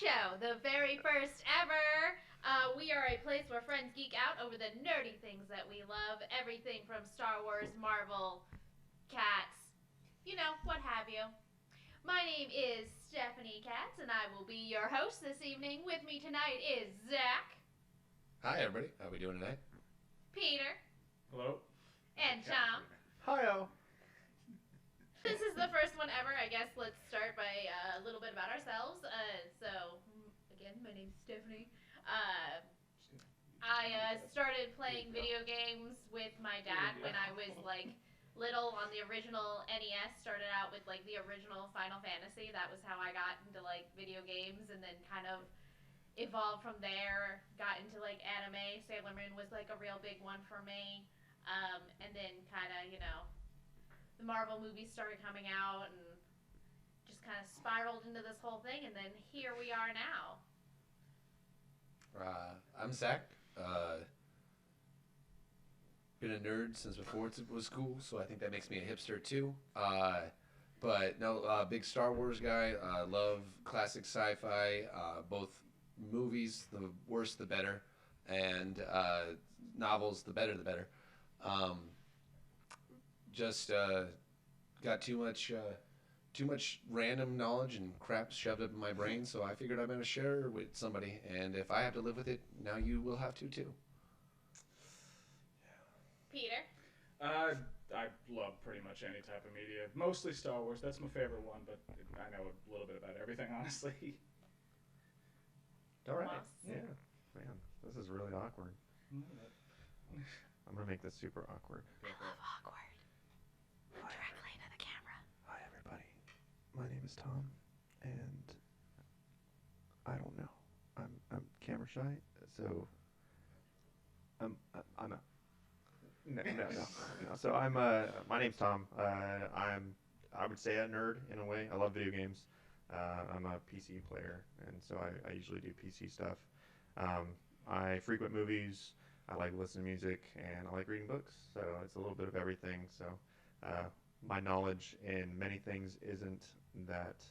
Show, the very first ever. We are a place where friends geek out over the nerdy things that we love. Everything from Star Wars, Marvel, cats, what have you. My name is Stephanie Katz, and I will be your host this evening. With me tonight is Zach. Hi, everybody. How are we doing tonight? Peter. Hello. And Tom. Hi-oh. This is the first one ever. I guess let's start by a little bit about ourselves. Again, my name's Stephanie. I started playing video games with my dad when I was little on the original NES. Started out with the original Final Fantasy. That was how I got into video games, and then kind of evolved from there. Got into anime. Sailor Moon was a real big one for me. And then kind of the Marvel movies started coming out and just kind of spiraled into this whole thing, and then here we are now. I'm Zach. Been a nerd since before it was cool, so I think that makes me a hipster too. But no, big Star Wars guy. Love classic sci-fi, both movies, the worse the better, and novels, the better the better. Just got too much random knowledge and crap shoved up in my brain, so I figured I'm going to share with somebody, and if I have to live with it, now you will have to too. Peter? I love pretty much any type of media. Mostly Star Wars. That's my favorite one, but I know a little bit about everything, honestly. All right. Moss. Yeah. Man, this is really awkward. I'm going to make this super awkward. I love awkward. Directly into the camera. Hi, everybody. My name is Tom, and I don't know. I'm camera shy, so I'm a no. So my name's Tom. I would say a nerd in a way. I love video games. I'm a PC player, and so I usually do PC stuff. I frequent movies. I like listening to music, and I like reading books. So it's a little bit of everything. So my knowledge in many things isn't that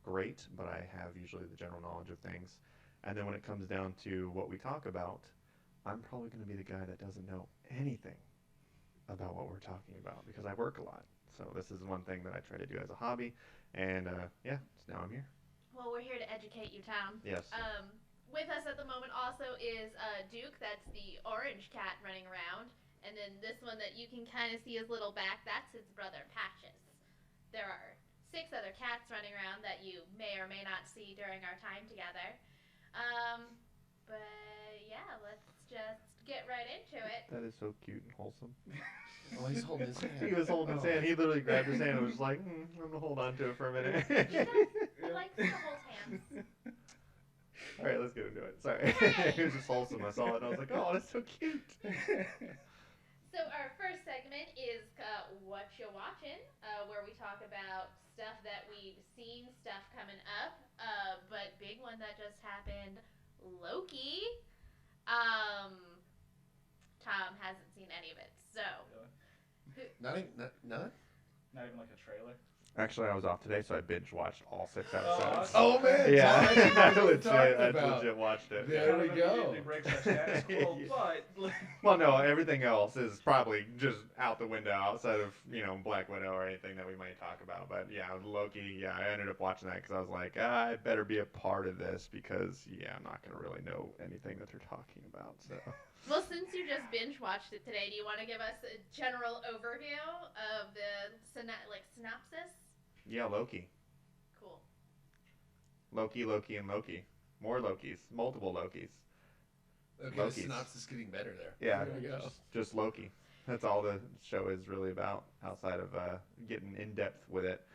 great, but I have usually the general knowledge of things. And then when it comes down to what we talk about, I'm probably going to be the guy that doesn't know anything about what we're talking about because I work a lot. So this is one thing that I try to do as a hobby. And so now I'm here. Well, we're here to educate you, Tom. Yes. With us at the moment also is Duke. That's the orange cat running around. And then this one that you can kind of see his little back, that's his brother, Patches. There are 6 other cats running around that you may or may not see during our time together. But yeah, let's just get right into it. That is so cute and wholesome. Oh, he's holding his hand. He was holding his hand. He literally grabbed his hand and was like, I'm going to hold on to it for a minute. He likes to hold hands. All right, let's get into it. Sorry. It was just wholesome. I saw it and I was like, oh, that's so cute. So our first segment is What You Watchin', where we talk about stuff that we've seen, stuff coming up, but big one that just happened, Loki. Tom hasn't seen any of it, so. Really? None? Not even like a trailer? Actually, I was off today, so I binge watched all 6 episodes. Oh man! Yeah, I I legit watched it. There we go. It breaks our status quo, but Well, no, everything else is probably just out the window outside of, Black Widow or anything that we might talk about. But yeah, Loki, I ended up watching that because I was like, I better be a part of this because, I'm not going to really know anything that they're talking about. So. Well, since you just binge watched it today, do you want to give us a general overview of the synopsis? Yeah, Loki. Cool. Loki, and Loki. More Lokis. Multiple Lokis. Okay, Loki's. the synopsis is getting better there. Yeah, There we go. just Loki. That's all the show is really about outside of getting in depth with it.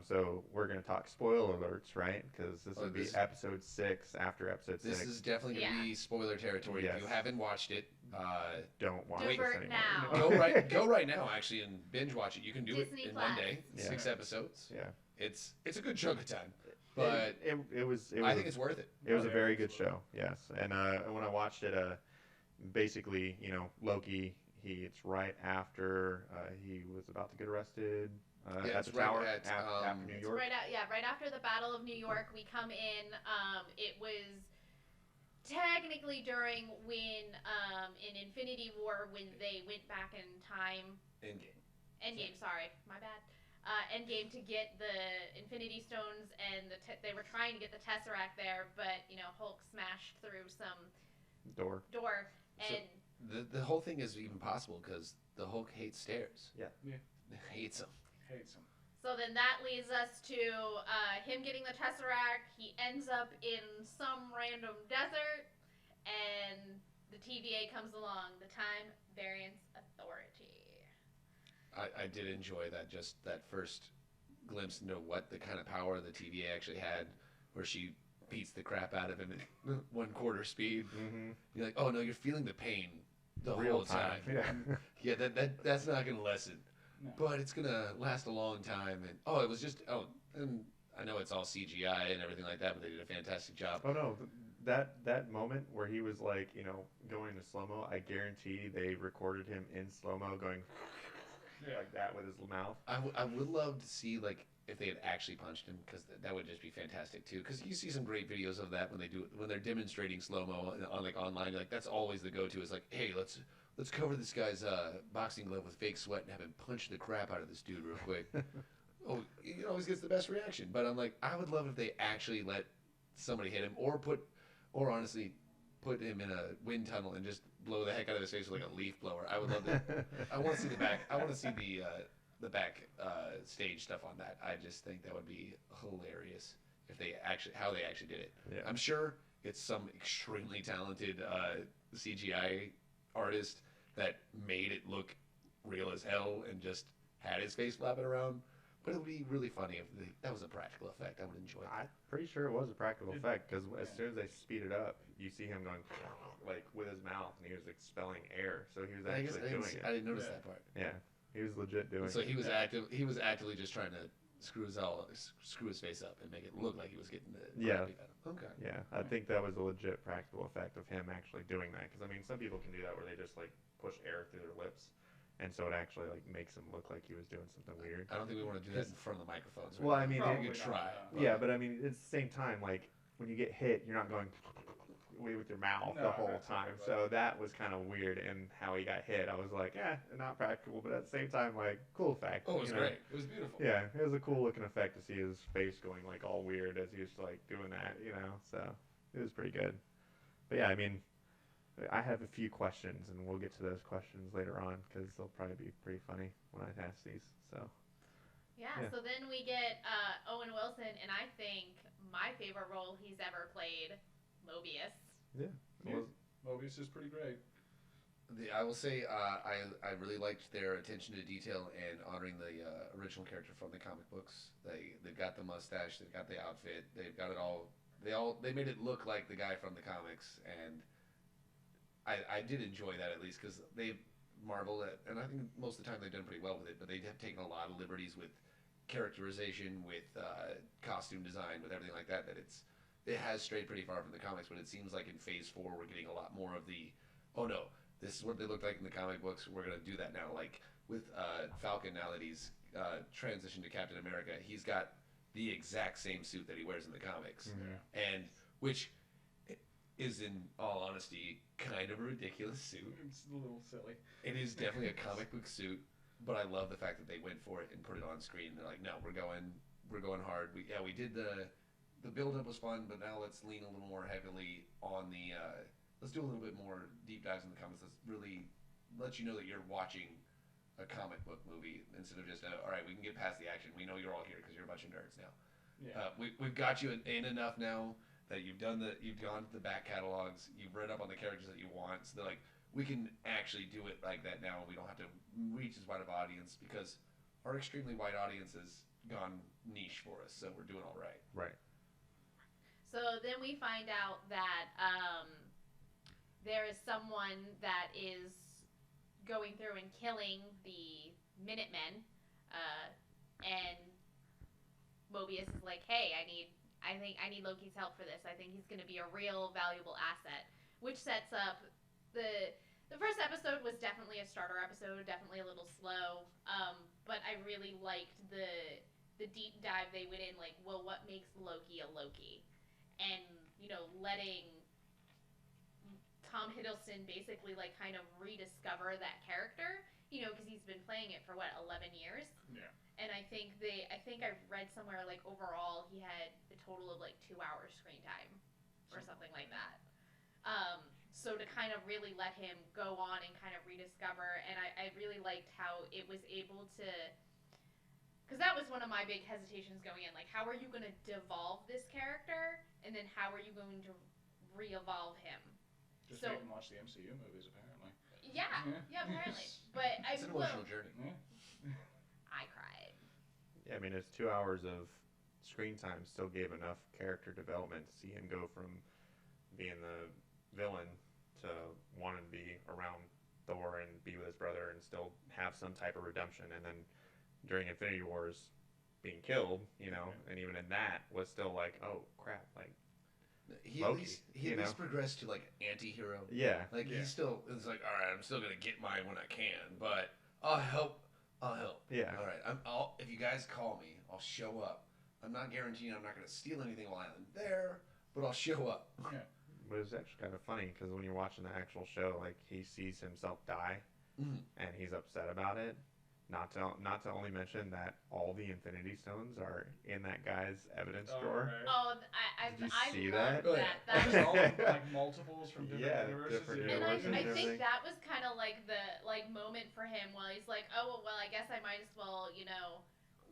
So we're going to talk spoiler alerts, right? Because this would be episode 6 after episode 6. This is definitely going to be spoiler territory. Yes. If you haven't watched it, Don't watch Divert this now. anymore. go right now actually and binge watch it. You can do Disney it in Plus. one day, Yeah. 6 episodes. Yeah. It's a good chunk of time, but it was I think it's worth it. It was a Yeah, very good absolutely. show, yes. And when I watched it, basically, Loki, it's right after he was about to get arrested Yeah, at it's the right tower at, after New It's York. right after the Battle of New York. We come in. It was technically during when in Infinity War when they went back in time. Endgame, sorry, my bad. Endgame to get the Infinity Stones, and they were trying to get the Tesseract there, but Hulk smashed through some Door. and The whole thing is even possible because the Hulk hates stairs. Yeah. Hates them. Hates him. so then that leads us to him getting the Tesseract. He ends up in some random desert, and the TVA comes along, the Time Variance Authority. I did enjoy that, just that first glimpse into what the kind of power the TVA actually had, where she beats the crap out of him at 1/4 speed. Mm-hmm. You're like, oh no, you're feeling the pain the Real whole time. Yeah. Yeah, that's not gonna lessen, No. but it's gonna last a long time. And it was just and I know it's all CGI and everything like that, but they did a fantastic job. Oh no, that moment where he was like, going to slow mo, I guarantee they recorded him in slow mo going like that with his mouth. I would love to see like if they had actually punched him, because that would just be fantastic too. Because you see some great videos of that when they're demonstrating slow mo on like online. Like that's always the go to. Is like, hey, let's cover this guy's boxing glove with fake sweat and have him punch the crap out of this dude real quick. He always gets the best reaction. But I'm like, I would love if they actually let somebody hit him, or honestly put him in a wind tunnel and just blow the heck out of his face with like a leaf blower. I would love that. I want to see the back. I want to see the back stage stuff on that. I just think that would be hilarious if how they actually did it. Yeah. I'm sure it's some extremely talented CGI artist that made it look real as hell and just had his face flapping around. But it would be really funny if that was a practical effect. I would enjoy that. I'm pretty sure it was a practical effect because as soon as they speed it up, you see him going like with his mouth, and he was expelling air. So he was actually doing it. I didn't notice that part. Yeah, he was legit doing it. So he was He was actively just trying to screw his face up and make it look like he was getting the Yeah. crap beat out of him. Okay. Yeah, I think that was a legit practical effect of him actually doing that. Because I mean, some people can do that where they just like push air through their lips, and so it actually like makes him look like he was doing something weird. I don't think we want to do that in front of the microphones. Well, I mean, Probably you could not, try. Yeah, but I mean, at the same time, like when you get hit, you're not going with your mouth the No, whole that's time. right. So that was kind of weird in how he got hit. I was like, not practical, but at the same time, like cool effect. Oh, it was you know? great. It was beautiful. Yeah, it was a cool looking effect to see his face going like all weird as he was like doing that, So it was pretty good. But yeah, I mean, I have a few questions, and we'll get to those questions later on because they'll probably be pretty funny when I ask these. So Yeah, Yeah. so then we get Owen Wilson, and I think my favorite role he's ever played, Mobius. yeah, Yeah. Mobius is pretty great. I will say I really liked their attention to detail and honoring the original character from the comic books. They've got the mustache, they've got the outfit, they've got it all. They made it look like the guy from the comics, and I did enjoy that at least because they Marvel, and I think most of the time they've done pretty well with it. But they have taken a lot of liberties with characterization, with costume design, with everything like that. It has strayed pretty far from the comics, but it seems like in Phase 4 we're getting a lot more of the, oh no, this is what they looked like in the comic books. We're gonna do that now. Like with Falcon, now that he's transitioned to Captain America, he's got the exact same suit that he wears in the comics, and which is, in all honesty, kind of a ridiculous suit. It's a little silly. It is definitely a comic book suit, but I love the fact that they went for it and put it on screen. They're like, no, we're going hard. We did the build-up was fun, but now let's lean a little more heavily on the. Let's do a little bit more deep dives in the comics. Let's really let you know that you're watching a comic book movie instead of just all right, we can get past the action. We know you're all here because you're a bunch of nerds now. Yeah. We've got you in enough now that you've gone to the back catalogs, you've read up on the characters that you want. So they're like, we can actually do it like that now. We don't have to reach as wide of audience because our extremely wide audience has gone niche for us. So we're doing all right. right. So then we find out that there is someone that is going through and killing the Minutemen, and Mobius is like, hey, I think I need Loki's help for this. I think he's going to be a real valuable asset, which sets up the first episode was definitely a starter episode, definitely a little slow. but I really liked the deep dive they went in, like, well, what makes Loki a Loki, and letting Tom Hiddleston basically like kind of rediscover that character, because he's been playing it for what 11 years. Yeah. And I think I read somewhere like overall he had a total of like 2 hours screen time or something like that. So to kind of really let him go on and kind of rediscover, and I really liked how it was able to, because that was one of my big hesitations going in, like how are you going to devolve this character, and then how are you going to re-evolve him? Just make him watch the MCU movies, apparently. Yeah, apparently. But it's an emotional journey. I cried. Yeah, I mean, it's 2 hours of screen time still gave enough character development to see him go from being the villain to wanting to be around Thor and be with his brother and still have some type of redemption. And then during Infinity Wars, being killed, and even in that was still like, oh crap, like he Loki, at least progressed to like anti-hero. Yeah. Like he still is like, all right, I'm still gonna get mine when I can, but I'll help. Yeah. All right. If you guys call me, I'll show up. I'm not guaranteeing I'm not gonna steal anything while I'm there, but I'll show up. Yeah. But it's actually kind of funny because when you're watching the actual show, like he sees himself die, and he's upset about it. Not to only mention that all the Infinity Stones are in that guy's evidence drawer. Right. Oh, Did you I see loved that? that. There's all like multiples from different universes. different And universes. I think that was kind of like the moment for him while he's like, oh well, I guess I might as well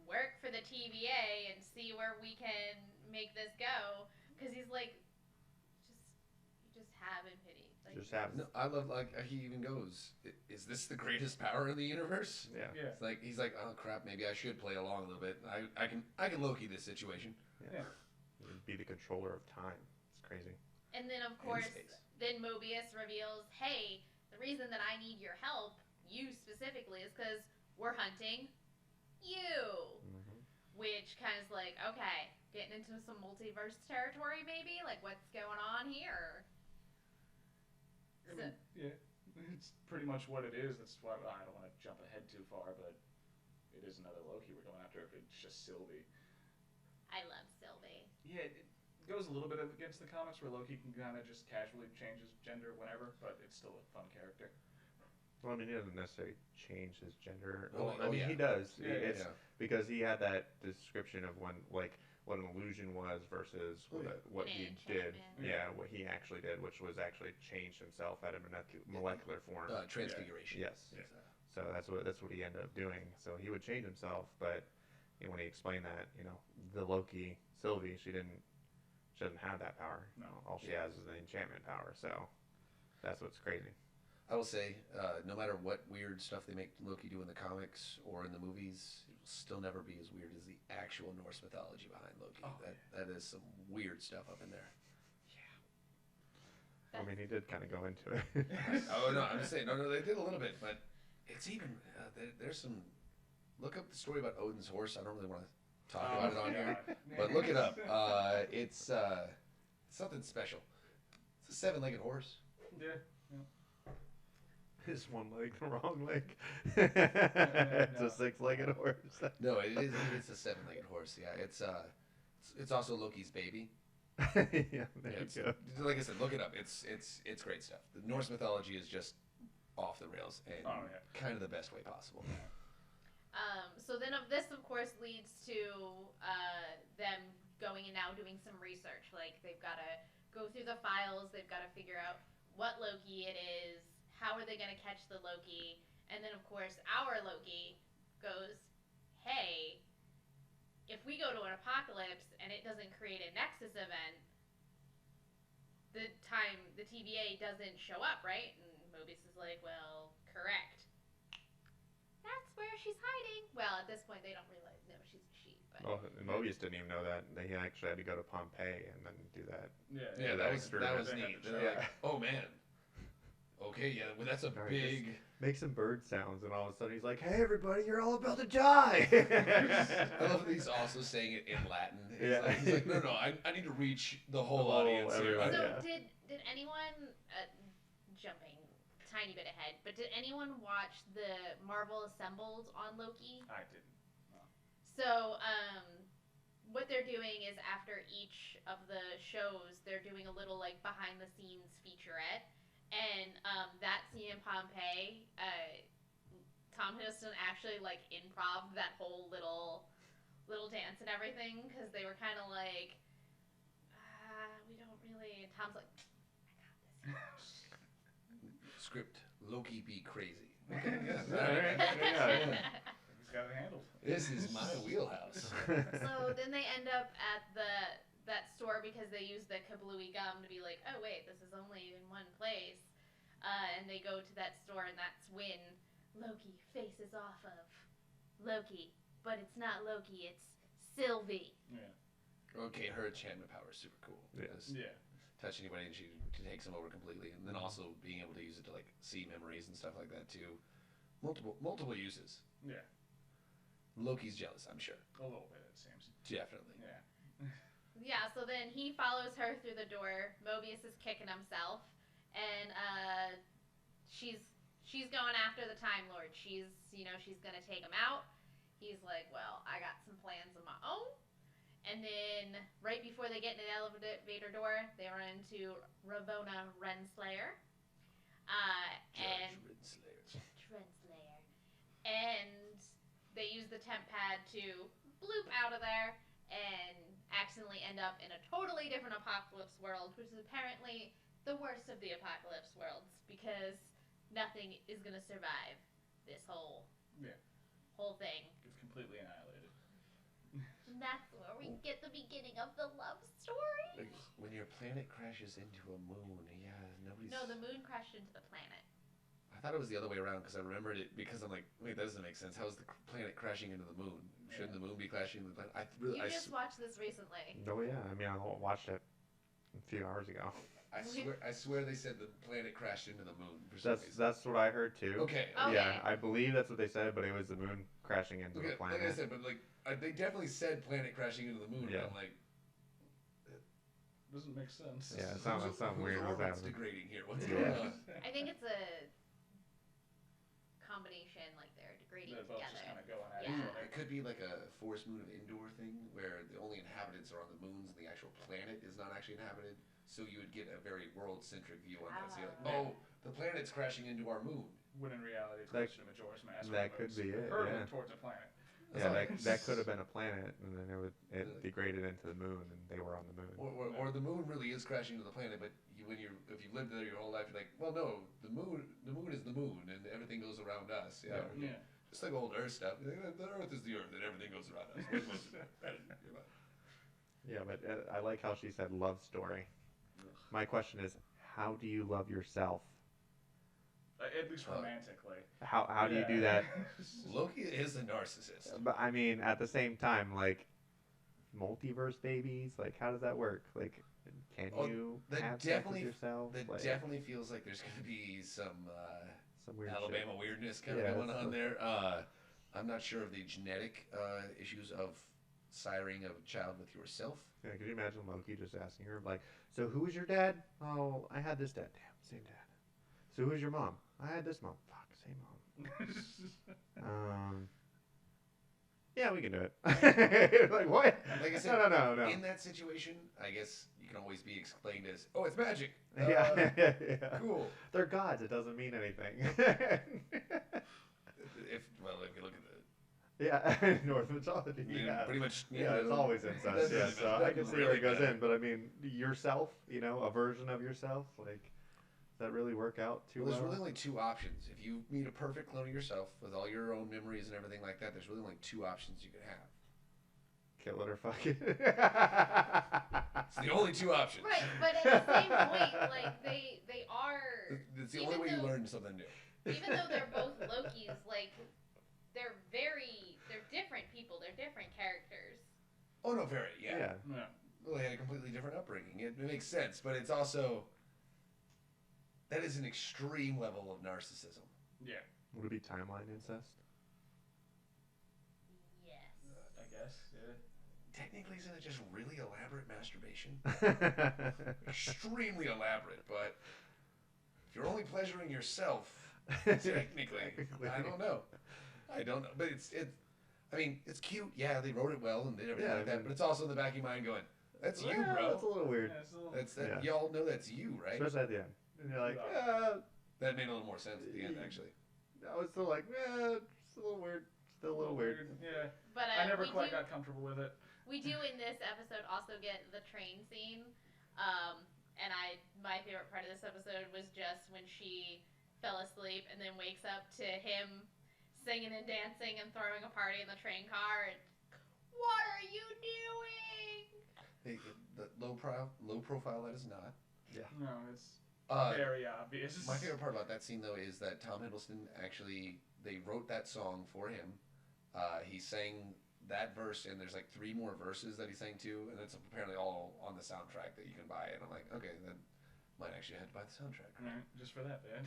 work for the TVA and see where we can make this go, because he's like, just have him pity. Like, Just have No, I love like he even goes, is this the greatest power in the universe? yeah. It's like he's like, oh crap, maybe I should play along a little bit. I can Loki this situation. Yeah. Be the controller of time. It's crazy. And then of And course, space. then Mobius reveals, hey, the reason that I need your help, you specifically, is because we're hunting you. Which kind of is like, okay, getting into some multiverse territory maybe? Like what's going on here? I mean, yeah, it's pretty much what it is. That's why I don't want to jump ahead too far, but it is another Loki we're going after if it's just Sylvie. I love Sylvie. Yeah, it goes a little bit against the comics where Loki can kind of just casually change his gender whenever, but it's still a fun character. Well, I mean, he doesn't necessarily change his gender. Oh, I mean, yeah. he does. Yeah, It's because he had that description of when, like, what an illusion was versus what An he enchantment. did. Yeah, what he actually did, which was actually change himself at a molecular form. Transfiguration. Yes. Yeah. So that's what he ended up doing. So he would change himself, but when he explained that, the Loki Sylvie, she doesn't have that power. No. All she has is the enchantment power. So that's what's crazy. I will say, no matter what weird stuff they make Loki do in the comics or in the movies, it will still never be as weird as the actual Norse mythology behind Loki. Oh, that is some weird stuff up in there. I mean, he did kind of go into it. Oh no, I'm just saying, no, they did a little bit, but it's even there's some. Look up the story about Odin's horse. I don't really want to talk about it on here, but look it up. It's something special. It's a 7-legged horse. Yeah. His one leg, the wrong leg. It's a 6-legged horse. No, it is. It's a 7-legged horse. Yeah, it's also Loki's baby. Yeah, there you go. Like I said, look it up. It's great stuff. The Norse mythology is just off the rails and kind of the best way possible. So then this, of course, leads to them going and now doing some research. Like, they've got to go through the files. They've got to figure out what Loki it is. How are they going to catch the Loki? And then, of course, our Loki goes, hey, if we go to an apocalypse and it doesn't create a Nexus event, the TVA doesn't show up, right? And Mobius is like, well, correct. That's where she's hiding. Well, at this point, they don't realize, no, she's a she. But Well, Mobius didn't even know that. He actually had to go to Pompeii and then do that. Yeah, that was neat. They're like, oh man. Okay, yeah, well, that's a big. Make some bird sounds, and all of a sudden he's like, "Hey, everybody, you're all about to die." I love that he's also saying it in Latin. He's like, no, I need to reach the whole audience here. everyone. so yeah. did anyone jumping tiny bit ahead, but did anyone watch the Marvel Assembled on Loki? I didn't. No. So, what they're doing is after each of the shows, they're doing a little like behind the scenes featurette, and that scene in Pompeii, Tom Hiddleston actually like improv that whole little dance and everything because they were kind of like, we don't really. And Tom's like, I got this. Script: Loki be crazy. Yeah. He's got it handled. This is my wheelhouse. So then they end up at that store because they use the kablooey gum to be like, oh wait, this is only in one place, and they go to that store, and that's when Loki faces off of Loki, but it's not Loki, it's Sylvie. Yeah. Okay, her enchantment power is super cool. Yes. Yeah. Touch anybody and she takes them over completely, and then also being able to use it to like see memories and stuff like that too. Multiple uses. Yeah. Loki's jealous, I'm sure. A little bit, it seems. Definitely. Yeah. Yeah, so then he follows her through the door. Mobius is kicking himself, and she's going after the Time Lord. She's gonna take him out. He's like, well, I got some plans of my own. And then right before they get into the elevator door, they run into Ravonna Renslayer. Judge Renslayer. And they use the temp pad to bloop out of there and accidentally end up in a totally different apocalypse world, which is apparently the worst of the apocalypse worlds because nothing is going to survive this whole thing. It's completely annihilated. And that's where we get the beginning of the love story. Like, when your planet crashes into a moon, nobody's... No, the moon crashed into the planet. I thought it was the other way around because I remembered it because I'm like, wait, that doesn't make sense. How is the planet crashing into the moon? Shouldn't the moon be crashing into the planet? You just watched this recently. Oh yeah, I mean I watched it a few hours ago. I swear they said the planet crashed into the moon for some reason. That's what I heard too. Okay. Yeah, I believe that's what they said, but it was the moon crashing into the planet. Like I said, but like they definitely said planet crashing into the moon. Yeah. And I'm like, Doesn't make sense. Yeah, something weird was Who's happening. degrading here? What's going on? I think it's a combination, like they're degrading They're both together. just kind of going at Yeah. each other. It could be like a forest moon of Endor thing where the only inhabitants are on the moons and the actual planet is not actually inhabited. So you would get a very world-centric view on that. So you're like, the planet's crashing into our moon. When in reality, it's closer to Majora's Mask. That could be it. Hurtling Yeah. towards a planet. That could have been a planet, and then it degraded into the moon, and they were on the moon. Or the moon really is crashing into the planet, but if you've lived there your whole life, you're like, well, no, the moon is the moon, and everything goes around us. Yeah. Yeah. Just like old Earth stuff. The Earth is the Earth, and everything goes around us. Yeah, but I like how she said love story. My question is, how do you love yourself? At least romantically. How do you do that? Loki is a narcissist. But I mean, at the same time, like multiverse babies, like how does that work? Like, can you have sex with yourself? That like, definitely feels like there's gonna be some weird Alabama shit. weirdness kind of going on there. I'm not sure of the genetic issues of siring of a child with yourself. Yeah, could you imagine Loki just asking her, like, so who was your dad? Oh, I had this dad. Damn, same dad. So who's your mom? I had this mom. Fuck, same mom. Yeah, we can do it. Like, what? Like I said, no. In that situation, I guess you can always be explained as, oh, it's magic. Yeah. Cool. They're gods. It doesn't mean anything. If you look at yeah, Norse mythology. Yeah, pretty much. Yeah, it's always incest. Yeah, so I can see where it goes in. But I mean, yourself, a version of yourself, like, does that really work out too well? There's really only two options. If you meet a perfect clone of yourself with all your own memories and everything like that, there's really only two options you could have. Kill it or fuck it. It's the only two options. Right, but at the same point, like they are. It's the only way you learn something new. Even though they're both Lokis, like they're different people. They're different characters. Oh no, very yeah. Yeah. Well, they had a completely different upbringing. It makes sense, but it's also that is an extreme level of narcissism. Yeah. Would it be timeline incest? Yes. I guess. Yeah. Technically, isn't it just really elaborate masturbation? Extremely elaborate, but If you're only pleasuring yourself, technically, I don't know. But I mean, it's cute. Yeah, they wrote it well and did everything like that. But it's also in the back of your mind going, "That's you, bro. That's a little weird. Yeah, it's Y'all know that's you, right?" Especially at the end. And you're like, That made a little more sense at the end, actually. I was still like, it's a little weird. Still a little weird. Yeah. But I never quite got comfortable with it. We do in this episode also get the train scene. And my favorite part of this episode was just when she fell asleep and then wakes up to him singing and dancing and throwing a party in the train car. And, what are you doing? The low profile that is not. Yeah. No, it's very obvious. My favorite part about that scene, though, is that Tom Hiddleston they wrote that song for him. He sang that verse, and there's like 3 more verses that he sang too, and it's apparently all on the soundtrack that you can buy. And I'm like, okay, then might actually have to buy the soundtrack. Right, just for that, man.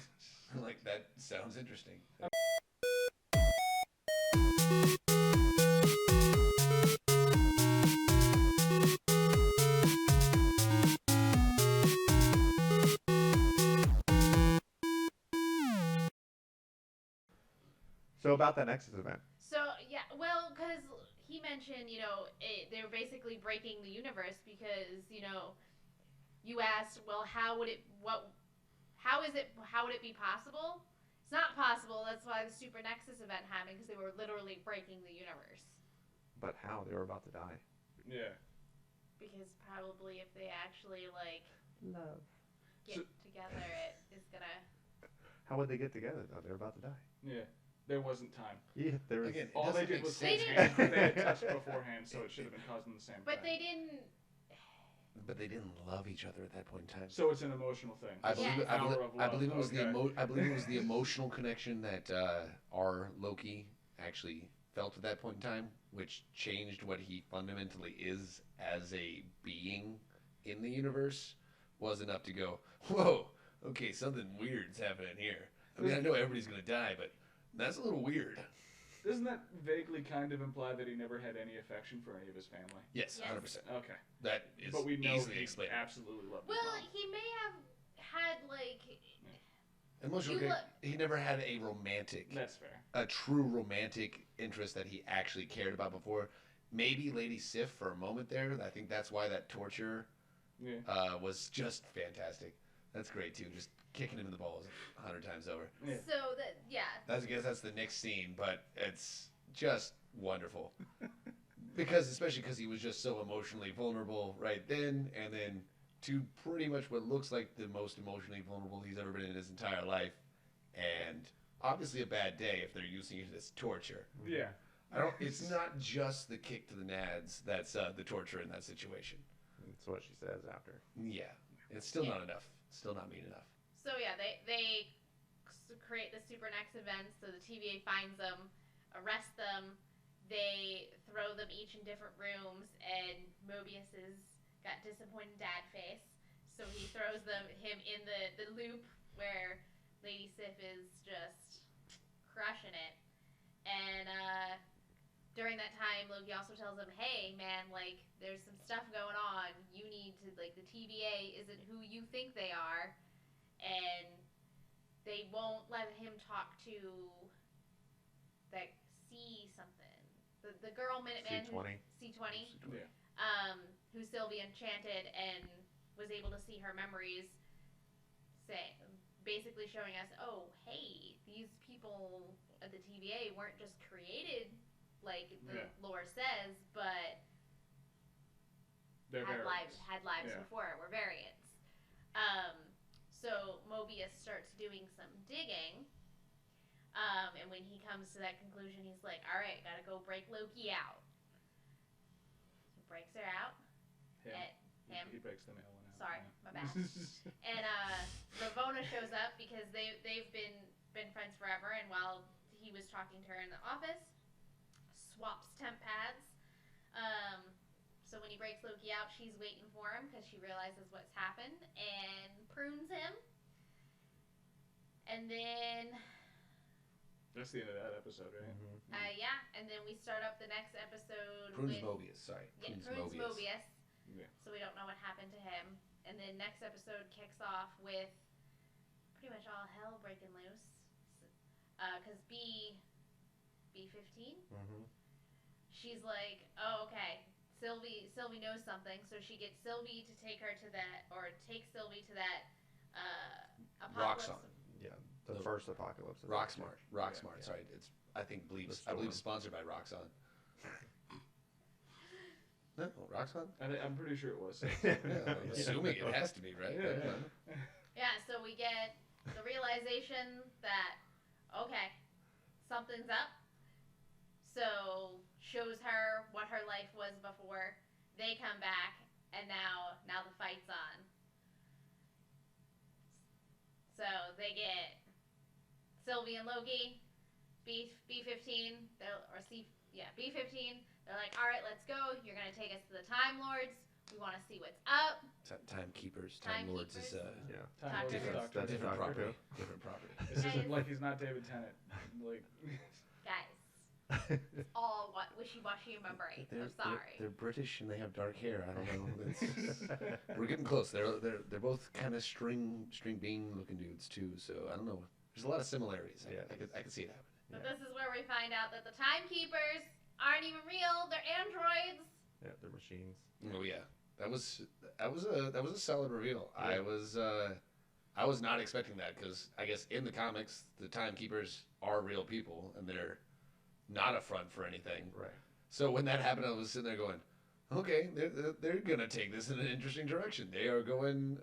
Like, that sounds interesting. So about that Nexus event. So, yeah, well, because he mentioned, they're basically breaking the universe because, you asked, well, how would it be possible? It's not possible. That's why the Super Nexus event happened, because they were literally breaking the universe. But how? They were about to die. Yeah. Because probably if they actually, love get together, it is gonna... How would they get together, though? They're about to die. Yeah. There wasn't time. Yeah, there was... Again, All they did was They they had touched beforehand, so it should have been causing the same But thing. they didn't... But they didn't love each other at that point in time. So it's an emotional thing. I believe, Yes. I believe it was Okay. I believe it was the emotional connection that our Loki actually felt at that point in time, which changed what he fundamentally is as a being in the universe, was enough to go, whoa, okay, something weird's happening here. I mean, I know everybody's gonna die, but that's a little weird. Doesn't that vaguely kind of imply that he never had any affection for any of his family? Yes, Yes. 100%. Okay. That is But we know easily he explained. absolutely loved his Well, mom. he may have had, Emotional. He never had a romantic. That's fair. A true romantic interest that he actually cared about before. Maybe Lady Sif for a moment there. I think that's why that torture was just fantastic. That's great too. Just kicking him in the balls 100 times over. Yeah. So, I guess that's the next scene, but it's just wonderful. Especially because he was just so emotionally vulnerable right then, and then to pretty much what looks like the most emotionally vulnerable he's ever been in his entire life, and obviously a bad day if they're using it as torture. Yeah. It's not just the kick to the nads that's the torture in that situation. That's what she says after. Yeah, it's still not enough. Still not mean enough. So yeah, they create the Super Next event, so the TVA finds them, arrests them, they throw them each in different rooms, and Mobius has got disappointed dad face, so he throws him in the loop where Lady Sif is just crushing it. And during that time, Loki also tells him, hey man, there's some stuff going on, you need to, the TVA isn't who you think they are, and they won't let him talk to that C something. The girl Minuteman C20. C20. Yeah. Who Sylvie enchanted and was able to see her memories, basically showing us, oh, hey, these people at the TVA weren't just created like the lore says, but had lives before, were variants. So Mobius starts doing some digging, and when he comes to that conclusion, he's like, all right, gotta go break Loki out. He breaks her out. Him. He breaks the mail one out. Sorry, my bad. And Ravonna shows up because they've been friends forever, and while he was talking to her in the office, swaps temp pads. So when he breaks Loki out, she's waiting for him because she realizes what's happened and prunes him. And then... That's the end of that episode, right? Mm-hmm. Yeah, and then we start up the next episode Prunes with... Mobius, sorry. Yeah, Prunes Mobius. Yeah. So we don't know what happened to him. And then next episode kicks off with pretty much all hell breaking loose. Because B15, she's like, oh, okay. Sylvie knows something, so she gets Sylvie to take her to that, or take Sylvie to that apocalypse. Roxxon. Yeah, the first apocalypse. Rocksmart. Rocksmart. Yeah. Sorry, it's I believe it's sponsored by Roxxon. No, Roxxon. I'm pretty sure it was. Yeah, I'm assuming it has to be, right? Yeah, so we get the realization that, okay, something's up. So shows her what her life was before. They come back, and now the fight's on. So they get Sylvie and Loki, B15, B15. They're like, all right, let's go. You're gonna take us to the Time Lords. We want to see what's up. Timekeepers. Time Lords is Time Lords is Doctor. different property. Different property. This isn't like he's not David Tennant. Like, guys, it's all wishy-washy in my brain. I'm sorry. They're British and they have dark hair. I don't know. We're getting close. They're both kind of string bean looking dudes too. So I don't know. There's a lot of similarities. I could see it happening. But this is where we find out that the Timekeepers aren't even real. They're androids. Yeah, they're machines. Oh yeah, that was a solid reveal. Yeah. I was not expecting that because I guess in the comics the Timekeepers are real people and they're not a front for anything. Right. So when that happened, I was sitting there going, okay, they're gonna take this in an interesting direction. They are going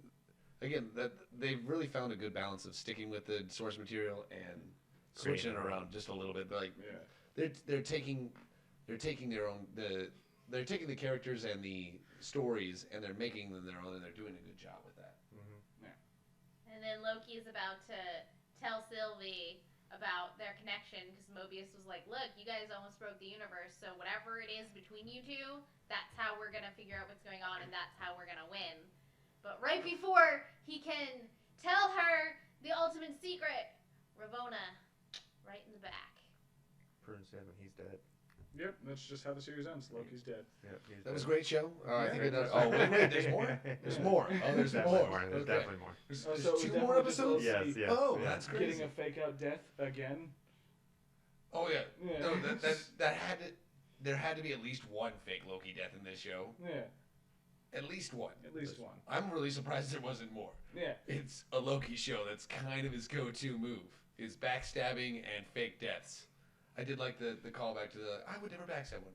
again. That they've really found a good balance of sticking with the source material and switching it around just a little bit. Like they're taking their own they're taking the characters and the stories and they're making them their own and they're doing a good job with that. Mm-hmm. Yeah. And then Loki is about to tell Sylvie about their connection because Mobius was like, look, you guys almost broke the universe, so whatever it is between you two, that's how we're going to figure out what's going on and that's how we're going to win. But right before he can tell her the ultimate secret, Ravonna, right in the back. Proves him and he's dead. Yep, that's just how the series ends. Loki's dead. Yep, that was a great show. I think wait, there's more? There's more. Oh, there's more. There's definitely more. There's so two more episodes? Yes. Oh, that's crazy. Getting a fake out death again. Oh, yeah. No, that there had to be at least one fake Loki death in this show. Yeah. At least one. At least one. I'm really surprised there wasn't more. Yeah. It's a Loki show that's kind of his go-to move, is backstabbing and fake deaths. I did like the callback to I would never backstab one.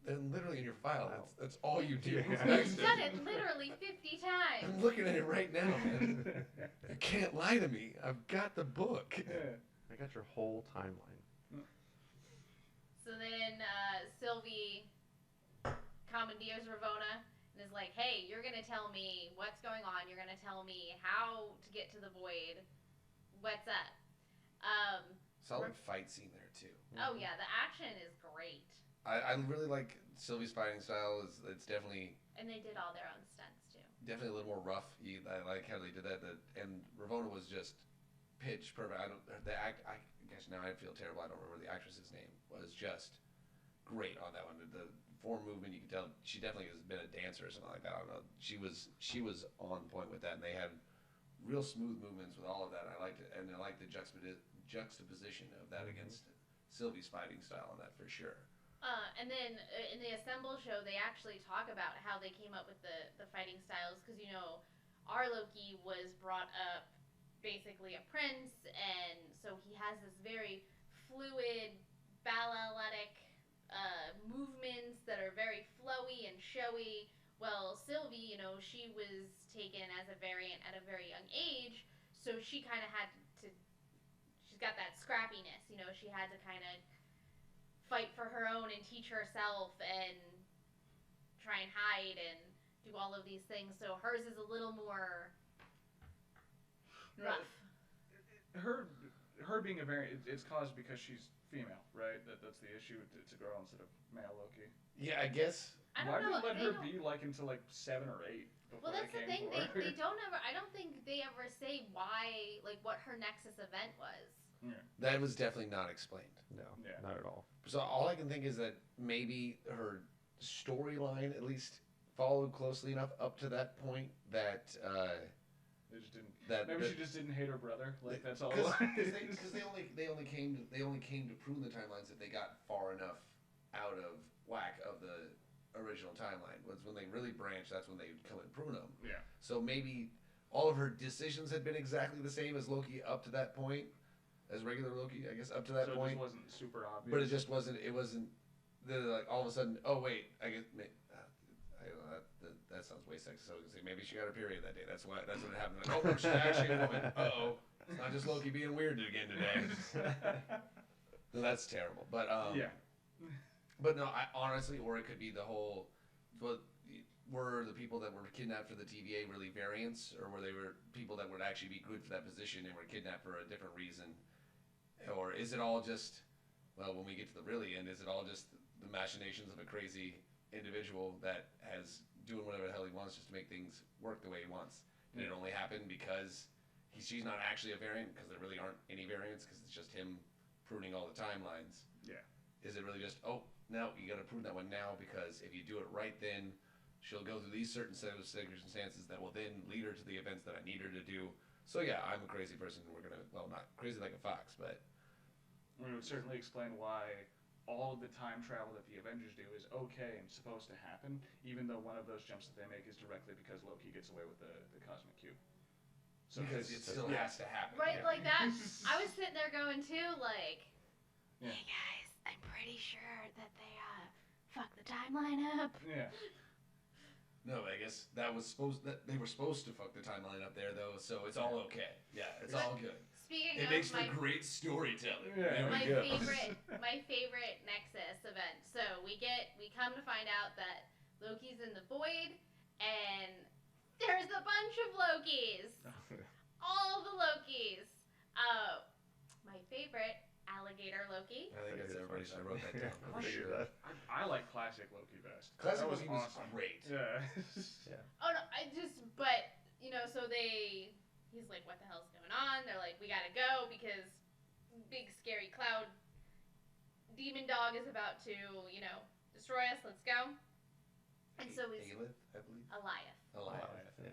Then literally in your file, that's all you do. You've done it literally 50 times. I'm looking at it right now, man. You can't lie to me. I've got the book. Yeah. I got your whole timeline. So then Sylvie commandeers Ravonna and is like, hey, you're going to tell me what's going on. You're going to tell me how to get to the void. What's up? Solid fight scene there, too. Oh, yeah. The action is great. I really like Sylvie's fighting style. It's definitely... And they did all their own stunts, too. Definitely a little more rough. I like how they did that. And Ravonna was just pitch perfect. I guess now I feel terrible. I don't remember the actress's name. Was just great on that one. The form movement, you can tell she definitely has been a dancer or something like that. I don't know. She was on point with that, and they had real smooth movements with all of that. I liked it, and I liked the juxtaposition of that against Sylvie's fighting style on that for sure. And then in the Assemble show, they actually talk about how they came up with the fighting styles because, you know, our Loki was brought up basically a prince, and so he has this very fluid, balletic movements that are very flowy and showy. Well, Sylvie, you know, she was taken as a variant at a very young age, so she kind of had to, she's got that scrappiness, you know, she had to kind of fight for her own and teach herself and try and hide and do all of these things. So hers is a little more rough. Her being a variant, it's caused because she's female, right? That's the issue. It's a girl instead of male Loki. Yeah, I guess. Why did they let her be like until like 7 or 8? Well, that's the thing. They don't ever. I don't think they ever say why, like what her Nexus event was. Yeah. That was definitely not explained. No, not at all. So all I can think is that maybe her storyline at least followed closely enough up to that point that They just didn't. That Maybe she just didn't hate her brother. Like that's all. Because they only came to prune the timelines if they got far enough out of whack of the original timeline. Was when they really branched. That's when they would come and prune them. Yeah. So maybe all of her decisions had been exactly the same as Loki up to that point, as regular Loki, I guess, up to that So point. it just wasn't super obvious. But it just wasn't. It wasn't. Like all of a sudden. Oh wait, I guess. That sounds way sexist. So I was gonna say maybe she got her period that day. That's what happened. Like, oh no, she's actually a woman. It's not just Loki being weird again today. No, that's terrible. But yeah. But no, I honestly, or it could be the whole. But were the people that were kidnapped for the TVA really variants, or were they people that would actually be good for that position and were kidnapped for a different reason, or is it all just? Well, when we get to the really end, is it all just the machinations of a crazy individual that has doing whatever the hell he wants just to make things work the way he wants? Did it only happen because she's not actually a variant, because there really aren't any variants, because it's just him pruning all the timelines? Yeah. Is it really just, oh, now you got to prune that one now, because if you do it right, then she'll go through these certain set of circumstances that will then lead her to the events that I need her to do. So yeah, I'm a crazy person. We're gonna, well, not crazy like a fox, but it would certainly explain why all of the time travel that the Avengers do is okay and supposed to happen, even though one of those jumps that they make is directly because Loki gets away with the cosmic cube. So because it still has to happen. Right, like that. I was sitting there going too, like, Yeah. hey guys, I'm pretty sure that they fucked the timeline up. Yeah. No, I guess that they were supposed to fuck the timeline up there though, so it's all okay. Yeah, it's all good. Speaking It of makes for great storytelling. Yeah. There we my favorite Nexus event. So we come to find out that Loki's in the void, and there's a bunch of Lokis. All the Lokis. My favorite, alligator Loki. I think that's everybody. I wrote that down for sure. I like classic Loki best. Classic That was Loki was awesome. great. Yeah. Oh no, but you know, so he's like, what the hell's going on? They're like, we gotta go because big scary cloud demon dog is about to, you know, destroy us. Let's go. And so he's Alith, I believe. Elias. Yeah.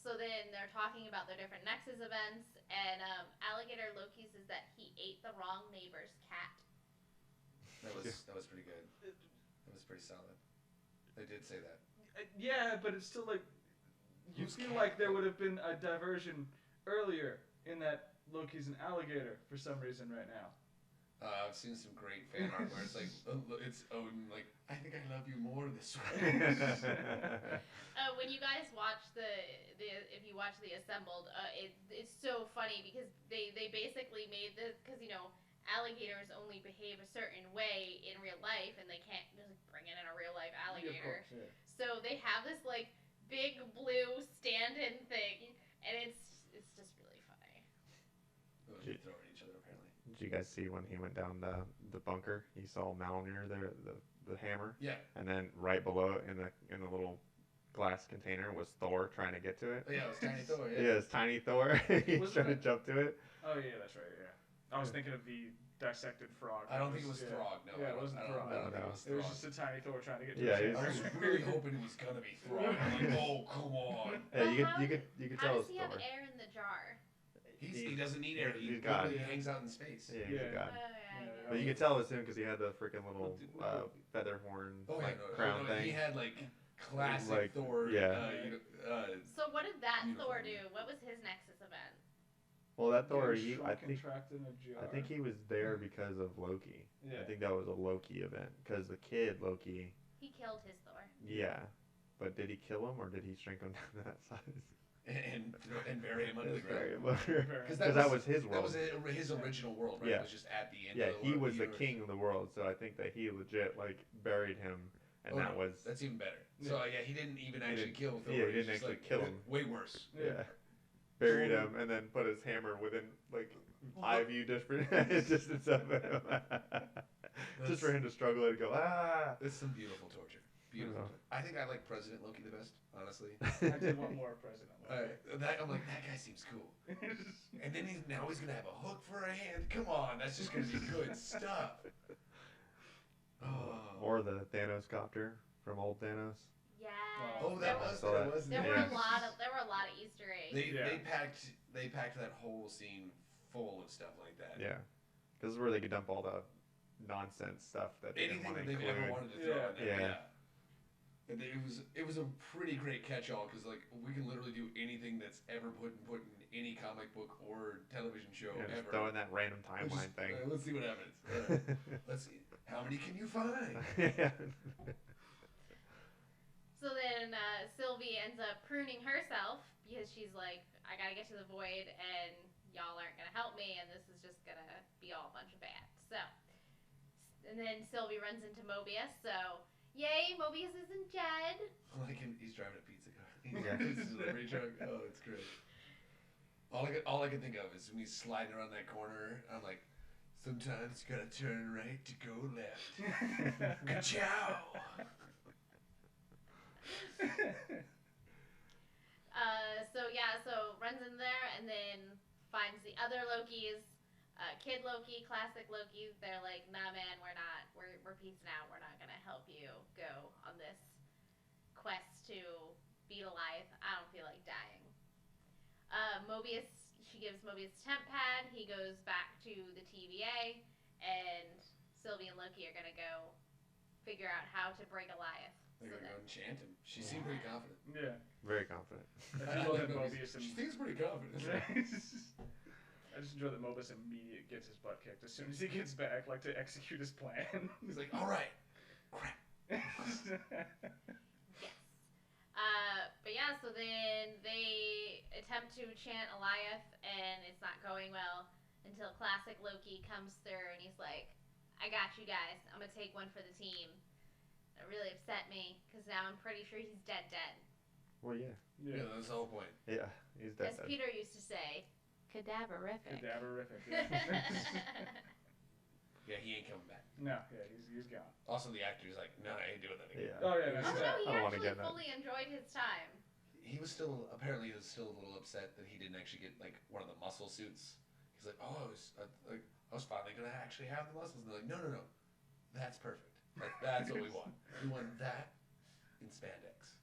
So then they're talking about their different Nexus events, and Alligator Loki says that he ate the wrong neighbor's cat. That was pretty good. That was pretty solid. They did say that. Yeah, but it's still like you Whose feel cat, like there though? would have been a diversion earlier in that Loki's an alligator for some reason right now. I've seen some great fan art where it's like, it's Odin, like, I think I love you more this way. When you guys watch if you watch the Assembled, it's so funny because they basically made this, because you know alligators only behave a certain way in real life, and they can't just bring in a real life alligator. Yeah, of course, yeah. So they have this like big blue stand-in thing, and it's just really funny. They throw at each other apparently. Did you guys see when he went down the bunker? He saw Mjolnir there, the hammer. Yeah. And then right below it in the little glass container was Thor trying to get to it. Oh, yeah, it was Tiny Thor. Yeah, it's tiny Thor. He's Wasn't trying to jump to it. Oh yeah, that's right. Yeah, I was thinking of the dissected frog. I don't think it was Throg. No, Yeah, it wasn't Throg. I don't think it was It was Throg. just a tiny Thor trying to get to Yeah, his I hammer. was really hoping it was gonna be Throg. I'm like, oh come on. Yeah, Well, you could How tell does it's he have Thor. air in the jar? He doesn't need air. He He's God. literally hangs out in space. Yeah, he's a Yeah. god. Yeah. But you could tell it was him because he had the freaking little feather horn Oh yeah, crown no, thing. he had like classic Like, Thor. yeah. So what did that Beautiful. Thor do? What was his Nexus event? Well, that Thor, Getting I shrunk and think trapped in a jar. I think he was there because of Loki. Yeah. I think that was a Loki event because the kid Loki. He killed his Thor. Yeah, but did he kill him or did he shrink him down to that size? and bury him under the Very ground. much. Very- Because that was his That world. was his original world, right? Yeah. It was just at the end. Yeah, of the he world, was the universe. king of the world, so I think that he legit like buried him, and Oh, that no, was that's even better. So yeah, he didn't even actually didn't- kill Thor. yeah, he He's didn't just actually like, kill him. Way worse. yeah, buried him and then put his hammer within like IV distance of him, just for him to struggle and go ah. It's some beautiful torture. Beautiful. Yeah. I think I like President Loki the best, honestly. I did want more President Loki. I'm like, that guy seems cool. And then he's gonna have a hook for a hand. Come on, that's just gonna be good stuff. Oh. Or the Thanos copter from old Thanos. Yes. Oh, there that were, was saw that that. was there it. were Yeah. a lot of Easter eggs. They packed that whole scene full of stuff like that. Yeah. This is where they could dump all the nonsense stuff that they didn't Anything want that to they've include. ever wanted to throw in there. Yeah. Yeah. And it was a pretty great catch-all because like we can literally do anything that's ever put in any comic book or television show Yeah, just ever. throw in that random Let's timeline thing. let's see what happens. Let's see. How many can you find? Yeah. So then Sylvie ends up pruning herself because she's like, I gotta get to the void and y'all aren't gonna help me and this is just gonna be all a bunch of bad. So, and then Sylvie runs into Mobius, so yay, Mobius isn't dead. Like he's driving a pizza car. Yeah. It's a delivery truck. Oh, it's great. All I can think of is when he's sliding around that corner. I'm like, sometimes you gotta turn right to go left. Ka-chow! So runs in there and then finds the other Lokis, Kid Loki, Classic Loki. They're like, nah, man, we're peacing out. We're not gonna help you go on this quest to beat Goliath. I don't feel like dying. Mobius, she gives Mobius a temp pad. He goes back to the TVA, and Sylvie and Loki are gonna go figure out how to break Goliath. They're gonna go enchant him. She seemed pretty confident. Yeah. Very confident. I love that Mobius She seems pretty confident. I just enjoy that Mobius immediately gets his butt kicked as soon as he gets back, like to execute his plan. He's like, all right, crap. Yes. But yeah, so then they attempt to chant Goliath, and it's not going well until Classic Loki comes through, and he's like, I got you guys. I'm gonna take one for the team. It really upset me, because now I'm pretty sure he's dead. Well, yeah. Yeah, that's the whole point. Yeah, he's dead. As Peter used to say, cadaverific. Cadaverific. Yeah, he ain't coming back. No, yeah, he's gone. Also, the actor's like, no, I ain't doing that again. Yeah. Oh yeah, Oh that's no, he I don't wanna actually get that. fully enjoyed his time. He was apparently still a little upset that he didn't actually get like one of the muscle suits. He's like, oh, I was finally gonna actually have the muscles. And they're like, no, that's perfect. That's what we want. We want that in spandex.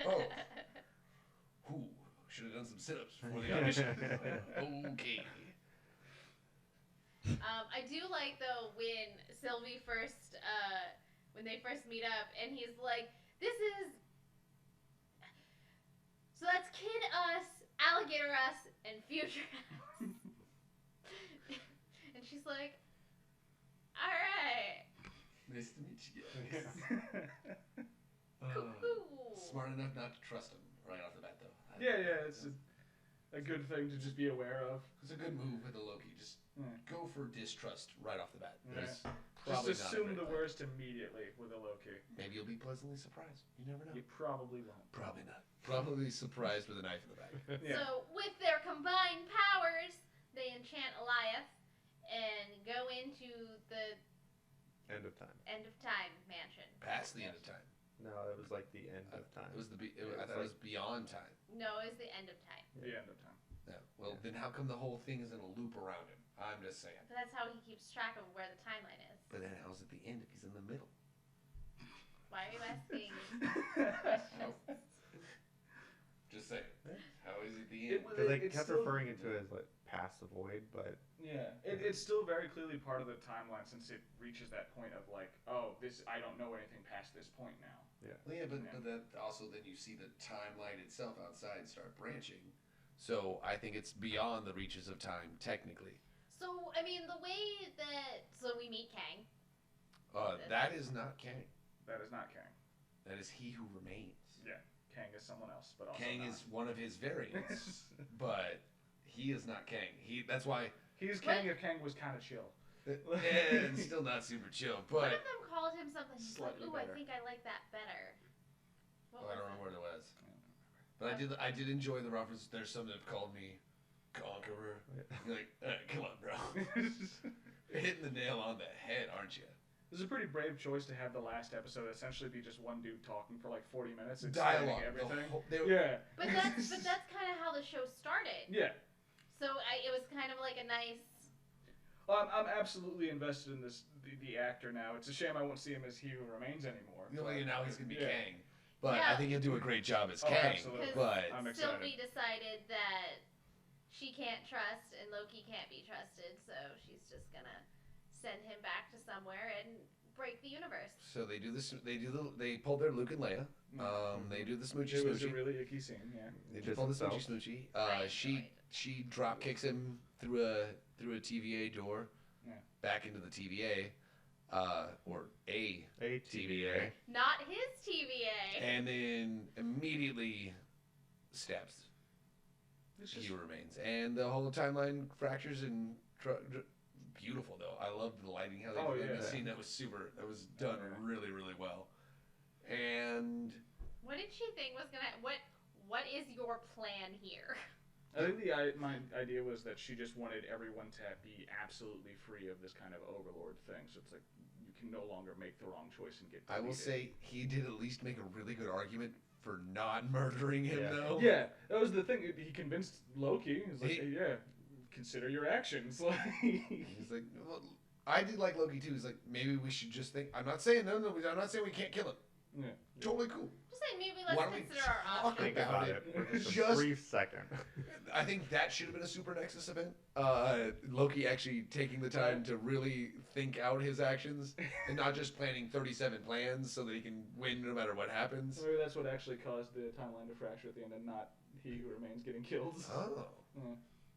Oh. Who should have done some sit-ups before the audition? Okay. I do like though when Sylvie when they first meet up, and he's like, so that's Kid Us, Alligator Us, and Future Us. And she's like, all right, Nice to meet you guys. cool. Smart enough not to trust him right off the bat, though. yeah, it's a good thing to just be aware of. It's a good move with the Loki. Just go for distrust right off the bat. Yeah. That's Just probably not a assume great the plan. worst immediately with a Loki. Maybe you'll be pleasantly surprised. You never know. You probably won't. Probably not. Probably surprised with a knife in the back. Yeah. So with their combined powers, they enchant Goliath and go into the End of time. End of Time mansion. Past the end of time. No, it was like the end of time. It was Yeah, I thought it was beyond time. No, it's the End of Time. The end of time. Yeah. Well, then how come the whole thing is in a loop around him? I'm just saying. But that's how he keeps track of where the timeline is. But then how's it the end if he's in the middle? Why are you asking questions? Just saying. How is it the It end? was- Because they it's kept still- referring it to as like past the void, but Yeah, it's still very clearly part of the timeline since it reaches that point of like, oh, I don't know anything past this point now. Well, yeah, but that also then you see the timeline itself outside start branching. So I think it's beyond the reaches of time, technically. So, I mean, the way that... So we meet Kang. That is not Kang. That is not Kang. That is He Who Remains. Yeah, Kang is someone else, but also Kang not. is one of his variants, but he is not Kang. That's why. He's Kang if Kang was kind of chill. And still not super chill, One but of them called him something. He's like, Slightly ooh, better. I think I like that better. What I was don't it? remember what it was. But I did enjoy the reference. There's some that have called me Conqueror. You're like, come on, bro. You're hitting the nail on the head, aren't you? It was a pretty brave choice to have the last episode essentially be just one dude talking for like 40 minutes, Dialogue. explaining everything. Yeah. But that's kind of how the show started. Yeah. So it was kind of like a nice... I'm absolutely invested in the actor now. It's a shame I won't see him as He Who Remains anymore. Now he's gonna be Yeah. Kang. but Yeah. I think he'll do a great job as Oh, Kang. absolutely. But I'm excited. Sylvie decided that she can't trust and Loki can't be trusted, so she's just gonna send him back to somewhere and break the universe. so they do this. They pulled their Luke and Leia. They do the smoochy It was a smoochy. really icky scene, yeah. They Just pull the smoochy himself. smoochy. I She enjoyed. she drop kicks him through a TVA door, Yeah. back into the TVA, or a ATVA. Not his TVA. and then immediately stabs. It's just, He remains, and the whole timeline fractures and beautiful though. I love the lighting. How they Oh, did yeah. that scene. That was super. That was done Yeah. really really well. And What did she think was gonna? What is your plan here? I think my idea was that she just wanted everyone to be absolutely free of this kind of overlord thing. So it's like you can no longer make the wrong choice and get I will deleted. say he did at least make a really good argument for not murdering him Yeah. though. Yeah, that was the thing. He convinced Loki. He's like, He- hey, yeah, consider your actions. Like, He's like, well, I did like Loki too. He's like, maybe we should just think. I'm not saying no. I'm not saying we can't kill him. yeah. Totally cool. Just say maybe Why let's don't we consider our talk options. Think about about it. it for just a Just- brief second. I think that should have been a Super Nexus event. Loki actually taking the time to really think out his actions and not just planning 37 plans so that he can win no matter what happens. Maybe that's what actually caused the timeline to fracture at the end, and not he who remains getting killed. Oh, Yeah.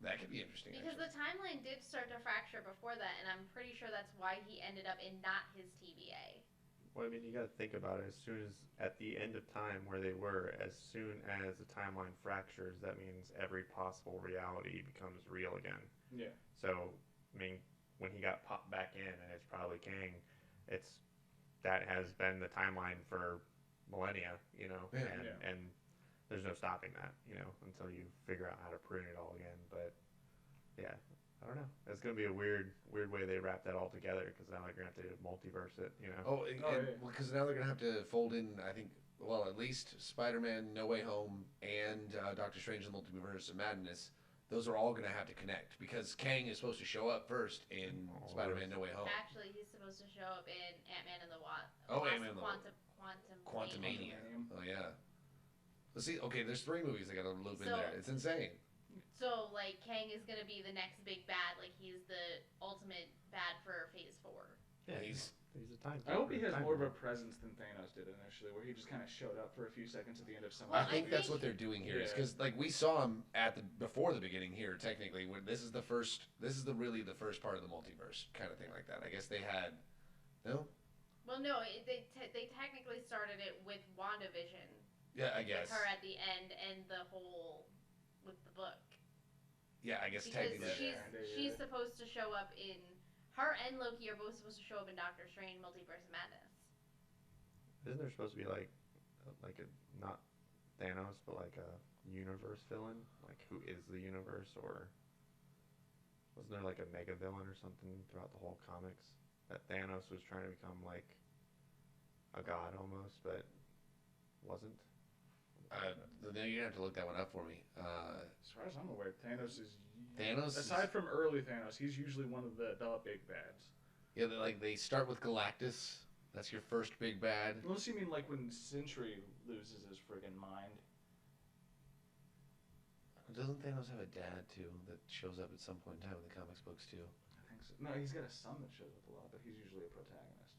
that could be interesting. Because actually. the timeline did start to fracture before that, and I'm pretty sure that's why he ended up in not his TVA. Well, I mean, you got to think about it. As soon as at the end of time where they were, as soon as the timeline fractures, that means every possible reality becomes real again. Yeah. So, I mean, when he got popped back in, and it's probably Kang, that has been the timeline for millennia, you know, Yeah. and there's no stopping that, you know, until you figure out how to prune it all again. But yeah, I don't know. It's gonna be a weird way they wrap that all together, because now they're gonna have to multiverse it, you know. Oh, yeah. because now they're gonna have to fold in. I think. Well, at least Spider-Man: No Way Home and Doctor Strange: The Multiverse of Madness. Those are all gonna have to connect because Kang is supposed to show up first in Oh, Spider-Man: No Way Home. Actually, he's supposed to show up in Ant-Man and the Wasp. Oh, Ant-Man and the Quantum Quantumania. Quantumanium. Oh yeah. Let's see. Okay, there's 3 movies they gotta loop in So- there. It's insane. So, like, Kang is gonna be the next big bad. Like, he's the ultimate bad for Phase 4. Yeah, He's he's a time. I hope he has time more of a lord. presence than Thanos did initially, where he just kind of showed up for a few seconds at the end of some. Well, I think I that's think- what they're doing here. Yeah. Because like we saw him before the beginning here. Technically, when this is the first. This is really the first part of the multiverse kind of thing like that. I guess they had. No. Well, no, they technically started it with WandaVision. Yeah, I With guess. her at the end and the whole with the book. Yeah, I guess Because technically. she's supposed to show up in. Her and Loki are both supposed to show up in Doctor Strange Multiverse of Madness. Isn't there supposed to be like a not Thanos, but like a universe villain? Like, who is the universe? Or wasn't there like a mega villain or something throughout the whole comics that Thanos was trying to become like a god almost, but wasn't? Then you're gonna have to look that one up for me. As far as I'm aware, Thanos is. Thanos. Aside from early Thanos, he's usually one of the big bads. Yeah, they start with Galactus. That's your first big bad. Unless you mean like when Sentry loses his friggin' mind. Doesn't Thanos have a dad too that shows up at some point in time in the comics books too? I think so. No, he's got a son that shows up a lot, but he's usually a protagonist.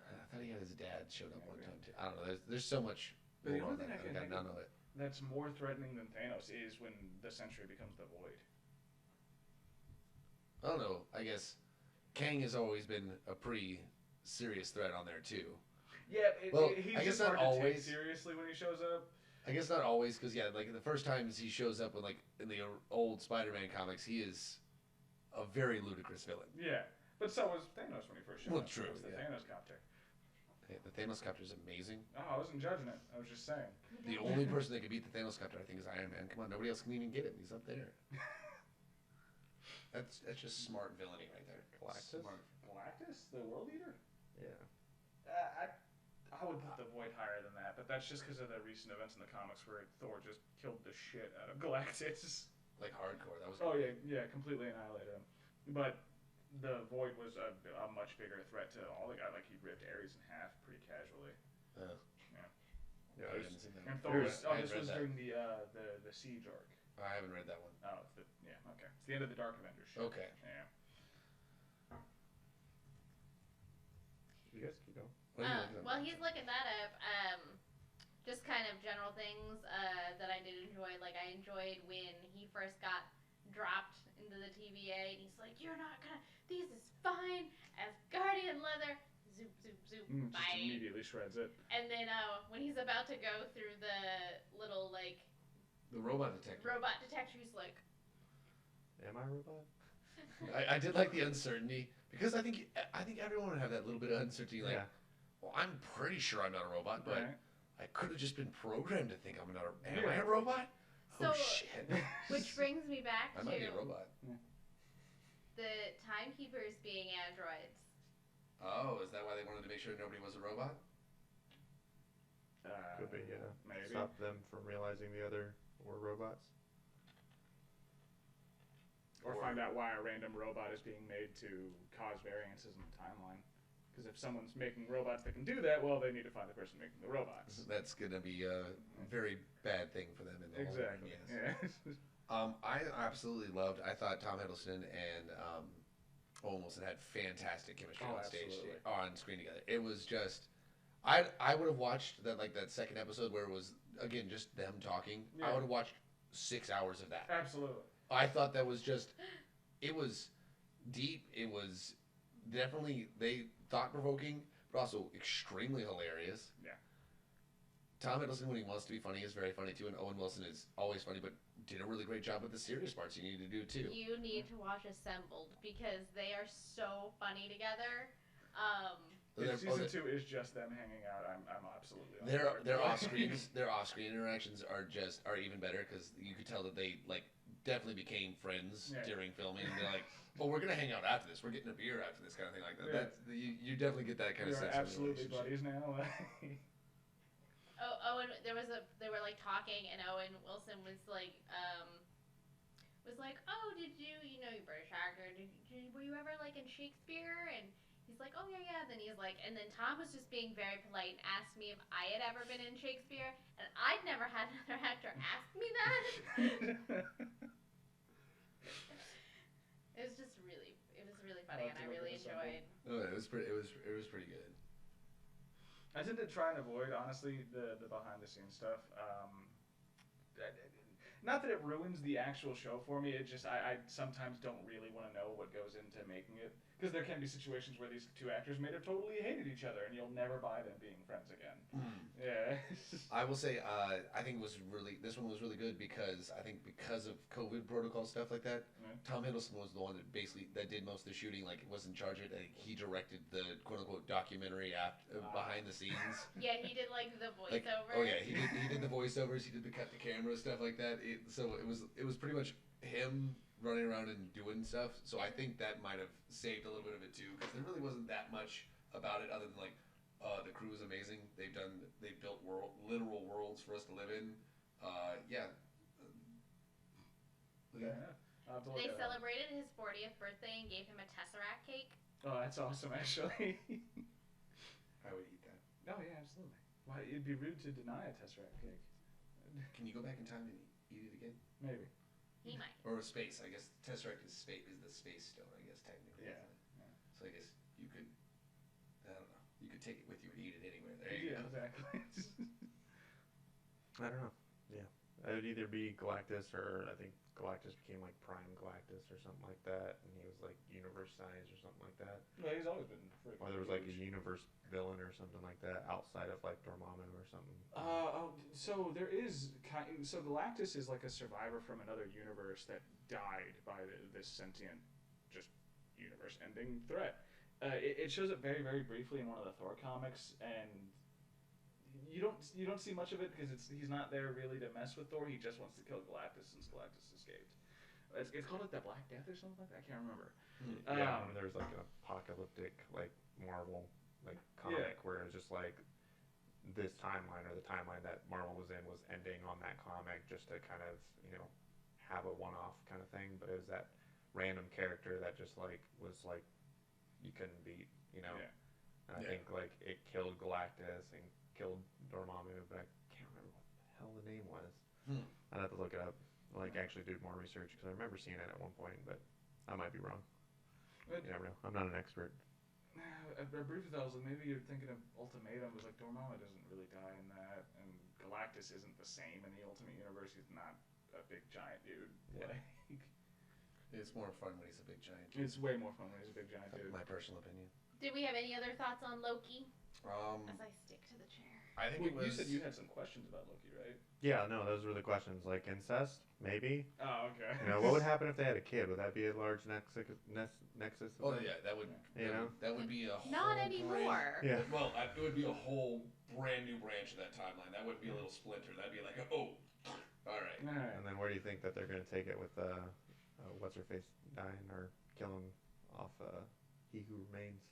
I thought he had his dad showed up one time too. I don't know. There's so much. But the lore only on thing I that. can I think gotta of- know it. That's more threatening than Thanos is when the Sentry becomes the Void. I don't know. I guess Kang has always been a pretty serious threat on there too. Yeah, Well, he's I guess just not hard to take always. seriously when he shows up. I guess not always, because yeah, like the first times he shows up in the old Spider-Man comics, he is a very ludicrous villain. Yeah, but so was Thanos when he first showed Well, up. true, It was the yeah. Thanos copter. The Thanos copter is amazing. Oh, I wasn't judging it. I was just saying. The only person that can beat the Thanos copter, I think, is Iron Man. Come on, nobody else can even get it. He's up there. That's just smart villainy right there. Galactus? Smart. Galactus, the World Eater. Yeah. I would put the Void higher than that, but that's just because of the recent events in the comics where Thor just killed the shit out of Galactus. Like hardcore. That was. Oh yeah, completely annihilated him. But the Void was a much bigger threat to all the guys. Like he ripped Ares in half pretty casually. Yeah, I there's- haven't seen that And one. Thor. There's- Oh, I this haven't was read during the siege arc. that. I haven't read that one. Oh, it's okay. It's the end of the Dark Avengers. Shit. Okay. Yeah. You guys keep going. What are you looking at? Well, he's looking that up. Just kind of general things that I did enjoy. Like I enjoyed when he first got dropped into the TVA, and he's like, "You're not gonna. This is fine as Guardian leather." Zoop, zoop, zoop. Just Bye. immediately shreds it. And then when he's about to go through the little like The robot detector. robot detector, he's like, Am I a robot? I did like the uncertainty because I think everyone would have that little bit of uncertainty. Like, Yeah. well, I'm pretty sure I'm not a robot, but Right. I could have just been programmed to think I'm not a. Am Yeah. I a robot? So- Oh shit! which brings me back I to might be a robot. the timekeepers being androids. Oh, is that why they wanted to make sure nobody was a robot? Could be, yeah. Maybe. Stop them from realizing the other were robots. Or find out why a random robot is being made to cause variances in the timeline. Because if someone's making robots that can do that, well, they need to find the person making the robots. That's gonna be a very bad thing for them in the Exactly. long run. Yes. Yeah. I absolutely loved. I thought Tom Hiddleston and Owen Wilson had fantastic chemistry Oh, on stage, absolutely. on screen together. It was just, I would have watched that second episode where it was again just them talking. I Yeah. would have watched 6 hours of that. Absolutely. I thought that was just, it was deep. It was definitely thought provoking, but also extremely hilarious. Yeah. Tom Hiddleston, when he wants to be funny, is very funny too, and Owen Wilson is always funny, but did a really great job with the serious parts he needed to do too. You need to watch Assembled because they are so funny together. If season 2 is just them hanging out, I'm absolutely on Their board. their off screen interactions are even better because you could tell that they definitely became friends Yeah. during filming. And they're like, oh, we're gonna hang out after this. We're getting a beer after this kind of thing like that. Yeah. That's you definitely get that kind We of are sense. of absolutely relationship. buddies now. Owen, they were like talking, and Owen Wilson was like, oh, did you're a British actor? Were you ever like in Shakespeare? And he's like, oh yeah. Then he's like, and then Tom was just being very polite and asked me if I had ever been in Shakespeare, and I'd never had another actor ask me that. It was really funny, I'll and have I to look really this up. enjoyed. Oh, it was pretty good. I tend to try and avoid, honestly, the behind the scenes stuff. Not that it ruins the actual show for me. It just I sometimes don't really want to know what goes into making it, because there can be situations where these two actors may have totally hated each other, and you'll never buy them being friends again. Yeah. I will say, I think this one was really good because I think because of COVID protocol stuff like that, Yeah. Tom Hiddleston was the one that did most of the shooting. Like, was in charge of it. He directed the quote unquote documentary behind the scenes. Yeah, he did like the Like, voiceover. oh yeah, he did the voiceovers. He did the cut the camera stuff like that. So it was pretty much him running around and doing stuff. So I think that might have saved a little bit of it too, because there really wasn't that much about it other than like. The crew is amazing. They've built literal worlds for us to live in. Yeah. Fair enough. I'll have to look They at it. celebrated his 40th birthday and gave him a Tesseract cake. Oh, that's awesome, actually. I would eat that. Oh yeah, absolutely. Why? It'd be rude to deny a Tesseract cake. Can you go back in time and eat it again? Maybe. He might. Or space? I guess Tesseract is the space stone. I guess technically. Yeah. Isn't it? So I guess you could. I don't know. You could take it with you and eat it anywhere. There you Yeah, go. exactly. I don't know. Yeah. It would either be Galactus, or I think Galactus became like Prime Galactus or something like that, and he was like universe size or something like that. Well, he's always been. Or there was like a universe villain or something like that outside of like Dormammu or something. So there is so Galactus is like a survivor from another universe that died by this sentient, just universe-ending threat. It shows up very, very briefly in one of the Thor comics, and you don't see much of it because he's not there really to mess with Thor. He just wants to kill Galactus since Galactus escaped. It's called like the Black Death or something like that. I can't remember. Yeah, and there's like an apocalyptic like Marvel like comic where it's just like this timeline, or the timeline that Marvel was in, was ending on that comic, just to kind of have a one-off kind of thing. But it was that random character that just like was like you couldn't beat, And I think like it killed Galactus and killed Dormammu, but I hell the name was. Hmm. I'd have to look it up. Like actually do more research because I remember seeing it at one point, but I might be wrong. You never know. I'm not an expert. I briefly thought I was like, maybe you're thinking of Ultimatum. Was like Dormammu doesn't really die in that, and Galactus isn't the same in the Ultimate Universe. He's not a big giant dude. Yeah. Like, It's more fun when he's a big giant. it's way more fun when he's a big giant dude. My personal opinion. Did we have any other thoughts on Loki? Um, As I stick to the chair. I think Well, it was. you said you had some questions about Loki, right? Yeah, no, those were the questions. Like incest, maybe. Oh, okay. You know, what would happen if they had a kid? Would that be a large nexus? Oh yeah, that would. You know? That would be a whole. Not anymore. Yeah. Well, it would be a whole brand new branch of that timeline. That wouldn't be a little splinter. That'd be like, all right. All right. And then where do you think that they're going to take it with what's her face dying or killing off He Who Remains?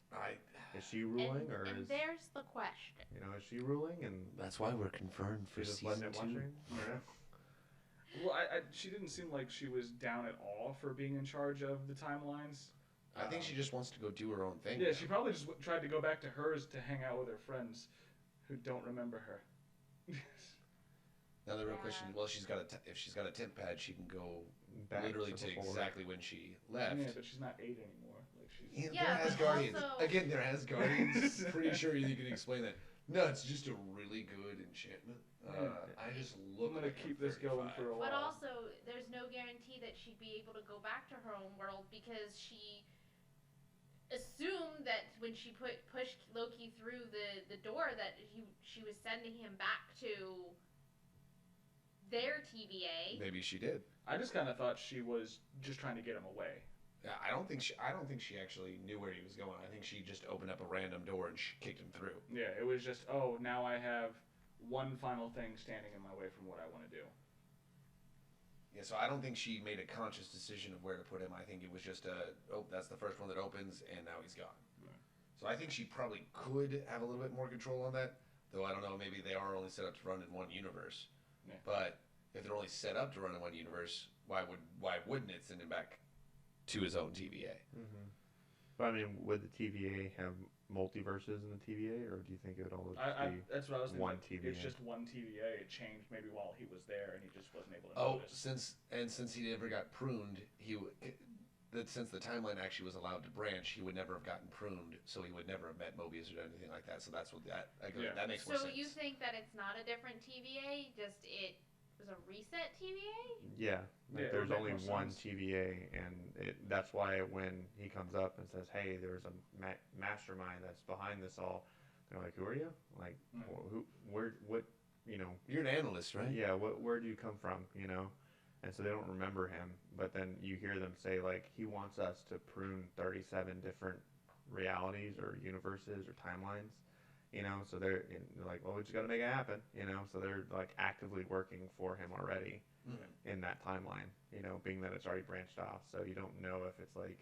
Is she ruling or and is there's the question. is she ruling and That's why we're confirmed for she's just letting season it 2. watching? Yeah. Well, she didn't seem like she was down at all for being in charge of the timelines. I think she just wants to go do her own thing. Yeah, now. she probably just tried to go back to hers to hang out with her friends who don't remember her. Now the real Yeah. question, well, if she's got a temp pad, she can go Back literally to before. exactly when she left. Yeah, but she's not 8 anymore. Like she's. Yeah, they're but Asgardians. also- Again, they're Asgardians. Pretty sure you can explain that. No, it's just a really good enchantment. I just look. I'm gonna like keep I'm this going 35. for a while. But also, there's no guarantee that she'd be able to go back to her own world because she assumed that when she pushed Loki through the door that she was sending him back to their TVA. Maybe she did. I just kind of thought she was just trying to get him away. Yeah, I don't think she actually knew where he was going. I think she just opened up a random door and she kicked him through. Yeah, it was just, oh, now I have one final thing standing in my way from what I want to do. Yeah, so I don't think she made a conscious decision of where to put him. I think it was just that's the first one that opens, and now he's gone. Right. So I think she probably could have a little bit more control on that, though I don't know, maybe they are only set up to run in one universe. Yeah. But if they're only set up to run in one universe, why wouldn't it send him back to his own TVA? Mm-hmm. But I mean, would the TVA have multiverses in the TVA, or do you think it would all just be that's what I was thinking. one like, TVA? It's just one TVA. It changed maybe while he was there, and he just wasn't able to Oh, notice. since he never got pruned, since the timeline actually was allowed to branch, he would never have gotten pruned, so he would never have met Mobius or anything like that. So that's what that makes more So sense. you think that it's not a different TVA, just it was a reset TVA? Yeah, Yeah, it there's would only make more one sense. TVA, and that's why when he comes up and says, "Hey, there's a mastermind that's behind this all," they're like, "Who are you? Like, who? Where? What? You know? You're an analyst, right? Yeah. Where do you come from? You know?" And so they don't remember him, but then you hear them say like, "He wants us to prune 37 different realities or universes or timelines." You know, so they're like, well, we just got to make it happen, you know, so they're like actively working for him already in that timeline, you know, being that it's already branched off. So you don't know if it's like,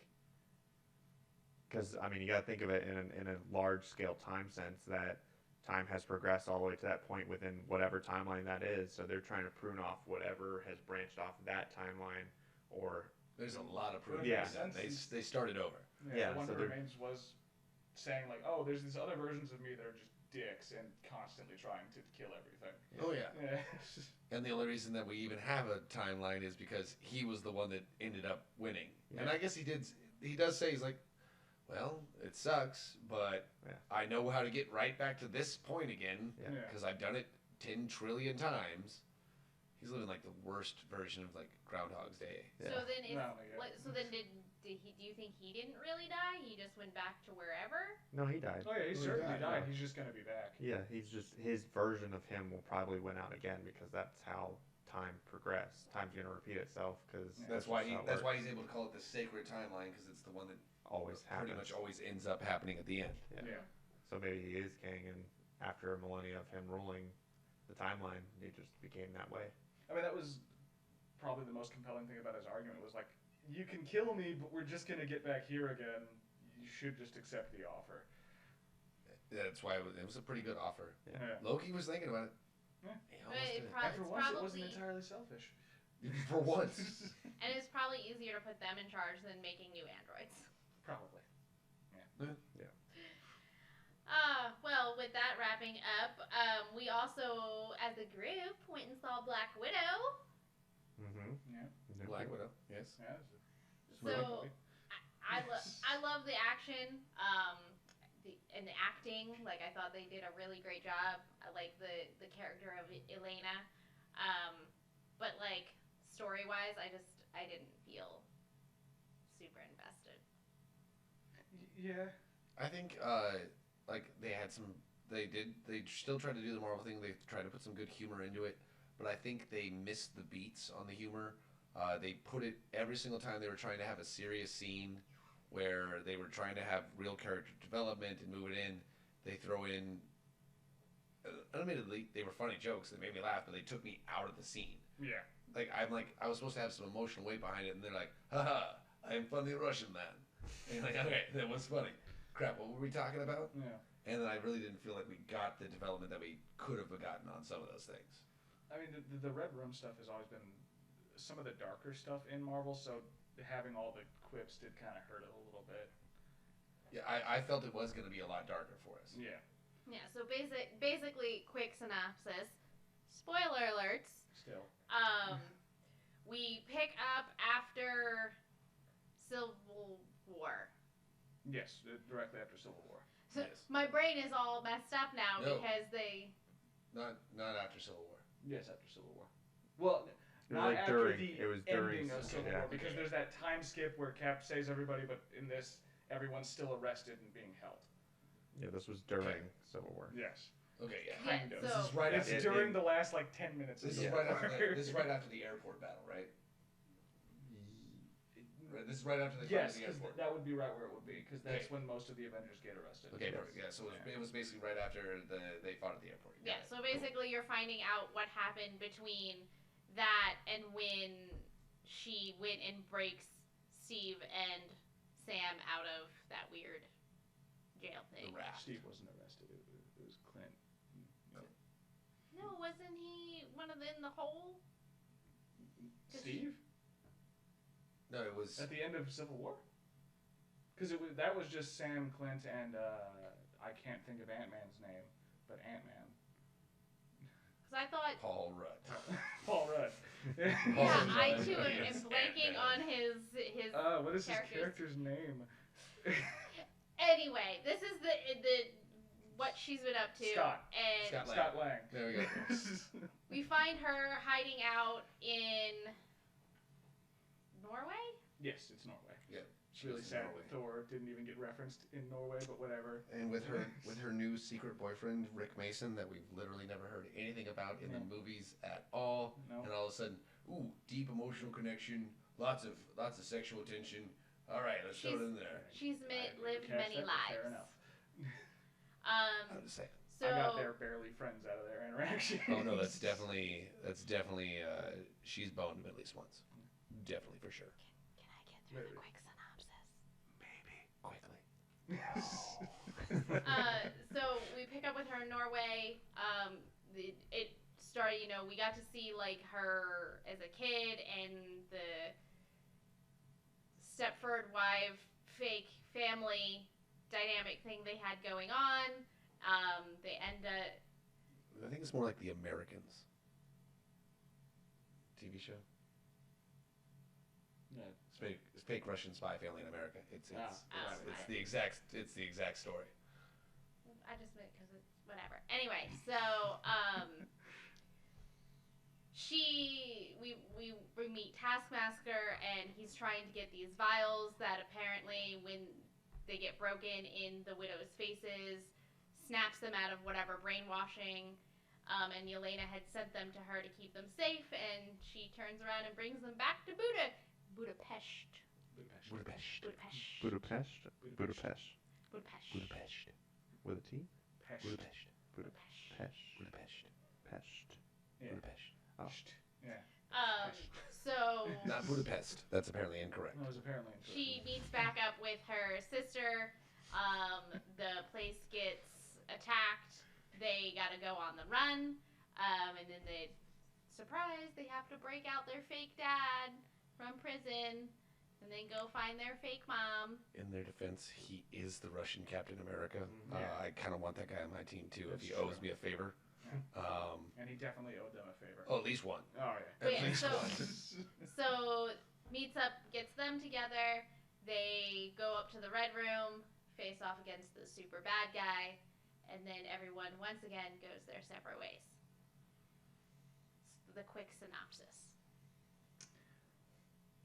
because I mean, you got to think of it in a large scale time sense that time has progressed all the way to that point within whatever timeline that is. So they're trying to prune off whatever has branched off that timeline or. There's a lot of proof. Yeah. They started over. Yeah, so Wonder they're- Remains was saying like, oh, there's these other versions of me that are just dicks and constantly trying to kill everything. Oh yeah. Yeah. And the only reason that we even have a timeline is because he was the one that ended up winning. Yeah. And I guess he does say, he's like, well, it sucks, but I know how to get right back to this point again Yeah. because I've done it 10 trillion times. He's living like the worst version of like Groundhog's Day. Yeah. So then, No, yeah. so then do you think he didn't really die? He just went back to wherever? No, he died. Oh yeah, he Oh, he certainly died, died. yeah. He's just gonna be back. Yeah, he's just his version of him will probably win out again because that's how time progressed. Time's gonna repeat itself because That's why he's able to call it the sacred timeline because it's the one that always happens. pretty much always ends up happening at the end. Yeah. So maybe he is king, and after a millennia of him ruling the timeline, he just became that way. I mean, that was probably the most compelling thing about his argument was like, you can kill me, but we're just gonna get back here again. You should just accept the offer. That's why it was a pretty good offer. Yeah. Loki was thinking about it. Yeah. He But almost it did. And for it's once, it probably, wasn't entirely selfish. For once. and it's probably easier to put them in charge than making new androids. Probably. Well, with that wrapping up, we also, as a group, went and saw Black Widow. Mm-hmm. Yeah. Black Widow, yes. Yeah. So, I love the action, and the acting. Like, I thought they did a really great job. I like the character of Elena. But, like, story-wise, I didn't feel super invested. Yeah. I think like they still tried to do the Marvel thing. They tried to put some good humor into it, but I think they missed the beats on the humor. They put it every single time they were trying to have a serious scene where they were trying to have real character development and move it in. They throw in, admittedly, they were funny jokes that made me laugh, but they took me out of the scene. Yeah. Like I was supposed to have some emotional weight behind it, and they're like, haha, I am funny Russian man. And you're like, okay, that was funny. Crap, what were we talking about? Yeah. And then I really didn't feel like we got the development that we could have gotten on some of those things. I mean, the Red Room stuff has always been some of the darker stuff in Marvel, so having all the quips did kind of hurt it a little bit. Yeah, I felt it was going to be a lot darker for us. Yeah. Yeah, so basically, quick synopsis. Spoiler alerts. Still. We pick up after Civil War. Yes, directly after Civil War. So Yes. my brain is all messed up now No. because they. Not after Civil War. Yes, after Civil War. Well, It was not like after during. the It was during. ending of Civil Yeah. War, because there's that time skip where Cap saves everybody, but in this, everyone's still arrested and being held. Yeah, this was during Civil War. Yes. Okay, yeah. Yeah, Kind of. so- This is right It's after during the last, like, 10 minutes of this is Civil right War. after this is right after the airport battle, right? This is right after the Yes, the because airport. that would be right where it would be, because that's Okay. when most of the Avengers get arrested. Okay, perfect. Yeah, so it was basically right after they fought at the airport. Got Yeah, it. so basically, you're finding out what happened between that and when she went and breaks Steve and Sam out of that weird jail The thing. raft. Steve wasn't arrested. It was Clint. No, wasn't he one of in the hole? Steve? No, it was. At the end of Civil War? Because that was just Sam, Clint, and I can't think of Ant-Man's name, but Ant-Man. Because I thought. Paul Rudd. Paul Rudd. Yeah, Paul I Rudd. too am Yes, blanking Ant-Man. on his. What is his characters. character's name? Anyway, this is the what she's been up to, Scott. and Scott Lang. Scott Lang. There we go. we find her hiding out in Norway. Yes, it's Norway. Yeah, It's really lives in sad Norway. that Thor didn't even get referenced in Norway, but whatever. And with her new secret boyfriend Rick Mason that we've literally never heard anything about in the movies at all, No. and all of a sudden, ooh, deep emotional connection, lots of sexual tension. All right, let's throw it in there. She's lived Cast many that, lives. Fair enough. I'm just saying. So I got their barely friends out of their interaction. Oh no, that's definitely she's boned him at least once, definitely for sure. Can I get through the Maybe. quick synopsis? Maybe quickly. So we pick up with her in Norway. It started, we got to see like her as a kid and the Stepford wife fake family dynamic thing they had going on. They end up. I think it's more like The Americans TV show. Yeah. It's fake Russian spy family in America. It's the exact story. I just meant because it's whatever. Anyway, so we meet Taskmaster and he's trying to get these vials that apparently when they get broken in the widow's faces snaps them out of whatever brainwashing. And Yelena had sent them to her to keep them safe, and she turns around and brings them back to Budapest. With a T? Pest. Budapest. Budapest. Pest. Yeah. Budapest. Oh. Yeah. So Not Budapest. That's apparently incorrect. That was apparently incorrect. she meets back up with her sister. The place gets attacked. They gotta go on the run. And then they have to break out their fake dad from prison. And and then go find their fake mom. In their defense, he is the Russian Captain America. Yeah. I kind of want that guy on my team too. That's if he true. owes me a favor. And he definitely owed them a favor. Oh, at least one. Oh, yeah. But At yeah, least so- one. So meets up, gets them together. They go up to the Red Room, face off against the super bad guy, and then everyone once again goes their separate ways. It's the quick synopsis.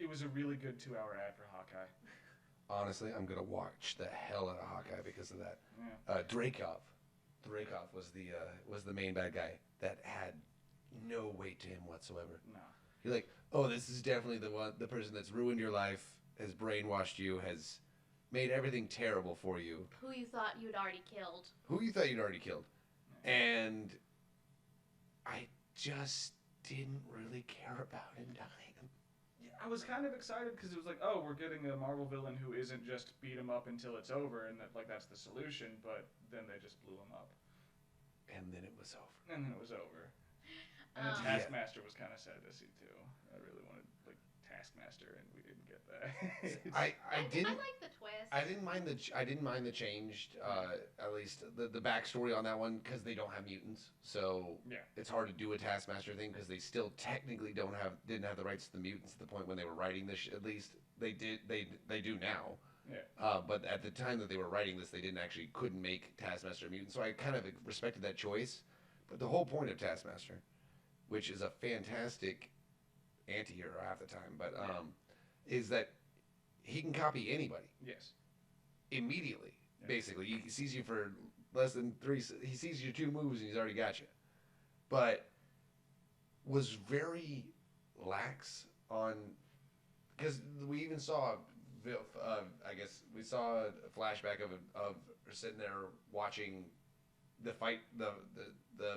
It was a really good 2-hour ad for Hawkeye. Honestly, I'm gonna watch the hell out of Hawkeye because of that. Yeah. Dreykov was the main bad guy that had no weight to him whatsoever. No. You're like, oh, this is definitely the person that's ruined your life, has brainwashed you, has made everything terrible for you. Who you thought you'd already killed. Who you thought you'd already killed. And I just didn't really care about him dying. Yeah, I was kind of excited because it was like, oh, we're getting a Marvel villain who isn't just beat him up until it's over, and that that's the solution. But then they just blew him up, And then it was over. and then it was over. And then Taskmaster was kind of sad to see too. I really wanted Taskmaster, and we didn't get that. I didn't. I like the twist. I didn't mind the changed, at least the backstory on that one, because they don't have mutants, so Yeah. it's hard to do a Taskmaster thing because they still technically didn't have the rights to the mutants at the point when they were writing this. At least they do now. Yeah. But at the time that they were writing this, they couldn't make Taskmaster a mutant, so I kind of respected that choice. But the whole point of Taskmaster, which is a fantastic anti-hero half the time, but is that he can copy anybody. Yes. Immediately, Yeah. basically. He sees you for less than he sees your 2 moves and he's already got you. But was very lax on, because we even saw, I guess we saw a flashback of her sitting there watching the fight, the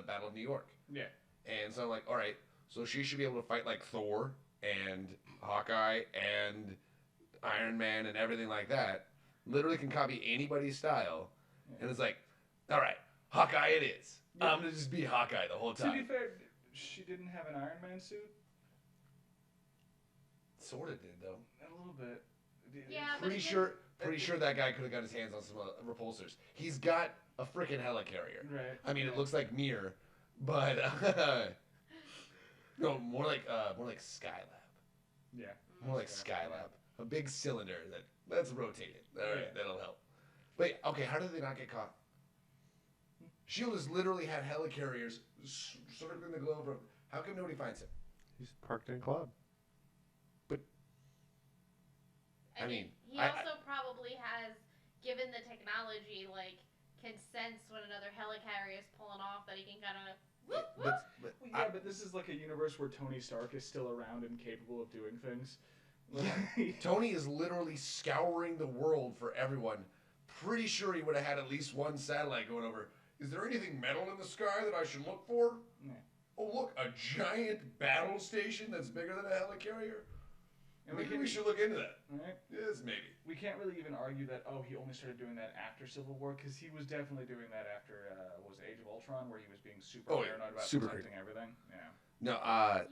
Battle of New York. Yeah. And so I'm like, all right, so she should be able to fight like Thor and Hawkeye and Iron Man and everything like that. Literally can copy anybody's style. Yeah. And it's like, all right, Hawkeye it is. Yeah. I'm going to just be Hawkeye the whole To be time. fair, she didn't have an Iron Man suit. Sort of did, though. A little bit. Yeah, but Pretty sure that guy could have got his hands on some repulsors. He's got a freaking helicarrier. Right. I mean, it looks like Mir, but no, more like Skylab. Yeah. More like Skylab. A big cylinder that's rotated. All right, Yeah. that'll help. But okay, how did they not get caught? Shield has literally had helicarriers circling the globe. How come nobody finds him? He's parked in a club. I mean, he also probably has, given the technology, can sense when another helicarrier is pulling off that he can kind of whoop whoop. But Well, yeah, but this is like a universe where Tony Stark is still around and capable of doing things. Tony is literally scouring the world for everyone. Pretty sure he would have had at least one satellite going over. Is there anything metal in the sky that I should look for? Yeah. Oh, look, a giant battle station that's bigger than a helicarrier? And Maybe we should look into that. Right? Yes, maybe. We can't really even argue that, he only started doing that after Civil War, because he was definitely doing that after, was it Age of Ultron, where he was being super Oh, yeah. paranoid about Super protecting everything? Yeah. No,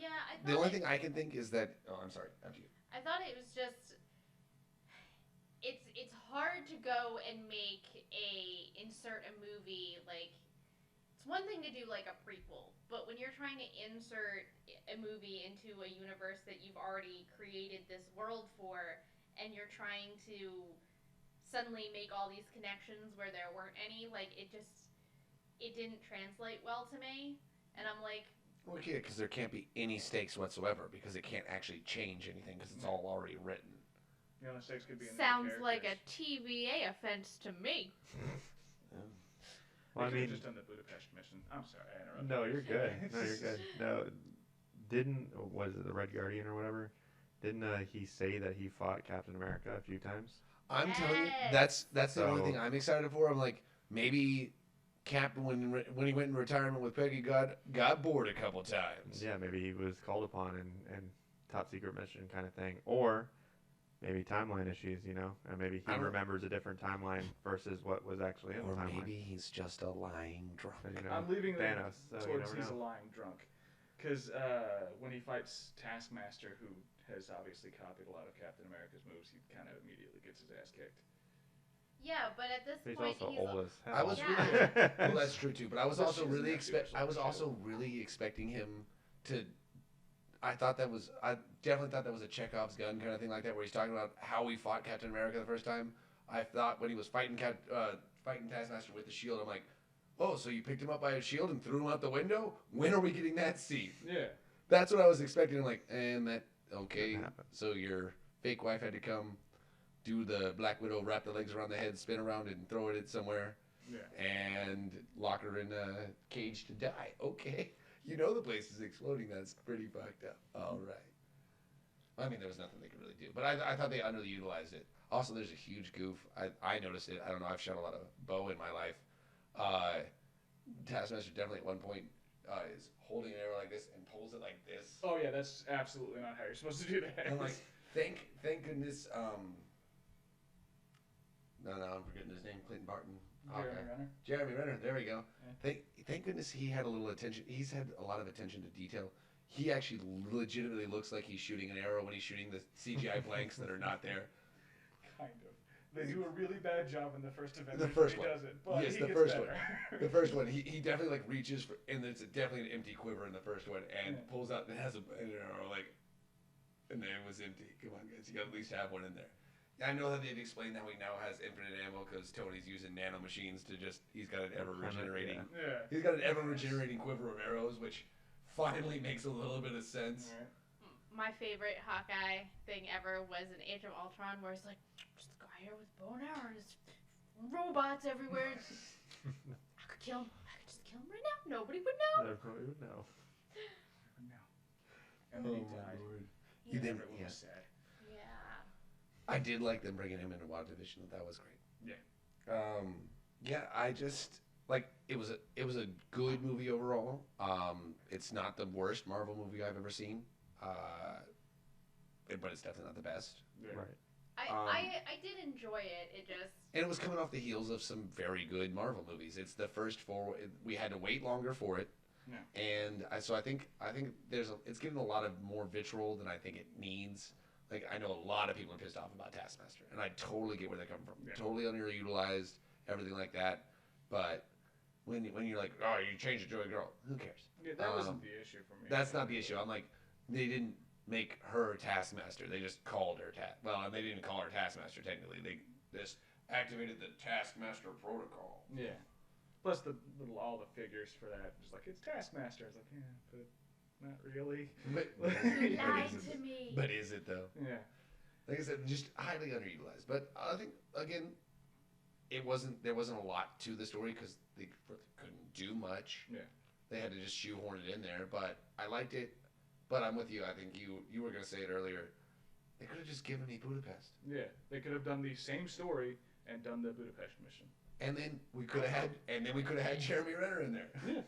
Yeah, I the thought only thing I can think is that... Oh, I'm sorry. After you. I thought it was just it's hard to go and insert a movie it's one thing to do a prequel, but when you're trying to insert a movie into a universe that you've already created this world for, and you're trying to suddenly make all these connections where there weren't any, it didn't translate well to me, and I'm like, Well, yeah, because there can't be any stakes whatsoever, because it can't actually change anything, because it's all already written. The only stakes could be in sounds the like a characters. TVA offense to me. Well, I They could've mean, just done the Budapest mission. I'm sorry, I interrupted. no, you're good. No, you're good. No, was it the Red Guardian or whatever? Didn't he say that he fought Captain America a few times? I'm telling you, Yes. that's the only So- thing I'm excited for. I'm like, maybe Cap, when he went in retirement with Peggy, got bored a couple times. Yeah, maybe he was called upon and top secret mission kind of thing, or maybe timeline issues, and maybe he I don't- remembers a different timeline versus what was actually in the Or timeline. maybe he's just a lying drunk. And, I'm leaving them Thanos, so you towards never he's a know. lying drunk. Because when he fights Taskmaster, who has obviously copied a lot of Captain America's moves, he kind of immediately gets his ass kicked. Yeah, but at this He's point, also old as hell. I was Yeah. really well. That's true too. But I was But also she doesn't really have to, so I was shit. also really expecting him to. I definitely thought that was a Chekhov's gun kind of thing like that, where he's talking about how he fought Captain America the first time. I thought when he was fighting Taskmaster with the shield, I'm like, oh, so you picked him up by his shield and threw him out the window? When are we getting that scene? Yeah. That's what I was expecting. I'm like, and that okay. Didn't happen. So your fake wife had to come, do the Black Widow, wrap the legs around the head, spin around, and throw it somewhere, Yeah. and lock her in a cage to die. Okay, you know the place is exploding. That's pretty fucked up. All right. I mean, there was nothing they could really do, but I thought they underutilized it. Also, there's a huge goof. I noticed it. I don't know. I've shot a lot of bow in my life. Taskmaster definitely at one point is holding an arrow like this and pulls it like this. Oh yeah, that's absolutely not how you're supposed to do that. And I'm like, thank goodness. No, I'm forgetting his name. Clinton Barton. Jeremy Hawkeye. Renner. Jeremy Renner. There we go. Yeah. Thank goodness he had a little attention. He's had a lot of attention to detail. He actually legitimately looks like he's shooting an arrow when he's shooting the CGI blanks that are not there. Kind of. They do a really bad job in the first Avengers. The first when one. he does it, but Yes, he the gets first better. The first one, he definitely like reaches for, and it's definitely an empty quiver in the first one, and Yeah. pulls out and has an arrow like, and then it was empty. Come on, guys, you got to at least have one in there. I know that they've explained that he now has infinite ammo because Tony's using nano machines to he's got an ever regenerating. Yeah. He's got an ever regenerating quiver of arrows, which finally makes a little bit of sense. Alright. my favorite Hawkeye thing ever was in Age of Ultron, where he's like, just a guy here with a bow and arrow and there's robots everywhere. I could kill him. I could just kill him right now. Nobody would know. Everybody would know. No. And then he Oh, my died. lord. Yeah. didn't- Everyone yeah. was sad. Yeah. I did like them bringing him into WandaVision. That was great. Yeah. Yeah, I just like it was a good movie overall. It's not the worst Marvel movie I've ever seen. But it's definitely not the best. Yeah. Right. I did enjoy it. It just And it was coming off the heels of some very good Marvel movies. It's the first four. We had to wait longer for it. Yeah. And so I think it's getting a lot of more vitriol than I think it needs. Like I know a lot of people are pissed off about Taskmaster, and I totally get where they're coming from. Yeah. Totally underutilized, everything like that. But when you're like, oh, you changed it to a girl, who cares? Yeah, that wasn't the issue for me. That's not the issue. I'm like, they didn't make her Taskmaster. They just called her Well, and they didn't call her Taskmaster technically. They just activated the Taskmaster protocol. Yeah. Plus all the figures for that, just like it's Taskmaster. It's like, yeah, but not really. But, you but lied is it- to me. But is it though? Yeah. Like I said, just highly underutilized. But I think again, there wasn't a lot to the story because they couldn't do much. Yeah. They had to just shoehorn it in there. But I liked it. But I'm with you. I think you were gonna say it earlier. They could have just given me Budapest, Yeah. They could have done the same story and done the Budapest mission. and then we could have had Jeremy Renner in there. Yeah.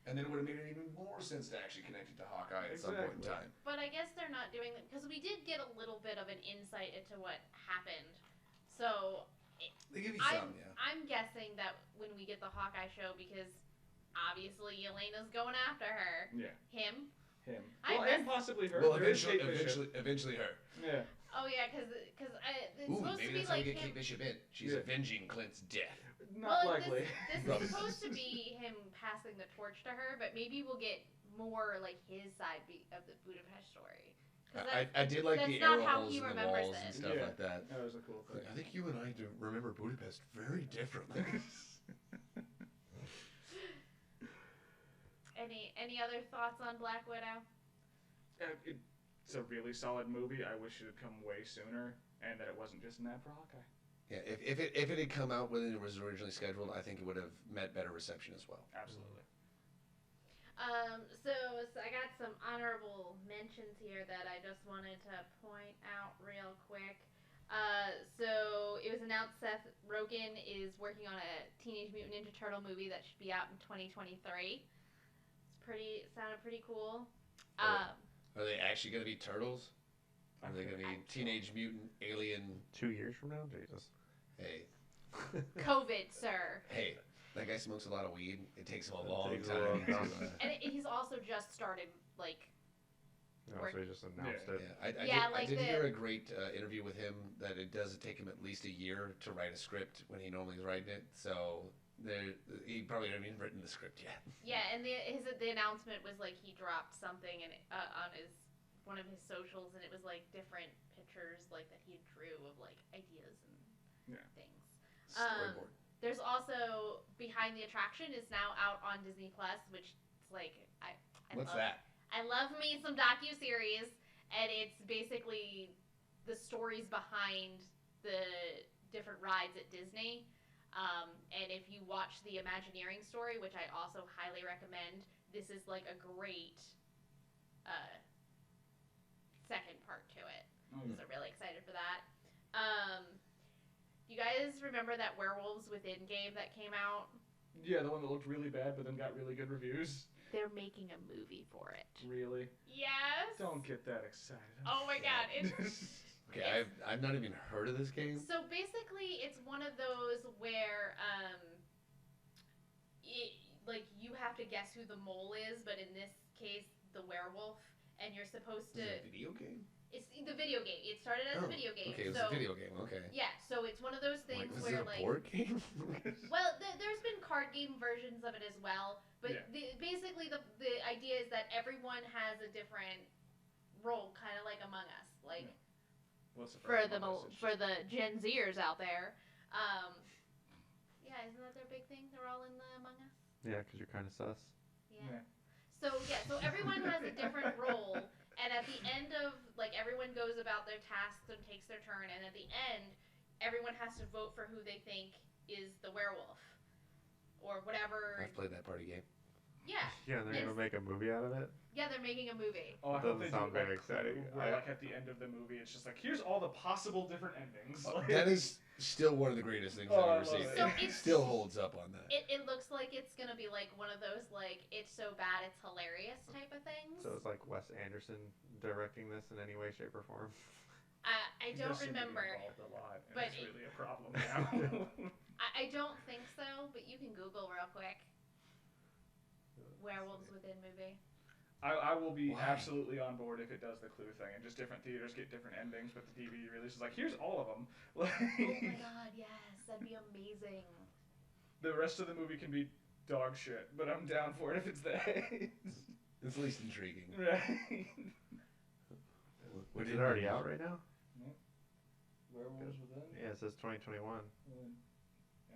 And then it would have made it even more sense to actually connect it to Hawkeye at some point in Exactly. time. But I guess they're not doing that because we did get a little bit of an insight into what happened. So They give you I'm, some, yeah. I'm guessing that when we get the Hawkeye show, because obviously Elena's going after her. Yeah. Him. Well, and possibly her. Well, There is Kate eventually her. Bishop. Yeah. Oh yeah, because it's Ooh, supposed to maybe be that's how we like get him. Kate Bishop in. She's Yeah. avenging Clint's death. Not Well, likely. This Probably. is supposed to be him passing the torch to her, but maybe we'll get more like his side of the Budapest story. 'Cause I did like that's the not arrow how holes he in the remembers walls and it. stuff Yeah. like that. That was a cool thing. I think you and I do remember Budapest very differently. Any other thoughts on Black Widow? It's a really solid movie. I wish it had come way sooner, and that it wasn't just an ad for Hawkeye. Yeah, if it had come out when it was originally scheduled, I think it would have met better reception as well. Absolutely. So I got some honorable mentions here that I just wanted to point out real quick. So it was announced Seth Rogen is working on a Teenage Mutant Ninja Turtle movie that should be out in 2023. Sounded pretty cool. Are they actually going to be turtles? Are they going to be I- Teenage Mutant Alien? 2 years from now, Jesus. Hey, COVID, sir. hey, that guy smokes a lot of weed. It takes him a It long takes a time. long time. to, And he's also just started, like, Oh, so he just announced it. Yeah, I like did the- hear a great interview with him that it does take him at least a year to write a script when he normally is writing it. So he probably hasn't even written the script yet. Yeah, and the announcement was like he dropped something and on one of his socials, and it was like different pictures like that he drew of like ideas and things. Storyboard. There's also Behind the Attraction is now out on Disney Plus, which is like What's that? I love me some docuseries, and it's basically the stories behind the different rides at Disney. And if you watch the Imagineering story, which I also highly recommend, this is like a great second part to it. Mm. So really excited for that. You guys remember that Werewolves Within game that came out? Yeah, the one that looked really bad but then got really good reviews. They're making a movie for it. Really? Yes. Don't get that excited. Oh my god, it's Okay, I've not even heard of this game. so basically it's one of those where like you have to guess who the mole is, but in this case the werewolf, and you're supposed to. Is it a video game? It's the video game. It started as a video game. Okay, it was so, a video game. Okay. Yeah, so it's one of those things Was where it a like. board game? Well, there's been card game versions of it as well, but Yeah. basically the idea is that everyone has a different role, kind of like Among Us, like What's the for problem with this? It's for the Gen Zers out there. Yeah, isn't that their big thing? They're all in the Among Us. Yeah, because you're kind of sus. Yeah. So everyone has a different role, and at the end of like everyone goes about their tasks and takes their turn, and at the end, everyone has to vote for who they think is the werewolf, or whatever. I've played that party game. Yeah. Yeah, they're gonna make a movie out of it. Yeah, they're making a movie. Oh, I hope they Doesn't sound do it, very like, exciting. Where, like at the end of the movie, it's just like here's all the possible different endings. Like, That is still one of the greatest things Oh, I I've ever love seen. it. So It it's- still holds up on that. It looks like it's gonna be like one of those like it's so bad it's hilarious type of things. So it's like Wes Anderson directing this in any way, shape, or form. I he don't does seem to be remember. involved a lot, and but it's it- really a problem now. I don't think so, but you can Google real quick. Werewolves Within movie. I will be Why? absolutely on board if it does the Clue thing, and just different theaters get different endings, but the DVD release is like, here's all of them. Like, Oh my god, yes, that'd be amazing. the rest of the movie can be dog shit, but I'm down for it if it's that. It's at least intriguing. Right. Which is already out right now. Werewolves Within? Yeah, it says 2021.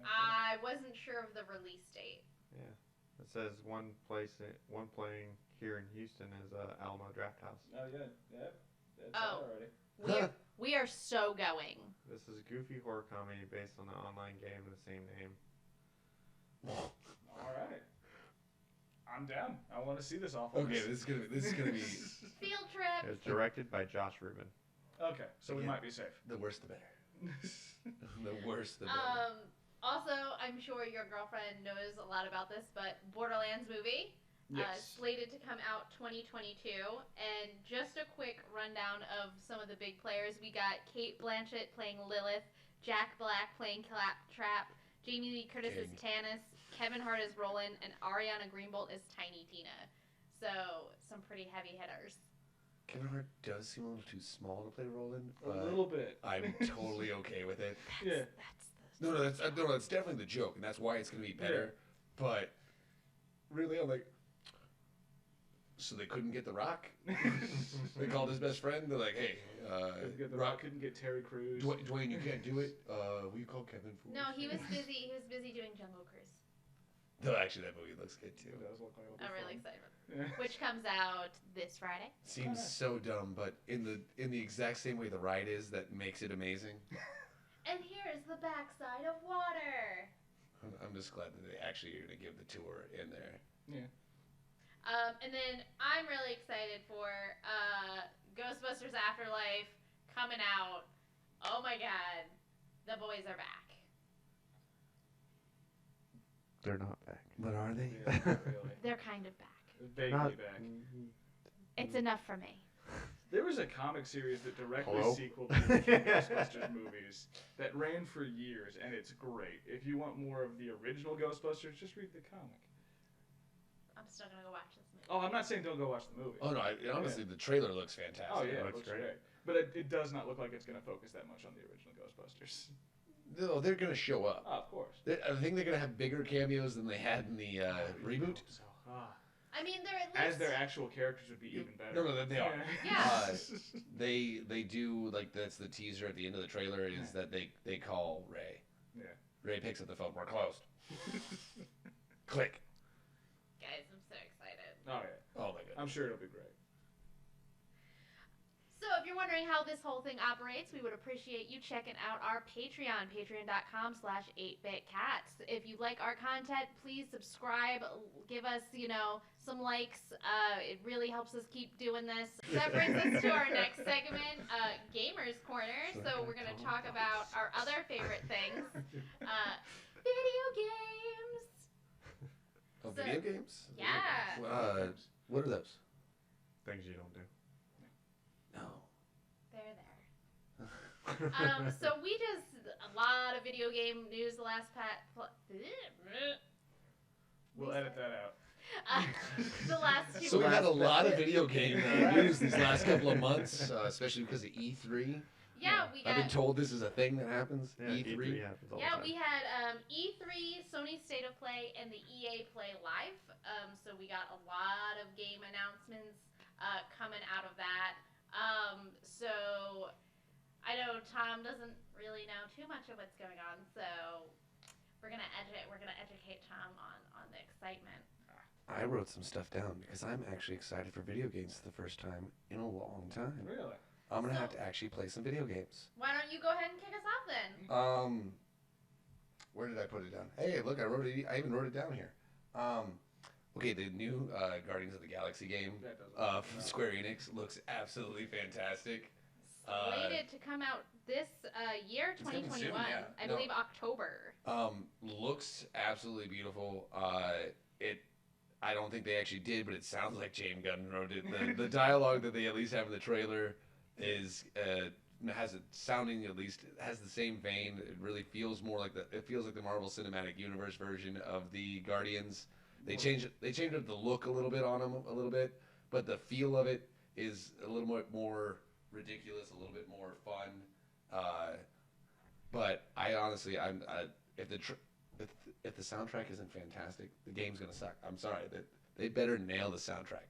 I wasn't sure of the release date. Yeah, it says one playing here in Houston is Alamo Draft House. Oh yeah, yep. That's Oh. out already. We are so going. This is a goofy horror comedy based on an online game of the same name. All right. I'm down. I want to see this awful. Okay, this is gonna be Field trip. It's directed by Josh Rubin. Okay, so we Again. might be safe. the worse the better. The worse the better. Also, I'm sure your girlfriend knows a lot about this, but Borderlands movie. Yes. Slated to come out 2022, and just a quick rundown of some of the big players. We got Kate Blanchett playing Lilith, Jack Black playing Claptrap, Jamie Lee Curtis as Tannis, Kevin Hart as Roland, and Ariana Greenblatt as Tiny Tina. So some pretty heavy hitters. Kevin Hart does seem a little too small to play Roland. A little bit. I'm totally okay with it. Yeah. That's definitely the joke, and that's why it's gonna be better. But really, I'm like, so they couldn't get The Rock. They called his best friend. They're like, hey, The Rock couldn't get Terry Crews. Dwayne, you can't do it. Will you call Kevin for No, he was busy. He was busy doing Jungle Cruise. No, actually, that movie looks good too. It does look like it'll be I'm really fun. excited. Yeah. Which comes out this Friday. Seems so dumb, but in the exact same way the ride is, that makes it amazing. And here's the backside of water. I'm just glad that they actually are gonna give the tour in there. Yeah. And then I'm really excited for Ghostbusters Afterlife coming out. Oh my god, the boys are back. They're not back. But are they? Yeah, not really. They're kind of back. Vaguely Not- back. It's enough for me. There was a comic series that directly Hello? sequeled to the Ghostbusters movies that ran for years, and it's great. If you want more of the original Ghostbusters, just read the comic. I'm still gonna go watch this movie. Oh, I'm not saying don't go watch the movie. Oh no, honestly, the trailer looks fantastic. Oh yeah, It it looks looks great. great. But it does not look like it's going to focus that much on the original Ghostbusters. No, they're gonna show up. Oh, of course. I think they're gonna have bigger cameos than they had in the reboot. So, I mean, they're at as least their actual characters would be even better. No, they are. Yeah. They do, like, that's the teaser at the end of the trailer is that they call Ray. Yeah. Ray picks up the phone. We're closed. Click. guys. I'm so excited. Oh yeah. Oh my god. I'm sure it'll be great. So if you're wondering how this whole thing operates, we would appreciate you checking out our Patreon, patreon.com/8bitcats. If you like our content, please subscribe, give us, some likes. It really helps us keep doing this. That brings us to our next segment, Gamers Corner. So we're going to talk about our other favorite things, video games. Oh, So- video games? Yeah. What are those? Things you don't do. No. They're there. So we just a lot of video game news the last We'll edit that out. the last 2 So we've months. had a lot of video game news these last couple of months, especially because of E3. Yeah, we I've been got. told this is a thing that happens. Yeah, E3. E3 happens all Yeah, the time. we had E3, Sony State of Play, and the EA Play Live. So we got a lot of game announcements coming out of that. So I know Tom doesn't really know too much of what's going on, so we're gonna educate Tom on the excitement. I wrote some stuff down because I'm actually excited for video games for the first time in a long time. Really? I'm gonna have to actually play some video games. Why don't you go ahead and kick us off then? Where did I put it down? Hey, look, I even wrote it down here. Okay, the new Guardians of the Galaxy game That doesn't from Square Enix looks absolutely fantastic. Slated to come out this year, It's coming 2021. soon, yeah. I No. believe October. Looks absolutely beautiful. I don't think they actually did, but it sounds like James Gunn wrote it. The dialogue that they at least have in the trailer is has it sounding at least has the same vein. It really feels more like it feels like the Marvel Cinematic Universe version of the Guardians. They changed up the look a little bit on them a little bit, but the feel of it is a little more ridiculous, a little bit more fun. But I honestly, if the soundtrack isn't fantastic, the game's gonna suck. I'm sorry, they better nail the soundtrack.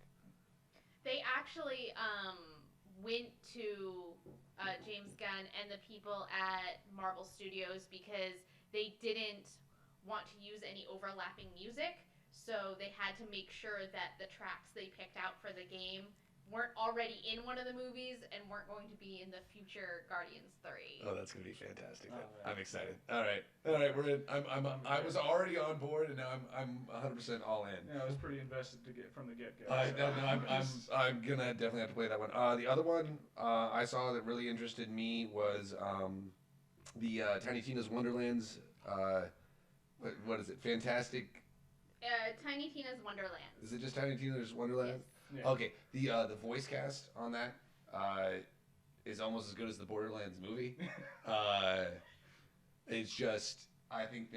They actually went to James Gunn and the people at Marvel Studios because they didn't want to use any overlapping music, so they had to make sure that the tracks they picked out for the game weren't already in one of the movies and weren't going to be in the future Guardians 3. Oh, that's gonna be fantastic. Oh, yeah. I'm excited. All right, we're in. I was already on board, and now I'm 100% all in. Yeah, I was pretty invested from the get-go. I'm gonna definitely have to play that one. The other one I saw that really interested me was the Tiny Tina's Wonderlands. What is it? Fantastic. Tiny Tina's Wonderland. Is it just Tiny Tina's Wonderland? Yeah. Okay. The voice cast on that is almost as good as the Borderlands movie. It's just I think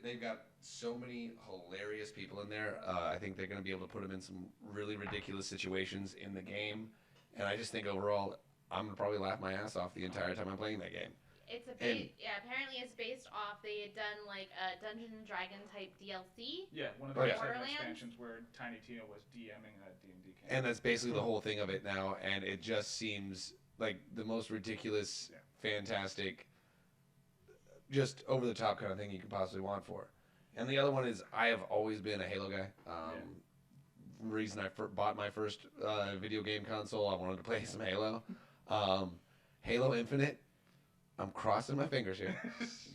they've got so many hilarious people in there. I think they're going to be able to put them in some really ridiculous situations in the game, and I just think overall I'm going to probably laugh my ass off the entire time I'm playing that game. It's And- apparently it's based off, they had done like a Dungeons and Dragon type DLC. Yeah, one of Oh, the yeah. Borderlands? expansions where Tiny Tina was DMing a D&D campaign. And that's basically the whole thing of it now, and it just seems like the most ridiculous, fantastic, just over the top kind of thing you could possibly want for it. And the other one is I have always been a Halo guy. Reason I bought my first video game console, I wanted to play some Halo. Halo Infinite, I'm crossing my fingers here,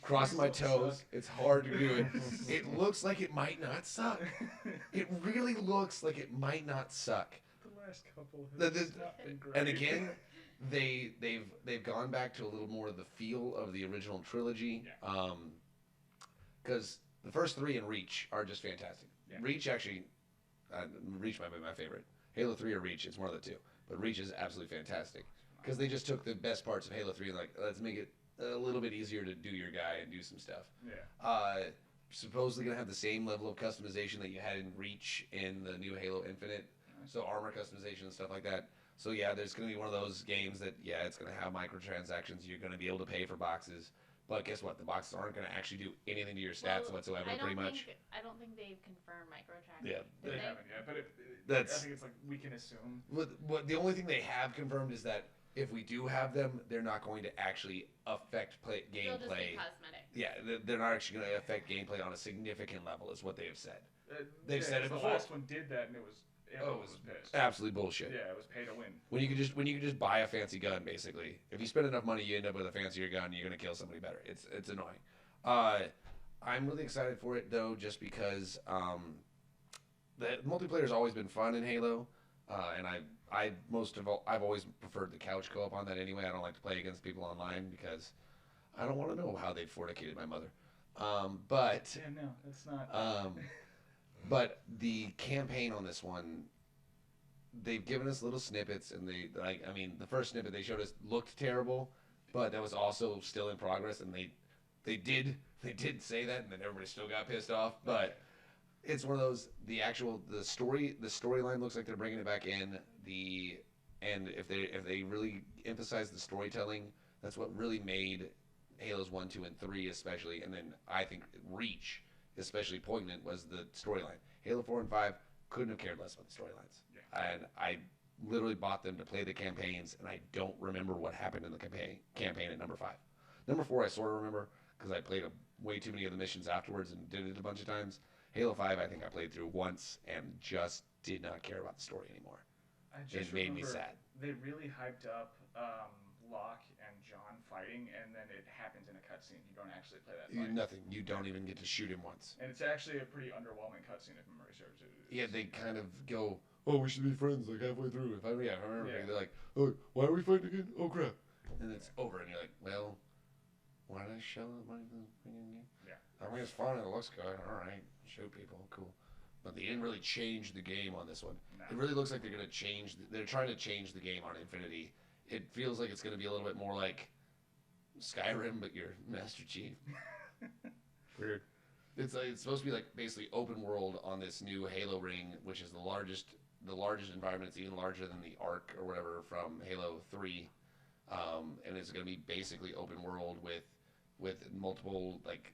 crossing my toes. It's hard to do it. It looks like it might not suck. It really looks like it might not suck. The last couple The- have the- not been great. And again, they've gone back to a little more of the feel of the original trilogy. Because the first three in Reach are just fantastic. Yeah. Reach actually, Reach might be my favorite. Halo 3 or Reach, it's one of the two. But Reach is absolutely fantastic. Because they just took the best parts of Halo 3 and like, let's make it a little bit easier to do your guy and do some stuff. Yeah. supposedly going to have the same level of customization that you had in Reach in the new Halo Infinite. So armor customization and stuff like that. So yeah, there's going to be one of those games that, yeah, it's going to have microtransactions. You're going to be able to pay for boxes. But guess what? The boxes aren't going to actually do anything to your stats whatsoever, pretty much. I don't think they've confirmed microtransactions. Yeah, they haven't yet. But I think it's like we can assume. What the only thing they have confirmed is that if we do have them, they're not going to actually affect gameplay. They'll just be cosmetic. Yeah, they're not actually going to affect gameplay on a significant level, is what they have said. They've said it the before. last one did that, and it was pissed. Absolutely bullshit. Yeah, it was pay to win. When you could just buy a fancy gun, basically. If you spend enough money, you end up with a fancier gun. You're gonna kill somebody better. It's annoying. I'm really excited for it though, just because the multiplayer's always been fun in Halo, and I've always preferred the couch co-op on that anyway. I don't like to play against people online because I don't want to know how they fornicated my mother. But yeah, no, that's not. But the campaign on this one, they've given us little snippets, and the first snippet they showed us looked terrible, but that was also still in progress, and they did say that, and then everybody still got pissed off. But it's one of those, the storyline looks like they're bringing it back in. And if they really emphasize the storytelling, that's what really made Halos 1, 2, and 3 especially, and then I think Reach especially poignant was the storyline. Halo 4 and 5 couldn't have cared less about the storylines. Yeah. And I literally bought them to play the campaigns, and I don't remember what happened in the campaign at number 5. Number 4 I sort of remember because I played way too many of the missions afterwards and did it a bunch of times. Halo 5 I think I played through once and just did not care about the story anymore. It made me sad. They really hyped up Locke and John fighting, and then it happens in a cutscene. You don't actually play that fight. Nothing. You don't even get to shoot him once. And it's actually a pretty underwhelming cutscene if memory serves. Yeah, they kind of go, oh, we should be friends like halfway through. I remember. Yeah. They're like, oh, why are we fighting again? Oh, crap. And it's over, and you're like, well, why did I show the money for the freaking game? Yeah. I mean, it's fun, and it looks good. All right, shoot people, cool. But they didn't really change the game on this one. No. It really looks like they're trying to change the game on Infinity. It feels like it's going to be a little bit more like Skyrim, but you're Master Chief. Weird. It's supposed to be like basically open world on this new Halo ring, which is the largest environment. It's even larger than the Ark or whatever from Halo 3, and it's going to be basically open world with multiple, like,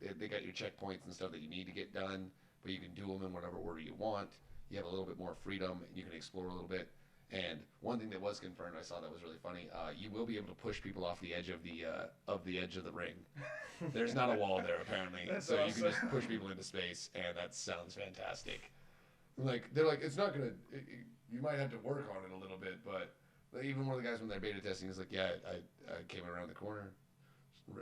they got your checkpoints and stuff that you need to get done, but you can do them in whatever order you want. You have a little bit more freedom, and you can explore a little bit. And one thing that was confirmed, I saw that was really funny. You will be able to push people off the edge of the edge of the ring. There's not a wall there apparently, so awesome. You can just push people into space, and that sounds fantastic. Like they're like, it's not gonna. You might have to work on it a little bit, but even one of the guys when they're beta testing is like, yeah, I came around the corner,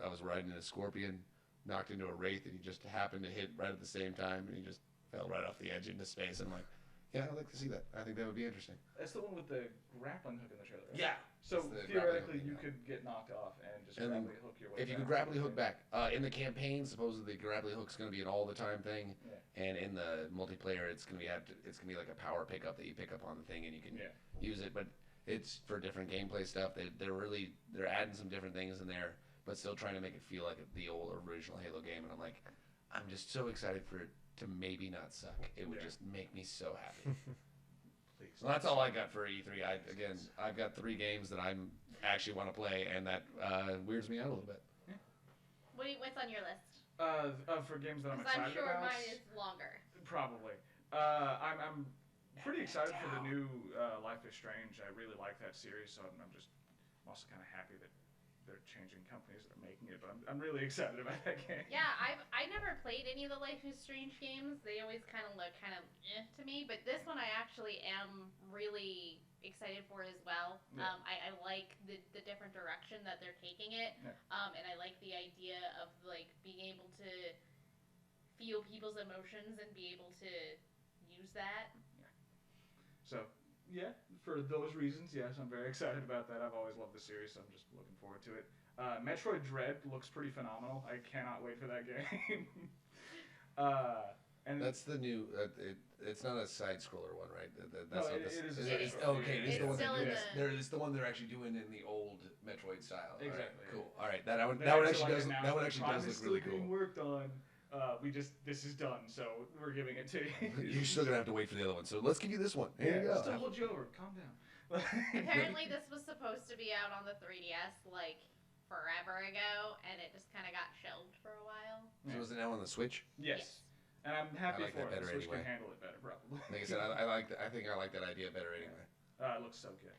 I was riding in a Scorpion, knocked into a Wraith, and he just happened to hit right at the same time, and he just fell right off the edge into space. And I'm like, yeah, I'd like to see that. I think that would be interesting. That's the one with the grappling hook in the trailer, right? Yeah. So theoretically, you could get knocked off and just grappling hook your way back. If you could grappling hook back. In the campaign, supposedly the grappling hook's going to be an all-the-time thing. Yeah. And in the multiplayer, it's going to be like a power pickup that you pick up on the thing and you can use it. But it's for different gameplay stuff. They're adding some different things in there, but still trying to make it feel like the old original Halo game. And I'm like, I'm just so excited for it to maybe not suck. It would just make me so happy. Please. Well, that's all I got for E3. I've got 3 games that I actually want to play, and that weirds me out a little bit. Yeah. What's on your list? For games that I'm excited about. I'm sure mine is longer. Probably. I'm pretty excited for the new Life is Strange. I really like that series, so I'm also kind of happy that they're changing companies that are making it, but I'm really excited about that game. Yeah, I never played any of the Life is Strange games. They always kind of look to me, but this one I actually am really excited for as well. Yeah. I like the different direction that they're taking it, and I like the idea of like being able to feel people's emotions and be able to use that. Yeah. So. Yeah, for those reasons, yes, I'm very excited about that. I've always loved the series, so I'm just looking forward to it. Metroid Dread looks pretty phenomenal. I cannot wait for that game. And that's the new. It's not a side scroller one, right? That's it is. Okay, it's the one. It's the one they're actually doing in the old Metroid style. Exactly. All right, cool. All right, that one actually does look really cool. Being worked on. This is done, so we're giving it to you. You're still gonna have to wait for the other one. So let's give you this one. Here you go. Still hold you over. Calm down. Apparently, this was supposed to be out on the 3DS like forever ago, and it just kind of got shelved for a while. So is it now on the Switch? Yes. And I'm happy like for that it. The better Switch anyway. can handle it better, probably. Like I said, I think I like that idea better anyway. It looks so good.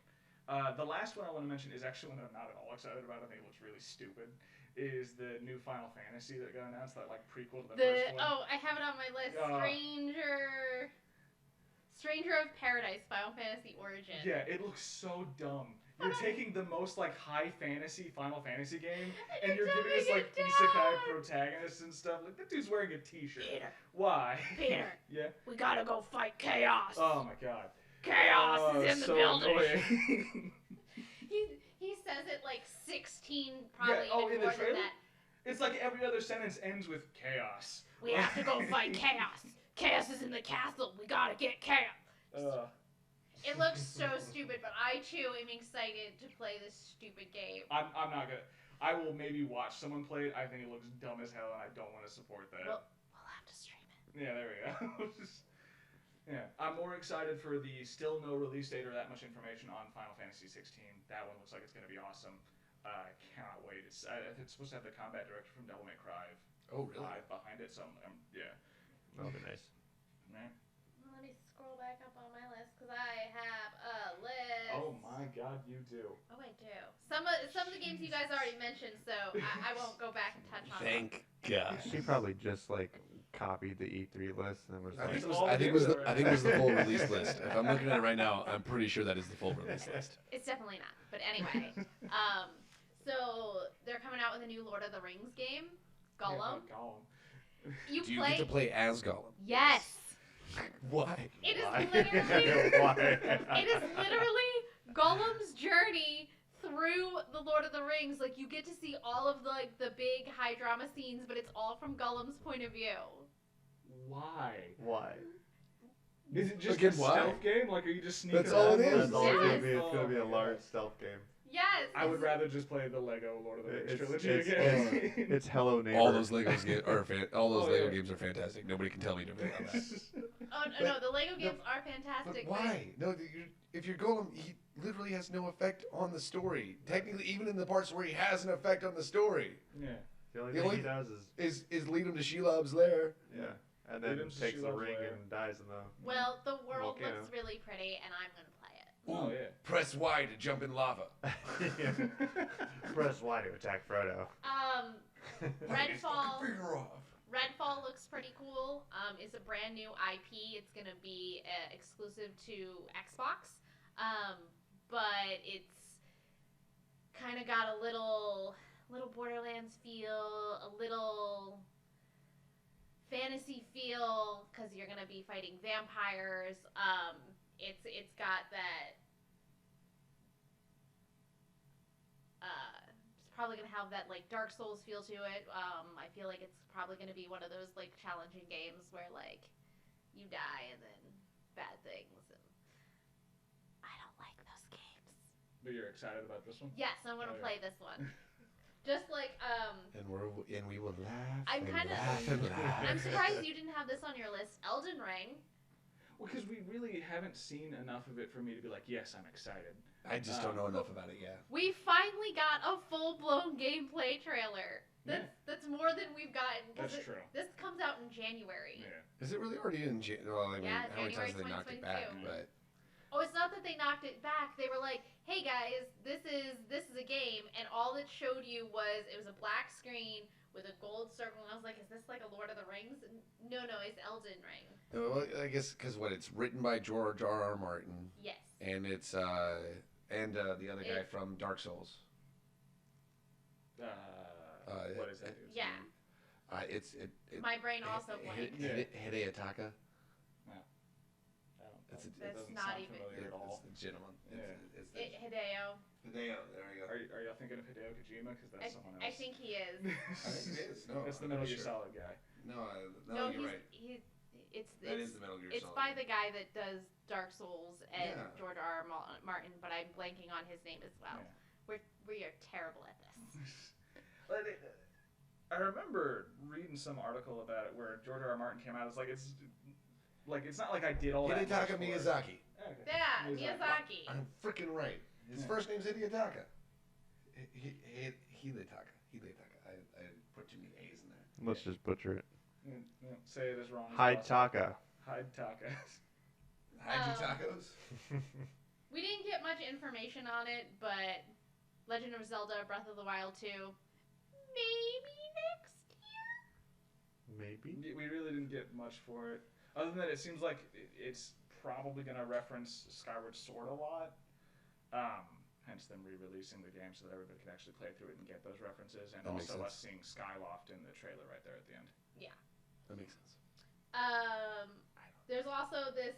The last one I want to mention is actually one that I'm not at all excited about. I think it looks really stupid. Is the new Final Fantasy that got announced, that like prequel to the first one? Oh, I have it on my list. Stranger of Paradise, Final Fantasy Origin. Yeah, it looks so dumb. You're taking the most like high fantasy Final Fantasy game, and you're giving us like isekai protagonists and stuff. Like that dude's wearing a T-shirt. Peter. Why? Peter. Yeah. We gotta go fight chaos. Oh my god. Chaos is in the so building. Annoying. He says it like 16, probably even in the more trailer? than that. It's like every other sentence ends with chaos. We have to go fight chaos. Chaos is in the castle. We gotta get chaos. It looks so stupid, but I too am excited to play this stupid game. I'm not gonna. I will maybe watch someone play it. I think it looks dumb as hell, and I don't want to support that. We'll have to stream it. Yeah, there we go. Yeah, I'm more excited for the still no release date or that much information on Final Fantasy 16. That one looks like it's gonna be awesome. I cannot wait. It's supposed to have the combat director from Devil May Cry. Oh, really? Behind it, so yeah. That'll be nice. Man. Let me scroll back up on my list because I have a list. Oh my God, you do. Oh, I do. Some of the games you guys already mentioned, so I won't go back and touch on them. Thank God. She probably just like copied the E3 list and was I like, think it was the full release list. If I'm looking at it right now, I'm pretty sure that is the full release list. It's definitely not. But anyway, so they're coming out with a new Lord of the Rings game, Gollum. Yeah, Gollum. Do you get to play as Gollum? Yes. Why? It is Why? literally. Why? It is literally Gollum's journey through the Lord of the Rings. Like you get to see all of the big high drama scenes, but it's all from Gollum's point of view. Why? Why? Is it just Again, a why? stealth game? Like, are you just sneaking That's all around? it is. That's all it's gonna be. Yes. It's gonna be a Oh my large God. stealth game. Yes. I would rather just play the Lego Lord of the Rings It's, trilogy it's, again. it's Hello Neighbor. All those Legos Lego yeah. games are fantastic. Nobody can tell me different on that. Oh no, the Lego games are fantastic. But why? No, if you're Gollum, he literally has no effect on the story. Technically, even in the parts where he has an effect on the story, Yeah. The only The thing only- he does is is lead him to Shelob's lair. yeah, and Lead then him to takes the Sheila's ring lair. and dies in the. Well, the world Volcano. looks really pretty, and I'm gonna play it. Oh yeah. Press Y to jump in lava. Press Y to attack Frodo. Redfall. Finger off. Redfall looks pretty cool. It's a brand new IP. It's gonna be exclusive to Xbox, but it's kind of got a little Borderlands feel, a little fantasy feel, because you're gonna be fighting vampires. It's got that. It's probably gonna have that like Dark Souls feel to it. I feel like it's probably gonna be one of those like challenging games where like you die and then bad things, and I don't like those games. But you're excited about this one? Yes, I'm gonna Oh, yeah. play this one. Just like And we will laugh. I'm and kinda- laugh and laugh. I'm surprised you didn't have this on your list. Elden Ring. Well, because we really haven't seen enough of it for me to be like, yes, I'm excited. I just don't know enough about it yet. We finally got a full-blown gameplay trailer. That's more than we've gotten. 'cause That's true. This comes out in January. Yeah. Is it really already in? Well, I mean, Yeah, how many times January have they knocked it back? 2022. But Oh, it's not that they knocked it back. They were like, "Hey guys, this is a game," and all it showed you was it was a black screen with a gold circle, and I was like, "Is this like a Lord of the Rings?" No, it's Elden Ring. well, I guess because it's written by George R.R. Martin, Yes. and it's the other guy from Dark Souls. What is that? dude's Yeah. name? It's My brain also blanked. Hideo Taka. That's That's doesn't not sound even- familiar at all. It's the gentleman. It's Hideo. Hideo. There you go. Are y'all thinking of Hideo Kojima? Because that's someone else. I think he is. I think it is. No, That's the I'm Metal pretty Gear sure. Solid guy. No, you're right. That is the Metal Gear It's Solid. by the guy that does Dark Souls and Yeah. George R. R. Martin, but I'm blanking on his name as well. Yeah. We are terrible at this. I remember reading some article about it where George R. R. Martin came out. It's not like I did all that. Hidetaka much for it. Miyazaki. Okay. Yeah, Miyazaki. I'm freaking right. His first name's Hidetaka. Hidetaka. I put too many A's in there. Let's just butcher it. Say it as wrong. Hidetaka. Hidetaka. Hide your tacos. We didn't get much information on it, but Legend of Zelda Breath of the Wild 2, maybe next year? Maybe. We really didn't get much for it. Other than that, it seems like it's probably going to reference Skyward Sword a lot. Hence them re-releasing the game so that everybody can actually play through it and get those references. And That makes also sense. us seeing Skyloft in the trailer right there at the end. That makes sense. There's also this,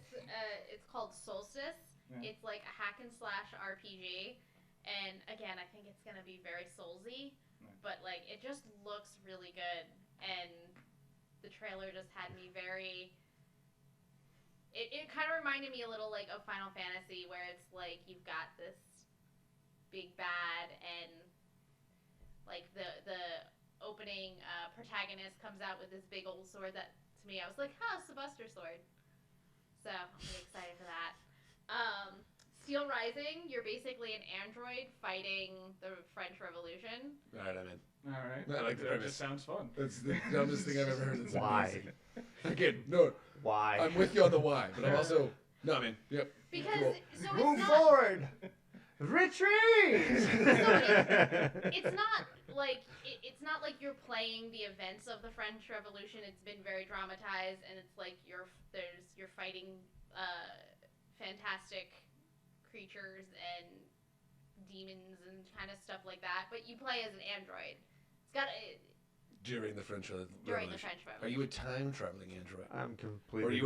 it's called Solstice. Yeah. It's like a hack and slash RPG. And again, I think it's going to be very Soulsy. Yeah. But like, it just looks really good. And the trailer just had me very... It kind of reminded me a little like of Final Fantasy, where it's like you've got this big bad and like the opening protagonist comes out with this big old sword that to me I was like, huh, it's a Buster sword. So I'm really excited for that. Steel Rising, you're basically an android fighting the French Revolution. All right, I'm in. All right. I like the That premise. just sounds fun. That's the dumbest thing I've ever heard. It's Why? amazing. Again, no, Why? I'm with you on the why, but I'm also no, man. Yep. Because Cool. so Move it's not forward. Retreat. it's not like it's not like you're playing the events of the French Revolution. It's been very dramatized, and it's like you're fighting fantastic creatures and demons and kind of stuff like that. But you play as an android. It's got During the French Revolution. during the French Are Revolution. you a time traveling android? I'm Or completely.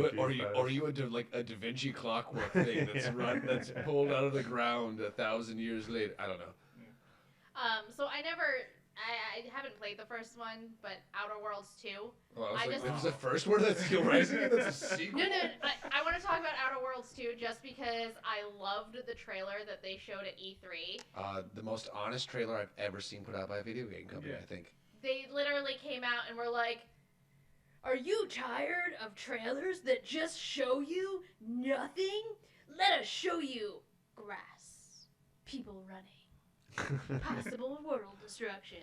are you a Da Vinci clockwork thing that's that's pulled out of the ground 1,000 years later? I don't know. So I haven't played the first one, but Outer Worlds 2. Well, I was I like, just- that was the first one that's Steel Rising, and that's a sequel. No, I want to talk about Outer Worlds 2 just because I loved the trailer that they showed at E3. The most honest trailer I've ever seen put out by a video game company, Yeah. I think. They literally came out and were like, "Are you tired of trailers that just show you nothing? Let us show you grass, people running, possible world destruction."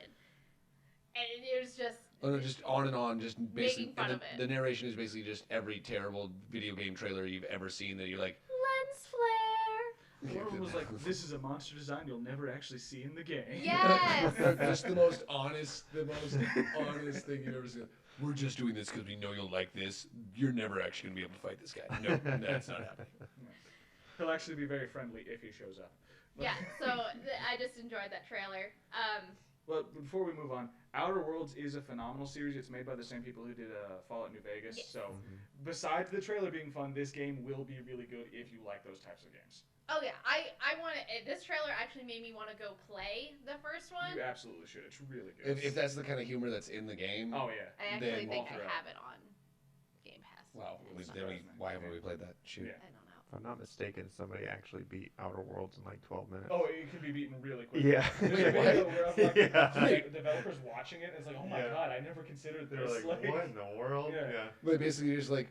And it was just... Oh, no, just on and on, just basically. Making fun and of it. the narration is basically just every terrible video game trailer you've ever seen that you're like. lens flare. One of them was like, "This is a monster design you'll never actually see in the game." Yes. Just the most honest thing you've ever seen. We're just doing this because we know you'll like this. You're never actually gonna be able to fight this guy. No, that's not happening. He'll actually be very friendly if he shows up. Yeah, so I just enjoyed that trailer. But before we move on, Outer Worlds is a phenomenal series. It's made by the same people who did Fallout New Vegas. Yes. So, besides the trailer being fun, this game will be really good if you like those types of games. Oh yeah, I want to. This trailer actually made me want to go play the first one. You absolutely should. It's really good. If that's the kind of humor that's in the game. Oh yeah. I actually then think all I throughout. have it on Game Pass. Wow. Surprising. Why haven't we played that? Shoot. Yeah. I don't know. If I'm not mistaken, somebody actually beat Outer Worlds in like 12 minutes. Oh, it can be beaten really quick. Yeah. There's a Wait, video where I'm like, Yeah. the developers watching it, and it's like, oh my Yeah. god, I never considered They're this. like, what in the world? Yeah. But basically, you're just like,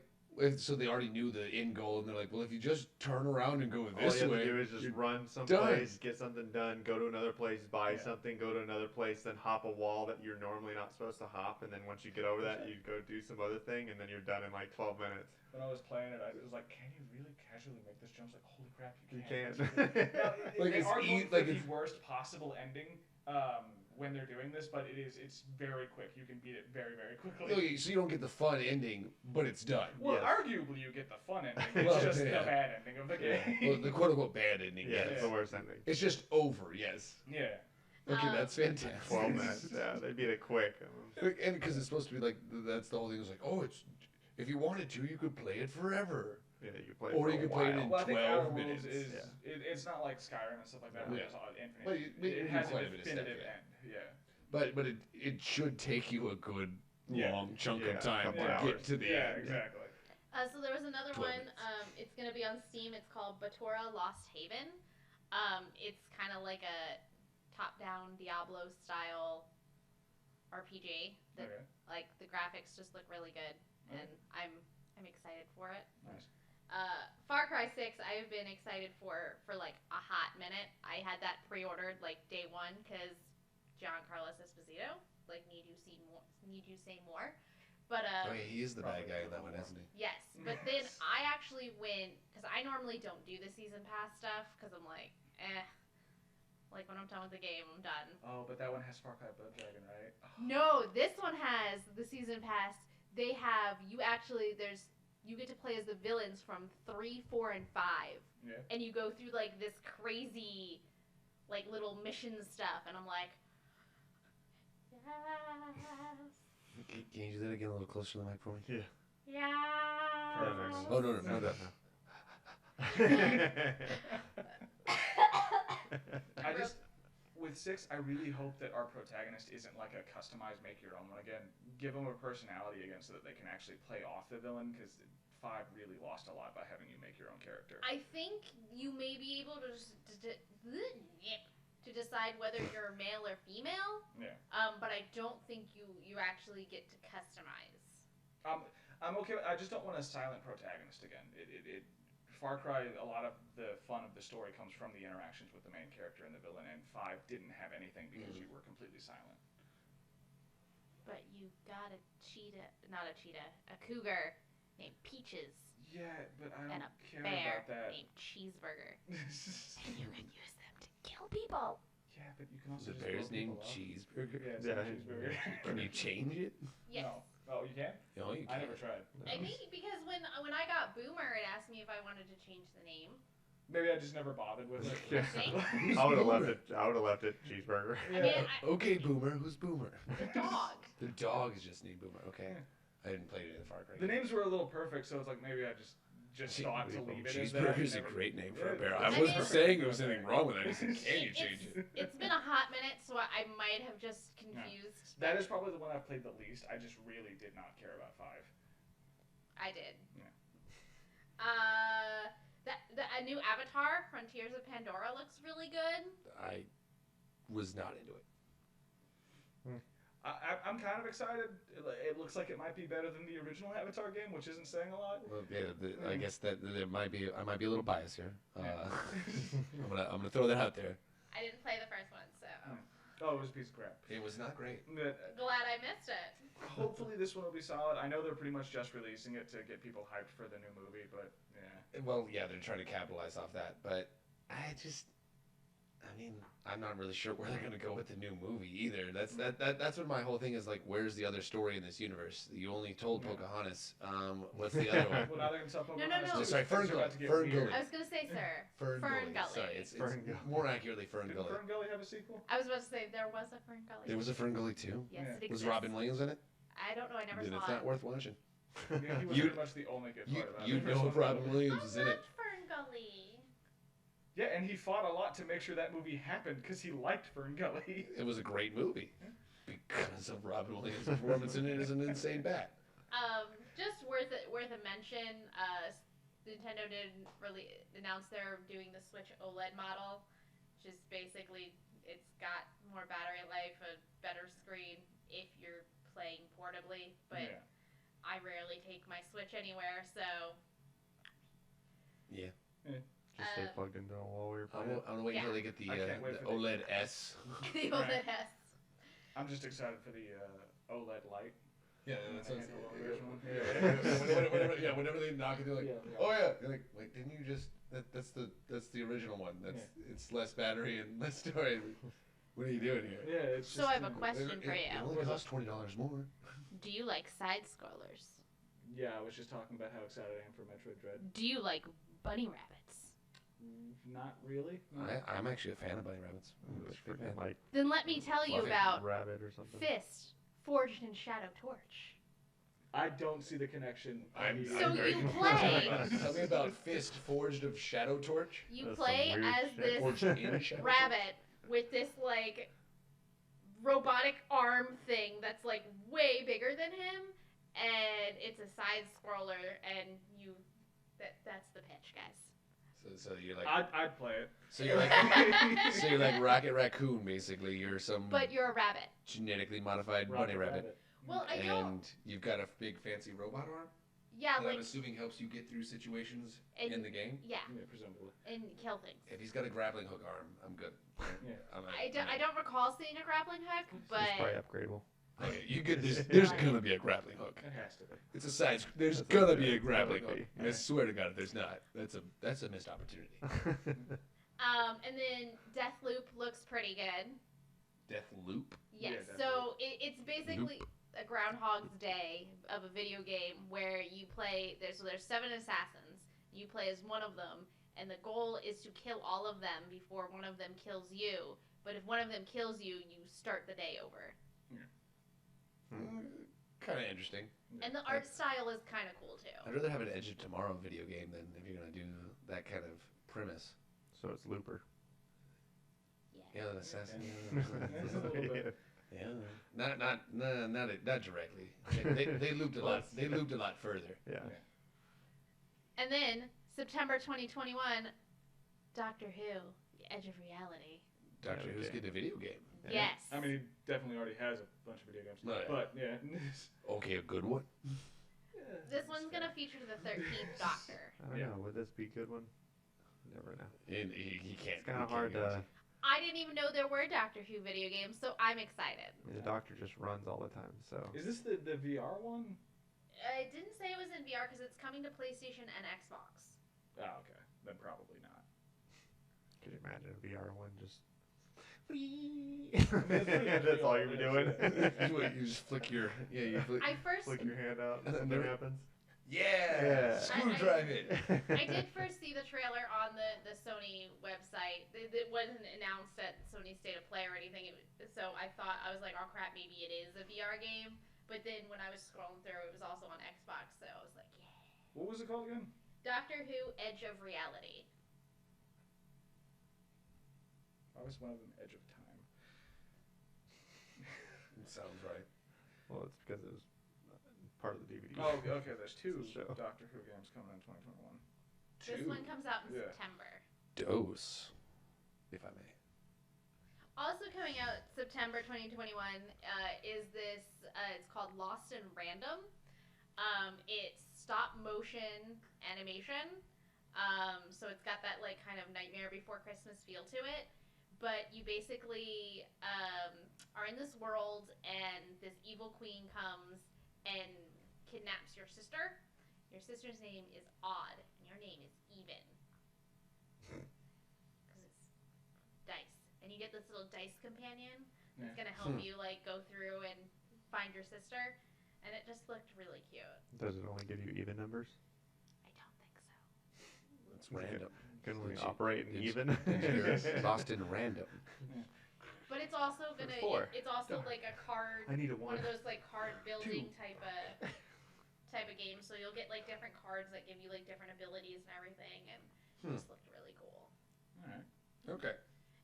so they already knew the end goal, and they're like, well, if you just turn around and go All this you have way, to do is just you're run done. someplace, get something done, go to another place, buy Yeah. something, go to another place, then hop a wall that you're normally not supposed to hop, and then once you get over that, you go do some other thing, and then you're done in like 12 minutes. When I was playing it, I was like, can you really casually make this jump? I was like, holy crap, you You can. can. Like, They it's are going for like the it's- worst possible ending when they're doing this, but it's very quick. You can beat it very, very quickly. Okay, so you don't get the fun ending, but it's done. Well, Yes. arguably you get the fun ending. It's Well, just yeah. the bad ending of the game. Well, the quote-unquote bad ending. Yeah, yes. it's the worst ending. It's just over. Yes. Yeah. Okay, that's fantastic. 12 minutes, yeah, they beat it quick. And because it's supposed to be like, that's the whole thing. It's like, oh, it's if you wanted to, you could play it forever. Yeah, you can play Or for you a could play it while. in Well, I think 12 Outer Worlds minutes. is Yeah. it's not like Skyrim and stuff like that where Yeah. it's all infinite. Well, it has quite an a bit of stuff, definitive yeah. end. Yeah. But it should take you a good Yeah. long chunk Yeah, of time to couple get hours. to the Yeah, end. exactly. So there was another 12 one. minutes. It's gonna be on Steam. It's called Batora Lost Haven. It's kind of like a top-down Diablo style RPG. That Okay. like the graphics just look really good, and I'm excited for it. Nice. Far Cry 6, I have been excited for like a hot minute. I had that pre-ordered like day one because Giancarlo Esposito like need you say more. But Oh, yeah, he is the bad guy in that one, isn't he? yes, but then I actually went because I normally don't do the season pass stuff because I'm like, like when I'm done with the game, I'm done. Oh, but that one has Far Cry Blood Dragon, right? Oh. No, this one has the season pass. They have you get to play as the villains from 3, 4, and 5. Yeah. And you go through like this crazy, like little mission stuff, and I'm like, yes, Can you do that again a little closer to the mic for me? yes. Perfect. Oh, no. I just, with 6, I really hope that our protagonist isn't like a customized make your own one again. Give them a personality again so that they can actually play off the villain, because 5 really lost a lot by having you make your own character. I think you may be able to decide whether you're male or female. Yeah. But I don't think you actually get to customize. I'm okay. I just don't want a silent protagonist again. Far Cry, a lot of the fun of the story comes from the interactions with the main character and the villain, and 5 didn't have anything because you were completely silent. But you got a cougar named Peaches, Yeah, but I and don't a care bear about that. named Cheeseburger, and you can use them to kill people. Yeah, but you can also The just bear's blow named people up. Cheeseburger? Yeah, it's Yeah. named Cheeseburger. Can you change it? Yes. No. Oh, you can? No, you I can't. never tried. I think because when I got Boomer, it asked me if I wanted to change the name. Maybe I just never bothered with it. Yeah. See? I would have left it. I would have left it cheeseburger. I mean, Okay, Boomer. Who's Boomer? the dog. The dog is just named Boomer. Okay. I didn't play it in the Far Cry. The names were a little perfect, so it's like maybe I just thought to leave it as that. Cheeseburger is a Never- great name for a Yeah, bear. it's I I wasn't mean- saying there was anything wrong with it. I just said, can you change it? It's been a hot minute, so I might have just confused. That is probably the one I've played the least. I just really did not care about 5. I did. Yeah. A new Avatar, Frontiers of Pandora, looks really good. I was not into it. I'm kind of excited. It looks like it might be better than the original Avatar game, which isn't saying a lot. Well, yeah, I guess that I might be a little biased here. I'm gonna throw that out there. I didn't play the first one, so Oh, it was a piece of crap. It was not great. But glad I missed it. hopefully this one will be solid. I know they're pretty much just releasing it to get people hyped for the new movie, but yeah. Well, yeah, they're trying to capitalize off that, but I'm not really sure where they're gonna go with the new movie either. That's what my whole thing is like. Where's the other story in this universe? You only told Yeah. Pocahontas. What's the other one? Well, now they're gonna tell No. Pocahontas Sorry, Fern it's about to Gully. get Fern weird. Gully. I was gonna say, sir. Fern Gully. Gully. Sorry, it's Fern Gully. more accurately Fern Did Gully. Fern Gully have a sequel? I was about to say there was a Fern Gully. There was a Fern Gully too. Yes, Yeah. it exists. Was Robin Williams in it? I don't know. I never Then saw it's it. not worth watching. Yeah, he was You- pretty much the only good You part about you it. know if Robin Williams is in it. Fern Gully. Yeah, and he fought a lot to make sure that movie happened because he liked Fern Gully. It was a great movie because of Robin Williams' performance in it as an insane bat. Just worth a mention. Nintendo did really announce they're doing the Switch OLED model, which is basically it's got more battery life, a better screen if you're playing portably. But Yeah. I rarely take my Switch anywhere, so Yeah. Just stay plugged into a wall while you're playing. I'm gonna wait until they get the I can't wait for the- OLED S. the Right. OLED S. I'm just excited for the OLED light. Yeah, that's that's Yeah. whenever they knock it, they're like, Yeah. oh yeah. You're like, wait, didn't you just? That's the original one. It's less battery and less storage. What are you doing here? Yeah, it's So just, I have a question for It you. only costs $20 more. Do you like side scrollers? Yeah, I was just talking about how excited I am for Metroid Dread. Do you like bunny rabbits? Not really. No. I'm actually a fan of bunny rabbits. I'm a Just big fan. freaking like Then let me tell you Love it. about rabbit or something. Fist, forged in Shadow Torch. I don't see the connection. So very you confused. play- Tell me about Fist forged of Shadow Torch. You That's play some weird as shit. this Forged in Shadow rabbit with this like robotic arm thing that's like way bigger than him, and it's a side scroller, and that's the pitch, guys. So you're like I'd play it. so you're like so you're like Rocket Raccoon basically. You're some But you're a rabbit. genetically modified bunny rabbit, Well, I don't. and you've got a big fancy robot arm Yeah, that I'm like assuming helps you get through situations and, in the game. Yeah, Yeah, presumably. and kill things. If he's got a grappling hook arm, I'm good. Yeah. I don't recall seeing a grappling hook, It's probably but upgradable. Okay, you get this. There's gonna be a grappling hook. It has to be. It's a side. There's That's gonna okay. be a It's grappling gotta hook. be. I swear to God, if there's not, that's a missed opportunity. and then Deathloop looks pretty good. Death Loop. Yes. Yeah, So it's basically a Groundhog's Day of a video game where you play. There's 7 assassins. You play as one of them, and the goal is to kill all of them before one of them kills you. But if one of them kills you, you start the day over. Kind of interesting. And the art style is kind of cool too. I'd rather have an Edge of Tomorrow video game than if you're gonna do that kind of premise. So it's Looper. Yeah, an assassin. That's a little bit. Yeah. Not directly. They looped a lot. They looped a lot further. Yeah. And then September 2021, Doctor Who: The Edge of Reality. Doctor Who's Okay. getting a video game. Yeah. Yes. I mean, he definitely already has a bunch of video games. No, yeah. But yeah. Okay, a good one. This one's gonna feature the 13th Doctor. I don't know. Would this be a good one? Never know. He can't. It's kind of hard to. I didn't even know there were Doctor Who video games, so I'm excited. The Doctor just runs all the time, so. Is this the VR one? It didn't say it was in VR because it's coming to PlayStation and Xbox. Oh, okay. Then probably not. Could you imagine a VR one just. That's That's all you're doing. You just flick your you flick, I first, Flick your hand out, And then something there- happens. yeah, screwdrive it. I did first see the trailer on the Sony website. It wasn't announced at Sony State of Play or anything, so I was like, oh crap, maybe it is a VR game. But then when I was scrolling through, it was also on Xbox, so I was like, yeah. What was it called again? Doctor Who: Edge of Reality. Why was one of them Edge of Time? Sounds right. Well, it's because it was part of the DVD. Oh, okay. There's 2 Show. Doctor Who games coming in 2021. This one comes out in Yeah. September. Dose, if I may. Also coming out September 2021 is this. It's called Lost in Random. It's stop motion animation. So it's got that like kind of Nightmare Before Christmas feel to it. But you basically are in this world, and this evil queen comes and kidnaps your sister. Your sister's name is Odd, and your name is Even. Because it's dice. And you get this little dice companion that's going to help you like go through and find your sister. And it just looked really cute. Does it only give you even numbers? I don't think so. It's random. Can only It's- operate in it's- even? You're lost in random. But it's also gonna. Four. It's also like a card. I need a One one. of those like card building type of game. So you'll get like different cards that give you like different abilities and everything, and it just looked really cool. Alright. Okay.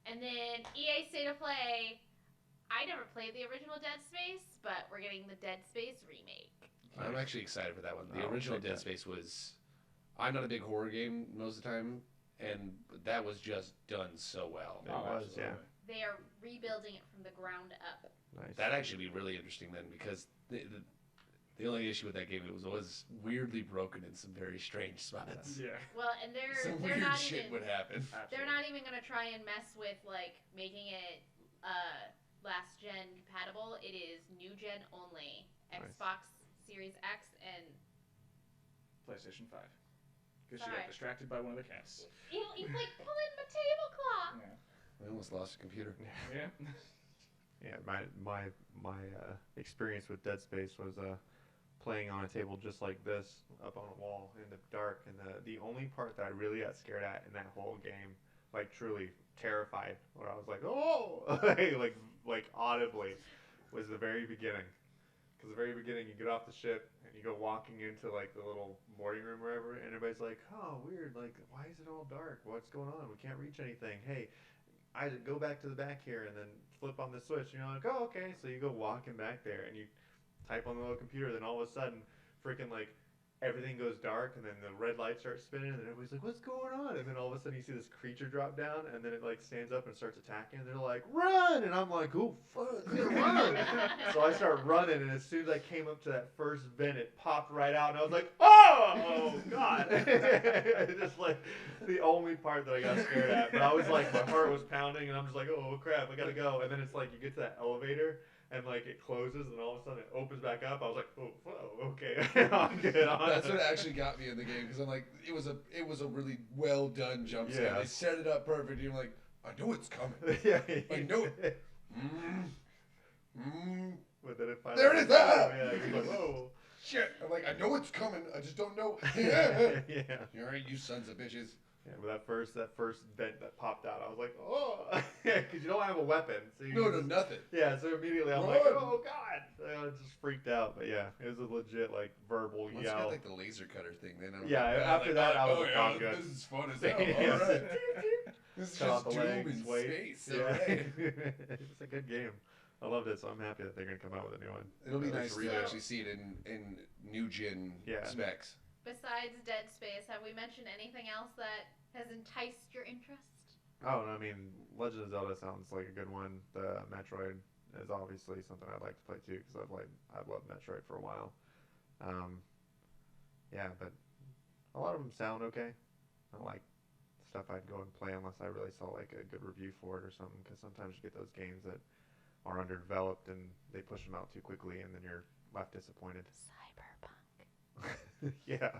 And then EA State of Play. I never played the original Dead Space, but we're getting the Dead Space remake. I'm actually excited for that one. The I'll original check Dead that. Space was. I'm not a big horror game most of the time, and that was just done so well. It was, yeah. They are rebuilding it from the ground up. Nice. That'd actually be really interesting then, because the only issue with that game, it was always weirdly broken in some very strange spots. Yeah. Well, and they're Some they're weird not shit even would happen. they're not even gonna try and mess with like making it last gen compatible. It is new gen only. Nice. Xbox Series X and PlayStation 5. Because she Sorry. got distracted by one of the cats. you like pulling my tablecloth. Yeah. I almost lost a computer. Yeah. Yeah, my experience with Dead Space was playing on a table just like this, up on a wall in the dark, and the only part that I really got scared at in that whole game, like truly terrified, where I was like, oh, like audibly, was the very beginning. Because the very beginning, you get off the ship and you go walking into like the little boarding room or whatever, and everybody's like, oh, weird, like why is it all dark? What's going on? We can't reach anything. Hey, I go back to the back here and then flip on the switch, and you're like, oh, okay. So you go walking back there and you type on the little computer, then all of a sudden, freaking like everything goes dark, and then the red light starts spinning, and then everybody's like, "What's going on?" And then all of a sudden you see this creature drop down, and then it like stands up and starts attacking, and they're like, "Run!" And I'm like, "Oh fuck, run!" So I start running, and as soon as I came up to that first vent, it popped right out, and I was like, "Oh god!" It's just like the only part that I got scared at. But I was like, my heart was pounding, and I'm just like, "Oh crap, I gotta go!" And then it's like you get to that elevator. And like it closes, and all of a sudden it opens back up. I was like, "Oh, whoa, okay, I'm good." That's what actually got me in the game because I'm like, it was a really well done jump scare. Yeah. They set it up perfect. You're like, I know it's coming. Yeah, I know it. But then it finally. There it is. Yeah, you're like, whoa. Shit. I'm like, I know it's coming. I just don't know. Yeah. All right, you sons of bitches. Yeah, but that first vent that popped out, I was like, oh, because you don't have a weapon. So you No, just, nothing. Yeah, so immediately I'm like, oh god, I just freaked out. But yeah, it was a legit like verbal Once you yell. got like the laser cutter thing, then I'm Yeah, like, after that, I was like, yeah, oh, good. this is fun as hell. Yeah. All right. This is Cut off just the Doom legs, in wait. space. Yeah. All right. It's a good game. I loved it, so I'm happy that they're gonna come out with a new one. It'll be At nice least to redo it. actually see it in new gen Yeah. specs. Besides Dead Space, have we mentioned anything else that has enticed your interest? Oh, and I mean, Legend of Zelda sounds like a good one. The Metroid is obviously something I'd like to play too, because I've loved Metroid for a while. Yeah, but a lot of them sound okay. I like stuff I'd go and play unless I really saw like a good review for it or something, because sometimes you get those games that are underdeveloped and they push them out too quickly, and then you're left disappointed. Cyberpunk. Yeah.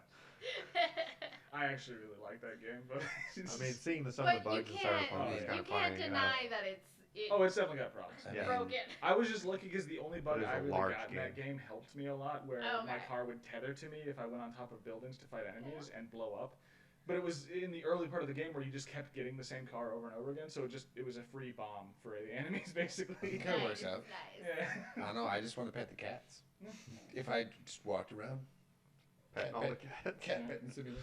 I actually really like that game, but I mean, seeing some But of the bugs you in can't, Cyberpunk is kind you of funny. can't deny that it's oh, it's definitely got problems. I Yeah. mean, broken. I was just lucky because the only bug It is I a really large got in that game helped me a lot, where Oh, my okay. car would tether to me if I went on top of buildings to fight enemies and blow up. But it was in the early part of the game where you just kept getting the same car over and over again, so it was a free bomb for the enemies basically. It kinda works out. Nice. Yeah. I don't know. I just want to pet the cats. If I just walked around, Petting all the cats. cat petting simulator.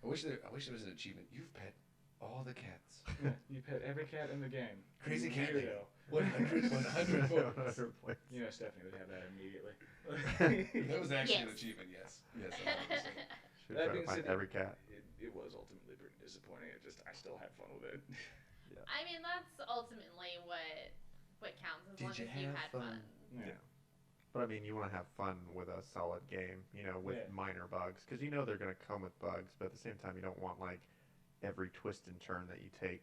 I wish there was an achievement. You've pet all the cats. You pet every cat in the game. Crazy You cat lady. weirdo. 100 points. You know Stephanie would have that immediately. That was actually an Yes. achievement. Yes. Yes. 100%. Should That try to being find said, every cat. It was ultimately pretty disappointing. I still had fun with it. I mean, that's ultimately what counts as Did long you as you have had fun? fun. Yeah. But I mean, you want to have fun with a solid game, with Yeah. minor bugs, because they're going to come with bugs, but at the same time, you don't want like every twist and turn that you take.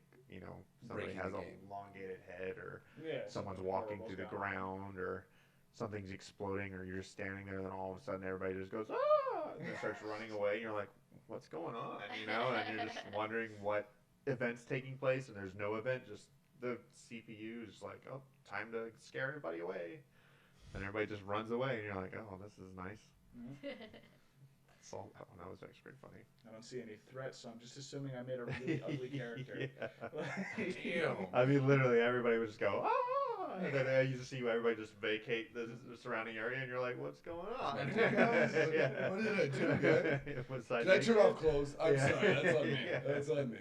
Somebody Breaking has the a game. elongated head, or Yeah. someone's something walking horrible's through the gone on. ground, or something's exploding, or you're just standing there, and then all of a sudden everybody just goes ah, and starts running away, and you're like, what's going on? And you're just wondering what event's taking place, and there's no event, just the CPU is just like, oh, time to scare everybody away, and everybody just runs away, and you're like, oh, this is nice. Saw that one. That was actually pretty funny. I don't see any threats, so I'm just assuming I made a really ugly character. Damn. I mean, literally, everybody would just go, ah! And then you just see everybody just vacate the surrounding area, and you're like, what's going on? What did I do, guy? Did I turn off clothes? I'm Yeah. sorry. That's on me. Yeah. That's on me.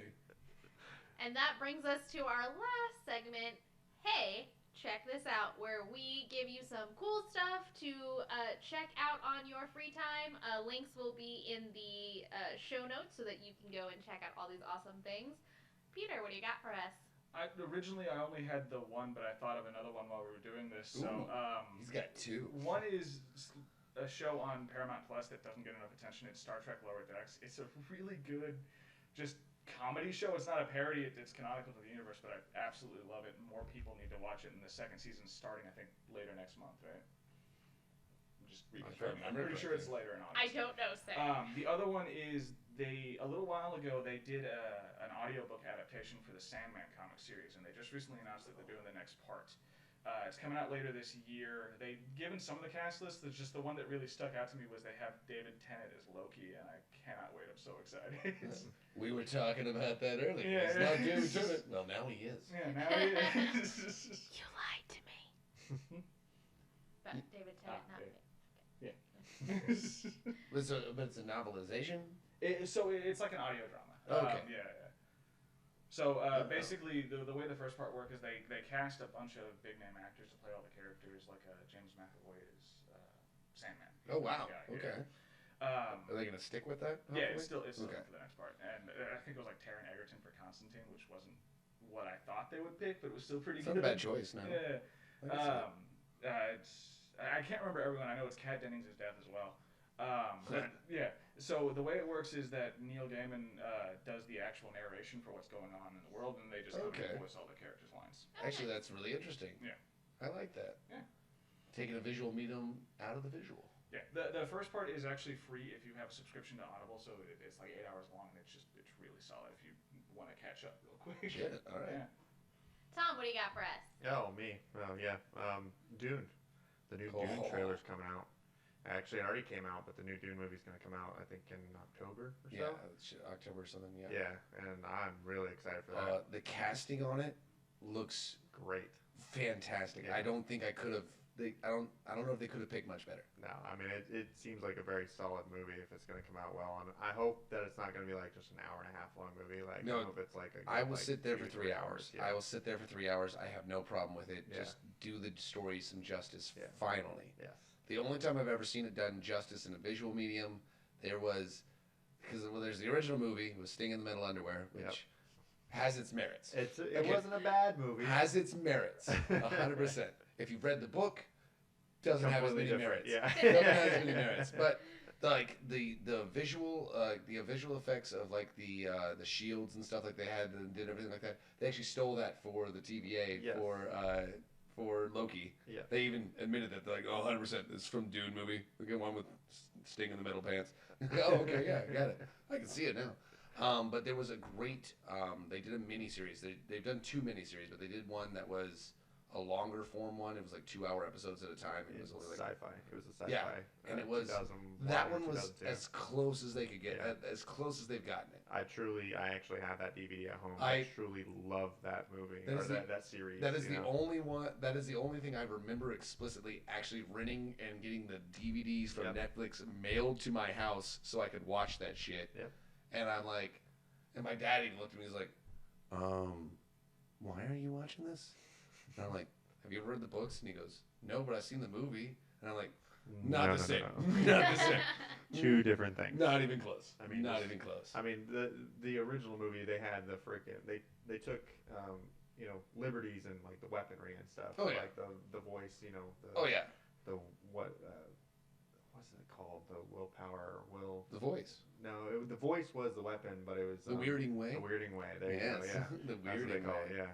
And that brings us to our last segment. Hey, check this out, where we give you some cool stuff to check out on your free time. Links will be in the show notes so that you can go and check out all these awesome things. Peter, what do you got for us? Originally, I only had the one, but I thought of another one while we were doing this. So, Ooh, he's got two. one is a show on Paramount Plus that doesn't get enough attention. It's Star Trek Lower Decks. It's a really good, just comedy show. It's not a parody. It's canonical to the universe, but I absolutely love it. More people need to watch it. And the second season's starting, I think, later next month, right? I'm just reconfirming. I'm pretty sure it's later in August. I don't know, sir. The other one is a little while ago they did an audiobook adaptation for the Sandman comic series, and they just recently announced that they're doing the next part. It's coming out later this year. They've given some of the cast lists. There's just the one that really stuck out to me was they have David Tennant as Loki, and I cannot wait. I'm so excited. We were talking about that earlier. Yeah, It's yeah. not David Tennant. Well, now he is. Yeah, now it is. You lied to me. But David Tennant, not me. Yeah. But it's a novelization? So it's like an audio drama. Okay. Yeah. So basically, the way the first part works is they cast a bunch of big name actors to play all the characters, like James McAvoy is Sandman. Oh, wow. Guy, Okay. yeah. Are they gonna stick with that? Yeah, hopefully? it's still Okay. for the next part, and I think it was like Taron Egerton for Constantine, which wasn't what I thought they would pick, but it was still pretty It's good. not a bad choice, no. Yeah. I can see it. I can't remember everyone. I know it's Kat Dennings' death as well. But yeah. So the way it works is that Neil Gaiman does the actual narration for what's going on in the world, and they just come in and voice all the characters' lines. Actually, that's really interesting. Yeah. I like that. Yeah. Taking a visual medium out of the visual. Yeah. The first part is actually free if you have a subscription to Audible, so it's like 8 hours long, and it's really solid if you want to catch up real quick. Shit. All right. Yeah. Tom, what do you got for us? Oh, me. Oh, yeah. Dune. The new Dune trailer's coming out. Actually, it already came out, but the new Dune movie's going to come out, I think, in October or so. Yeah, October or something, yeah. Yeah, and I'm really excited for that. The casting on it looks Great. fantastic. Yeah. I don't think I could have. I don't know if they could have picked much better. No, I mean, it seems like a very solid movie if it's going to come out well. And I hope that it's not going to be like just an hour and a half long movie. Like, No, I hope it's like a good, I will like, sit there for 2-3 3 hours. Yeah. I will sit there for 3 hours. I have no problem with it. Yeah. Just do the story some justice. Yeah. Finally. Yes. The only time I've ever seen it done justice in a visual medium, there was, because there's the original movie with Sting in the Metal Underwear, which Yep. has its merits. It Okay. wasn't a bad movie. Has its merits, 100%. If you've read the book, doesn't have as many Completely merits. different, Doesn't Yeah. have as many merits. But like the visual effects of like the shields and stuff like they had and did everything like that. They actually stole that for the TVA Yes. for Loki. Yeah. They even admitted that they're like, 100%, it's from Dune movie. We get one with Sting in the metal pants. Oh, okay, yeah, got it. I can see it now. But there was a great. They did a miniseries. They've done 2 miniseries, but they did one that was a longer form one. It was like 2-hour episodes at a time. It was only like sci-fi. It was a sci-fi. Yeah, and it was 2001 that or one was 2002. as close as they could get, Yeah. as close as they've gotten it. I actually have that DVD at home. I I truly love that movie That or is that series. That is you the know? only one. That is the only thing I remember explicitly actually renting and getting the DVDs from Yep. Netflix mailed to my house so I could watch that shit. Yep. And I'm like, and my dad even looked at me. He's like, why are you watching this? And I'm like, have you ever read the books? And he goes, no, but I've seen the movie. And I'm like, not No, the no, same. no. Not the same. Two different things. Not even close. I mean, not this- even close. I mean, the original movie, they had the freaking they took liberties in like the weaponry and stuff. Oh, yeah. Like the voice, Oh yeah, the what's it called? The willpower, will. the voice. No, the voice was the weapon, but it was The weirding way. The weirding way. There Yes. you go. Yeah. The That's what they weirding call way. it, yeah.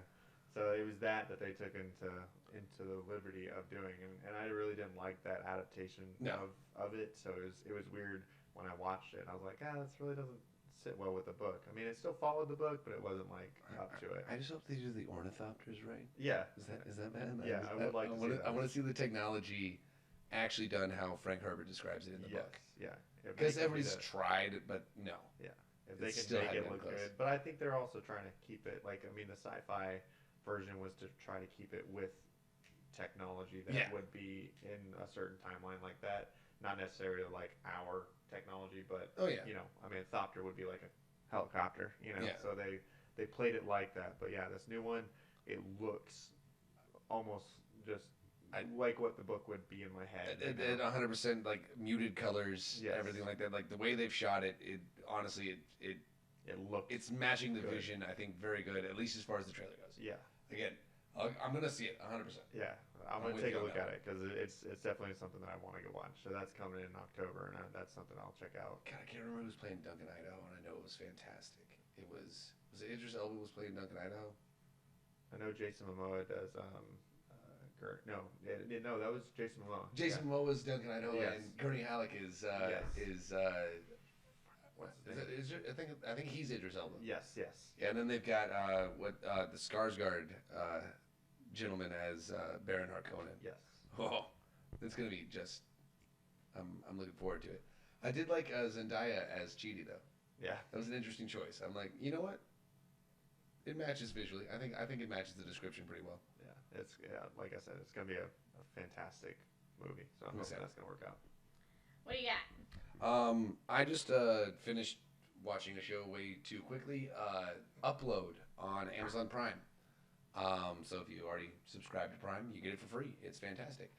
So it was that they took into the liberty of doing, and I really didn't like that adaptation No. of it. So it was weird when I watched it. I was like, this really doesn't sit well with the book. I mean, it still followed the book, but it wasn't like up to it. I just hope they do the ornithopters right. Yeah. Is that bad? Yeah, I would like to see that. I want to see the technology actually done how Frank Herbert describes it in the Yes. book. Yeah. If they Because can do everybody's that- tried, but no. If they It can still make hadn't it been look close. good. But I think they're also trying to keep it, like, I mean, the sci-fi version was to try to keep it with technology that Yeah. would be in a certain timeline like that. Not necessarily like our technology, but, Oh yeah. I mean, a Thopter would be like a helicopter, Yeah. So they played it like that. But yeah, this new one, it looks almost just like what the book would be in my head. At 100% like muted colors, Yes. everything like that. Like the way they've shot it, honestly It looks, it's matching the good. vision. I think very good, at least as far as the trailer goes. yeah. Again, I'm gonna see it 100%. Yeah, I'm I'm gonna with take you a on look that at it because it's definitely something that I want to go watch. So that's coming in October, and that's something I'll check out. God, I can't remember who was playing Duncan Idaho, and I know it was fantastic. It was it Idris Elba was playing Duncan Idaho? I know Jason Momoa does. No, that was Jason Momoa. Jason Momoa was Duncan Idaho, Yes. and Gurney Halleck is What's his is name? it, I think he's Idris Elba. Yes. Yeah, and then they've got the Skarsgård gentleman as Baron Harkonnen. Yes. Oh, it's gonna be just. I'm looking forward to it. I did like Zendaya as Chidi though. Yeah. That was an interesting choice. I'm like, you know what? It matches visually. I think it matches the description pretty well. Yeah. Like I said, it's gonna be a fantastic movie. So I'm hoping that's gonna work out. What do you got? I just finished watching a show way too quickly. Upload on Amazon Prime. So if you already subscribe to Prime, you get it for free. It's fantastic.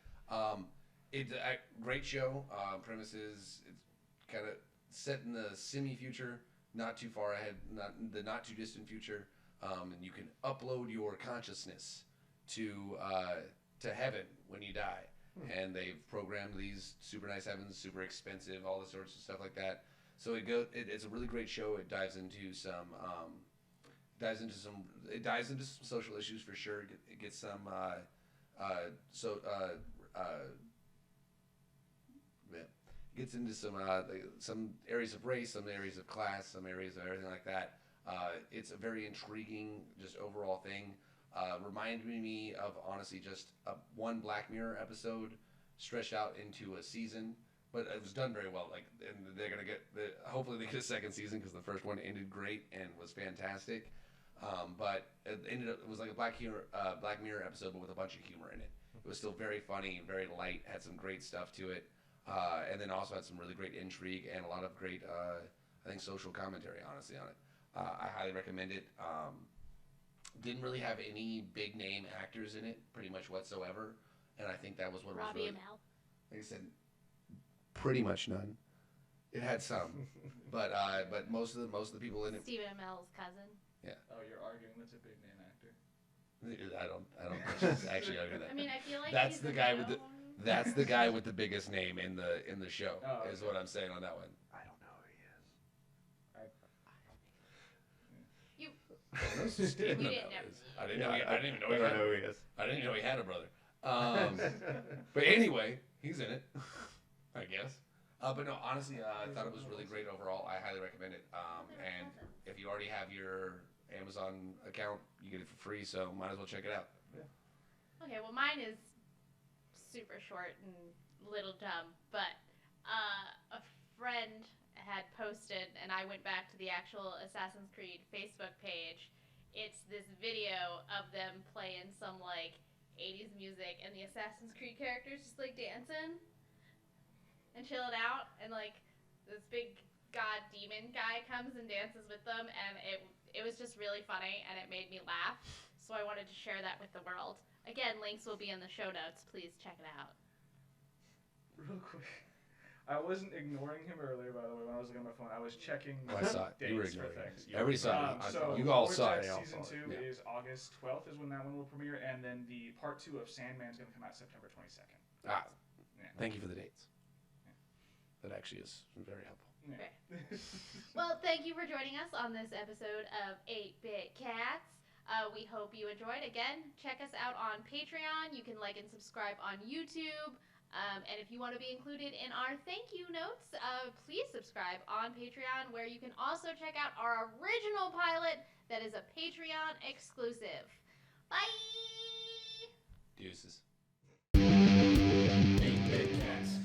It's a great show. Premise is it's kind of set in the semi-future, not too far ahead, not too distant future, and you can upload your consciousness to heaven when you die. And they've programmed these super nice heavens, super expensive, all the sorts of stuff like that. So it's a really great show. It dives into some social issues for sure. It gets some gets into some areas of race, some areas of class, some areas of everything like that. It's a very intriguing, just overall thing. Reminded me of honestly just one Black Mirror episode stretched out into a season, but it was done very well. Like, and they're gonna hopefully they get a second season because the first one ended great and was fantastic. But it was like a Black Mirror episode, but with a bunch of humor in it. It was still very funny and very light. Had some great stuff to it, and then also had some really great intrigue and a lot of great, I think, social commentary. Honestly, on it, I highly recommend it. Didn't really have any big name actors in it, pretty much whatsoever, and I think that was what Robbie was really. Amell. Like I said, pretty much none. It had some, but most of the people in it. Stephen Amell's cousin. Oh, you're arguing that's a big name actor. I don't actually argue that. I mean, I feel like That's he's the a guy with no. That's the guy with the biggest name in the show. Oh, Is okay. what I'm saying on that one. I don't know who he is. You Stephen didn't Amell know. is. I didn't even know I he don't had. know who he is. I didn't even know he had a brother. But anyway, he's in it, I guess. But no, honestly, I thought it was really great overall. I highly recommend it. And if you already have your Amazon account, you get it for free, so might as well check it out. Okay, well, mine is super short and little dumb, but a friend had posted, and I went back to the actual Assassin's Creed Facebook page. It's this video of them playing some, like, 80s music, and the Assassin's Creed characters just, like, dancing and chilling out, and, like, this big god demon guy comes and dances with them, and it was just really funny, and it made me laugh, so I wanted to share that with the world. Again, links will be in the show notes. Please check it out. Real quick. I wasn't ignoring him earlier, by the way, when I was looking at my phone. I was checking Oh, I saw it. dates You were for ignoring things. it. Everybody saw it. So You all saw it. Vortex Season 2 Yeah. is August 12th is when that one will premiere, and then the part 2 of Sandman's going to come out September 22nd. Ah, Yeah. thank you for the dates. That actually is very helpful. Yeah. Well, thank you for joining us on this episode of 8-Bit Cats. We hope you enjoyed. Again, check us out on Patreon. You can like and subscribe on YouTube. And if you want to be included in our thank you notes, please subscribe on Patreon, where you can also check out our original pilot that is a Patreon exclusive. Bye! Deuces. 8-Bit Cats.